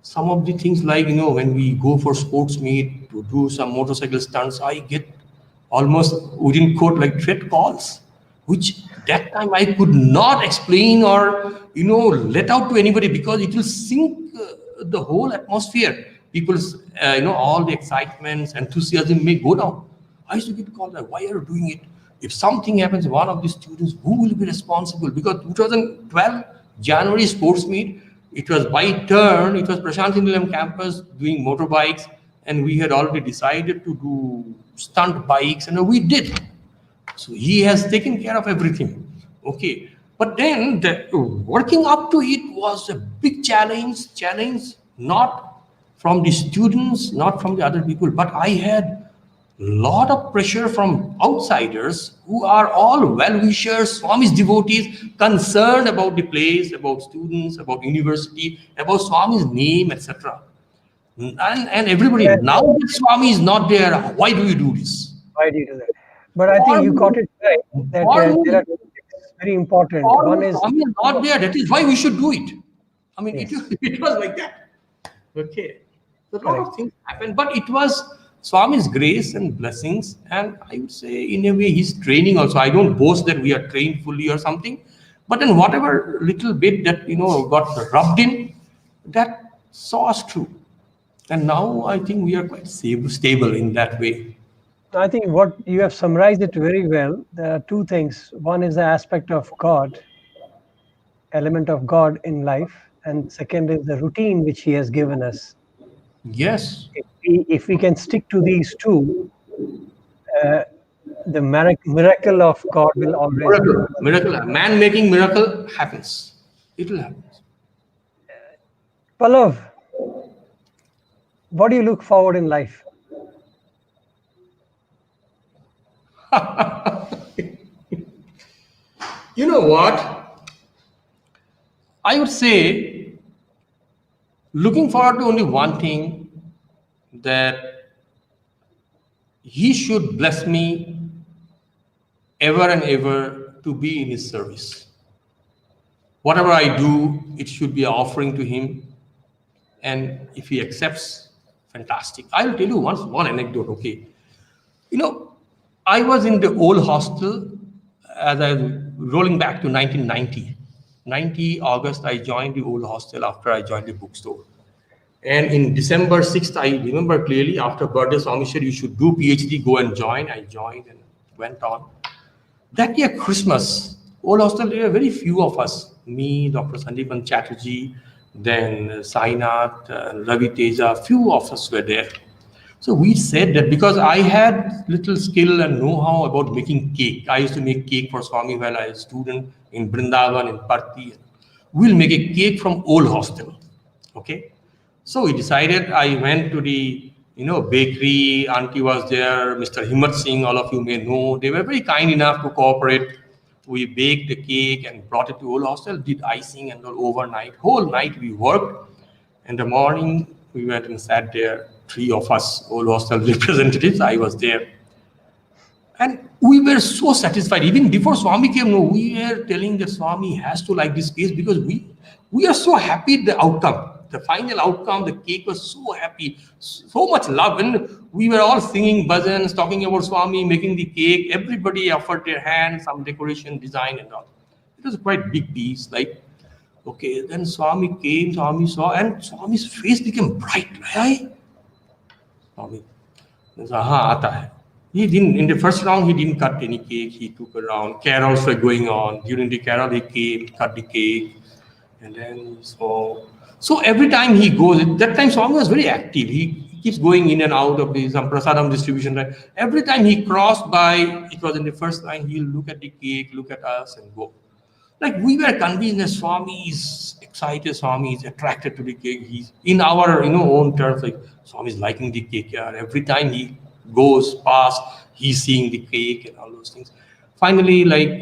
Some of the things like when we go for sports meet to do some motorcycle stunts, I get almost within quote like threat calls, which that time I could not explain or let out to anybody because it will sink the whole atmosphere. People's all the excitements, enthusiasm may go down. I used to get called like, why are you doing it? If something happens to one of the students, who will be responsible? Because 2012 January sports meet, it was by turn, it was Prashanthi Nilayam campus doing motorbikes, and we had already decided to do stunt bikes, and we did. So he has taken care of everything. Okay. But then working up to it was a big challenge not from the students, not from the other people, but I had lot of pressure from outsiders who are all well-wishers, Swami's devotees, concerned about the place, about students, about university, about Swami's name, etc. And everybody, Yes, now that Swami is not there, why do you do this? why do you do that? But I think For you me, got it right that for there me, are two things very important. for One me, is, Swami is not there. That is why we should do it. I mean, it, yes, it was like that. Okay. So a lot correct. of things happened, but it was Swami's grace and blessings. And I would say, in a way, his training also. I don't boast that we are trained fully or something, but then whatever little bit that, got rubbed in, that saw us through. And now I think we are quite stable in that way. I think what you have summarized it very well. There are two things. One is the aspect of God, element of God in life, and second is the routine which He has given us. Yes. If we can stick to these two, uh, the miracle of God will always be. Miracle. Miracle. Man making miracle happens. It will happen. Pallav, what do you look forward in life? You know what? I would say looking forward to only one thing, that He should bless me ever and ever to be in His service. Whatever I do, it should be an offering to Him. And if He accepts, fantastic. I will tell you one anecdote, okay? You know, I was in the old hostel as I was rolling back to 1990. 90 August, I joined the old hostel after I joined the bookstore. And in December 6th, I remember clearly, after birthday, Swami said, you should do PhD, go and join. I joined and went on. That year, Christmas, old hostel, there were very few of us. Me, Dr. Sandeepan Chatterjee, then Sainath, Ravi Teja, few of us were there. So we said that because I had little skill and know-how about making cake. I used to make cake for Swami while I was a student in Brindavan, in Parthi. We'll make a cake from old hostel. Okay. So we decided, I went to the bakery, auntie was there, Mr. Himmat Singh, all of you may know. They were very kind enough to cooperate. We baked the cake and brought it to old hostel, did icing and all overnight. Whole night we worked. In the morning, we went and sat there, three of us, old hostel representatives, I was there. And we were so satisfied. Even before Swami came, no, we were telling that Swami has to like this case because we are so happy the outcome. The final outcome, the cake was so happy, so much love. And we were all singing bhajans, talking about Swami, making the cake. Everybody offered their hand, some decoration, design and all. It was a quite big piece. Like, okay, then Swami came, Swami saw, and Swami's face became bright. Right? Swami, aata hai. He didn't, in the first round, he didn't cut any cake. He took a round. Carols were going on. During the carol, he came, cut the cake. And then so every time he goes, that time Swami was very active. He keeps going in and out of the some prasadam distribution. Right? Every time he crossed by, it was in the first line, he'll look at the cake, look at us and go. Like we were convinced that Swami is excited, Swami is attracted to the cake. He's in our own terms, like Swami is liking the cake. Yeah. Every time he goes past, he's seeing the cake and all those things. Finally, like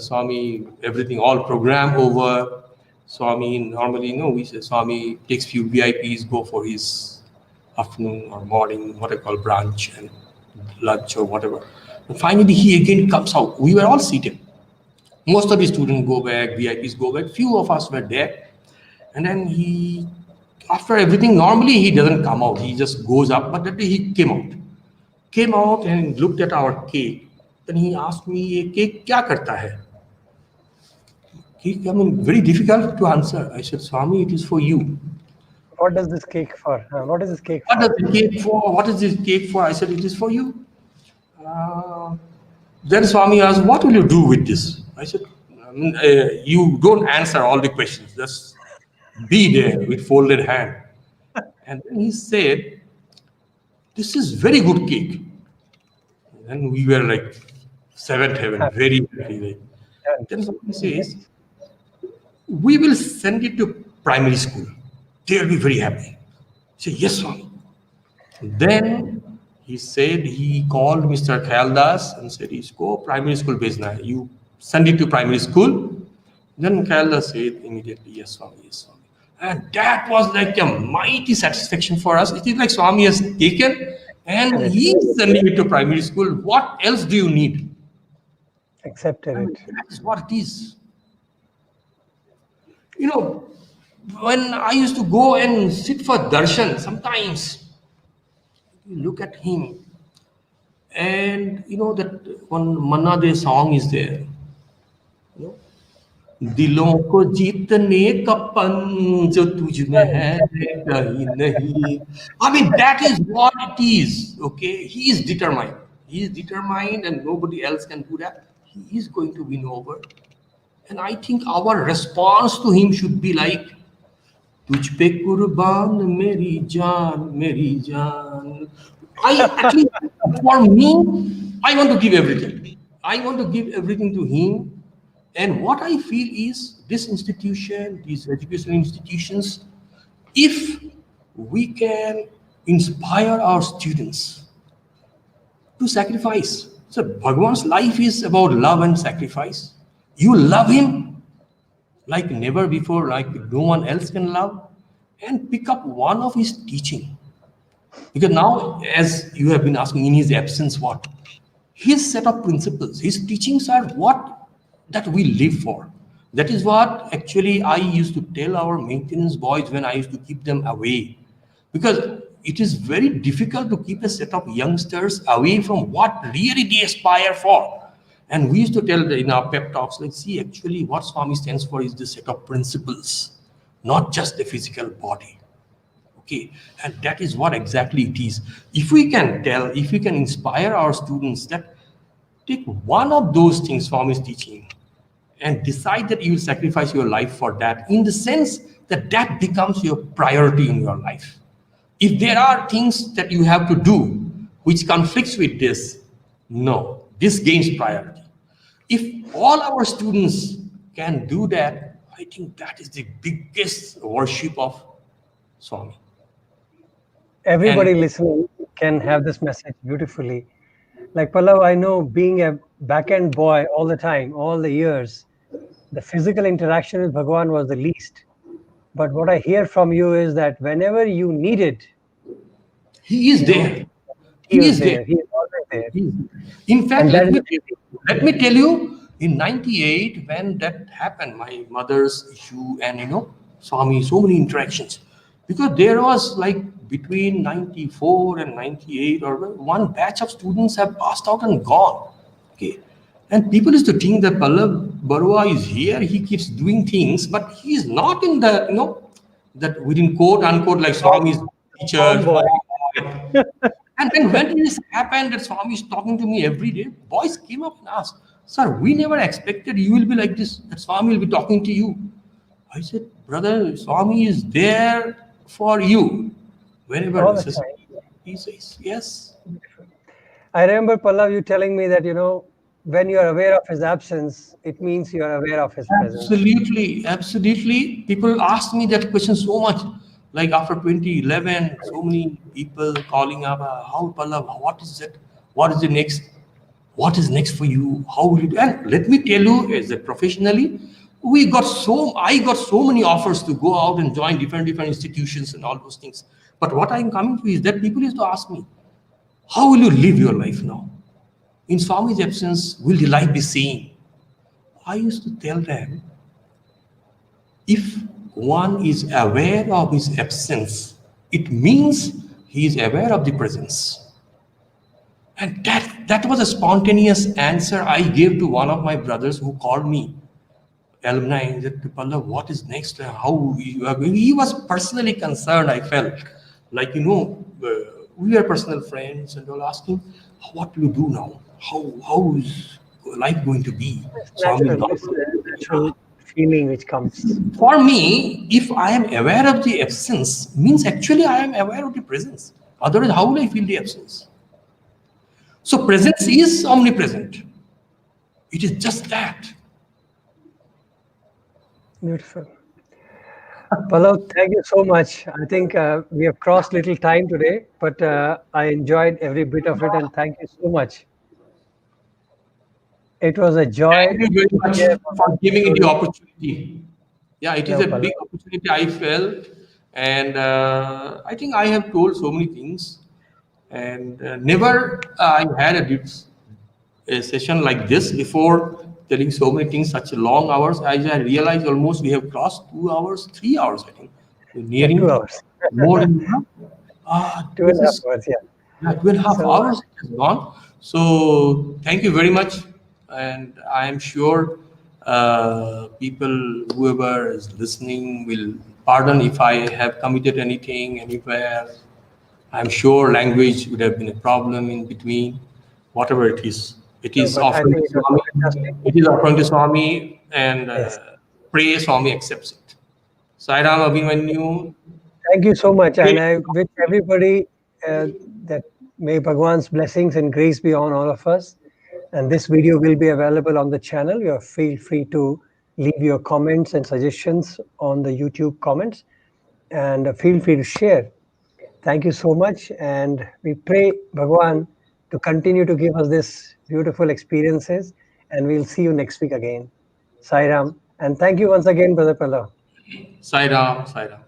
Swami, everything all program over. Swami normally, we say Swami takes few VIPs, go for his afternoon or morning, what I call brunch and lunch or whatever. And finally, he again comes out. We were all seated. Most of the students go back, VIPs go back. Few of us were there. And then he, after everything, normally he doesn't come out. He just goes up. But that day he came out. Came out and looked at our cake. Then he asked me, "Ye cake kya karta hai?" Cake, I mean, very difficult to answer. I said, Swami, it is for you. What does this cake for? What is this cake What for? does the cake for? What is this cake for? I said, it is for you. Then Swami asked, what will you do with this? I said, you don't answer all the questions. Just be there with folded hand. And then he said, this is very good cake. And we were like, seventh heaven, very happy. Then Swami says, we will send it to primary school. They'll be very happy. I said, yes, Swami. Then he said, he called Mr. Khaldas and said, isko primary school bhejna hai. You send it to primary school. Then Khaldas said immediately, yes, Swami, yes, Swami. And that was like a mighty satisfaction for us. It is like Swami has taken and he is sending it to primary school. What else do you need? Accepted it. That's what it is. When I used to go and sit for darshan, sometimes you look at him and that one Manna De song is there. दिलों को जीतने का पन जो तुझ में है कहीं नहीं. I mean, that is what it is. Okay, he is determined. He is determined, and nobody else can do that. He is going to win over And I think our response to him should be like, तुझ पे कुर्बान मेरी जान. I actually, for me, I want to give everything. I want to give everything to him. And what I feel is this institution, these educational institutions, if we can inspire our students to sacrifice. So Bhagwan's life is about love and sacrifice. You love him like never before, like no one else can love, and pick up one of his teaching. Because now, as you have been asking, in his absence, what? His set of principles, his teachings are what that we live for. That is what actually I used to tell our maintenance boys when I used to keep them away. Because it is very difficult to keep a set of youngsters away from what really they aspire for. And we used to tell in our pep talks, like, see, actually, what Swami stands for is the set of principles, not just the physical body. Okay, and that is what exactly it is. If we can tell, if we can inspire our students that take one of those things Swami is teaching and decide that you will sacrifice your life for that, in the sense that that becomes your priority in your life. If there are things that you have to do which conflicts with this, no, this gains priority. If all our students can do that, I think that is the biggest worship of Swami. Everybody And listening can have this message beautifully. Like Pallav, I know being a back-end boy all the time, all the years, the physical interaction with Bhagwan was the least. But what I hear from you is that whenever you need it, he is you know, there. he He was is there. there. He is always there. He is. In fact, And that is amazing. let me tell you, in '98, when that happened, my mother's issue and Swami, so many interactions, because there was like between '94 and '98, or one batch of students have passed out and gone. Okay, and people used to think that Pallav Baruah is here, he keeps doing things, but he is not in the that within quote unquote like Swami's Farm teachers. boy. And then when this happened, that Swami is talking to me every day, boys came up and asked, Sir, we never expected you will be like this, that Swami will be talking to you. I said, Brother, Swami is there for you whenever All the necessary. time. He says, yes. I remember, Pallav, you telling me that, when you are aware of his absence, it means you are aware of his presence. Absolutely, absolutely. People ask me that question so much. Like after 2011, so many people calling up, how Pallav, what is it? What is the next? What is next for you? How will you do? And let me tell you, as a professionally, I got so many offers to go out and join different institutions and all those things. But what I'm coming to is that people used to ask me, how will you live your life now? In Swami's absence, will the life be same? I used to tell them, if one is aware of his absence, it means he is aware of the presence. And that was a spontaneous answer I gave to one of my brothers who called me, alumni, and said, Pallav, what is next? How you are going? He was personally concerned, I felt. Like, we are personal friends and all asking, what do you do now? How is life going to be? It's Swami is natural. not. It's a natural feeling which comes. For me, if I am aware of the absence, means actually I am aware of the presence. Otherwise, how will I feel the absence? So presence is omnipresent. It is just that. Beautiful. Pallav, thank you so much. I think we have crossed little time today, but I enjoyed every bit of it, and thank you so much. It was a Thank joy you very to much hear for about giving your me the story. opportunity. Yeah, it is No, a big Pallav. opportunity I felt, and I think I have told so many things, and never I had a session like this before, telling so many things, such long hours. As I realized, almost we have crossed 2 hours, 3 hours, I think. We're Yeah, nearing 2 hours. more than Two and this a half is hours, yeah. yeah, 2.5 So, hours it has gone. So thank you very much, and I am sure people, whoever is listening, will pardon if I have committed anything anywhere. I'm sure language would have been a problem in between, whatever it is. It No, is but I offering think to it was Swami. fantastic. It is offering to Swami, and Yes. pray Swami accepts it. Sai Ram Abhimanyu. Thank you so much. Pray. And I wish everybody uh, that may Bhagwan's blessings and grace be on all of us. And this video will be available on the channel. You feel free to leave your comments and suggestions on the YouTube comments, and feel free to share. Thank you so much. And we pray Bhagwan to continue to give us this beautiful experiences. And we'll see you next week again. Sai Ram. And thank you once again, Brother Pallav. Sai Ram. Sai Ram.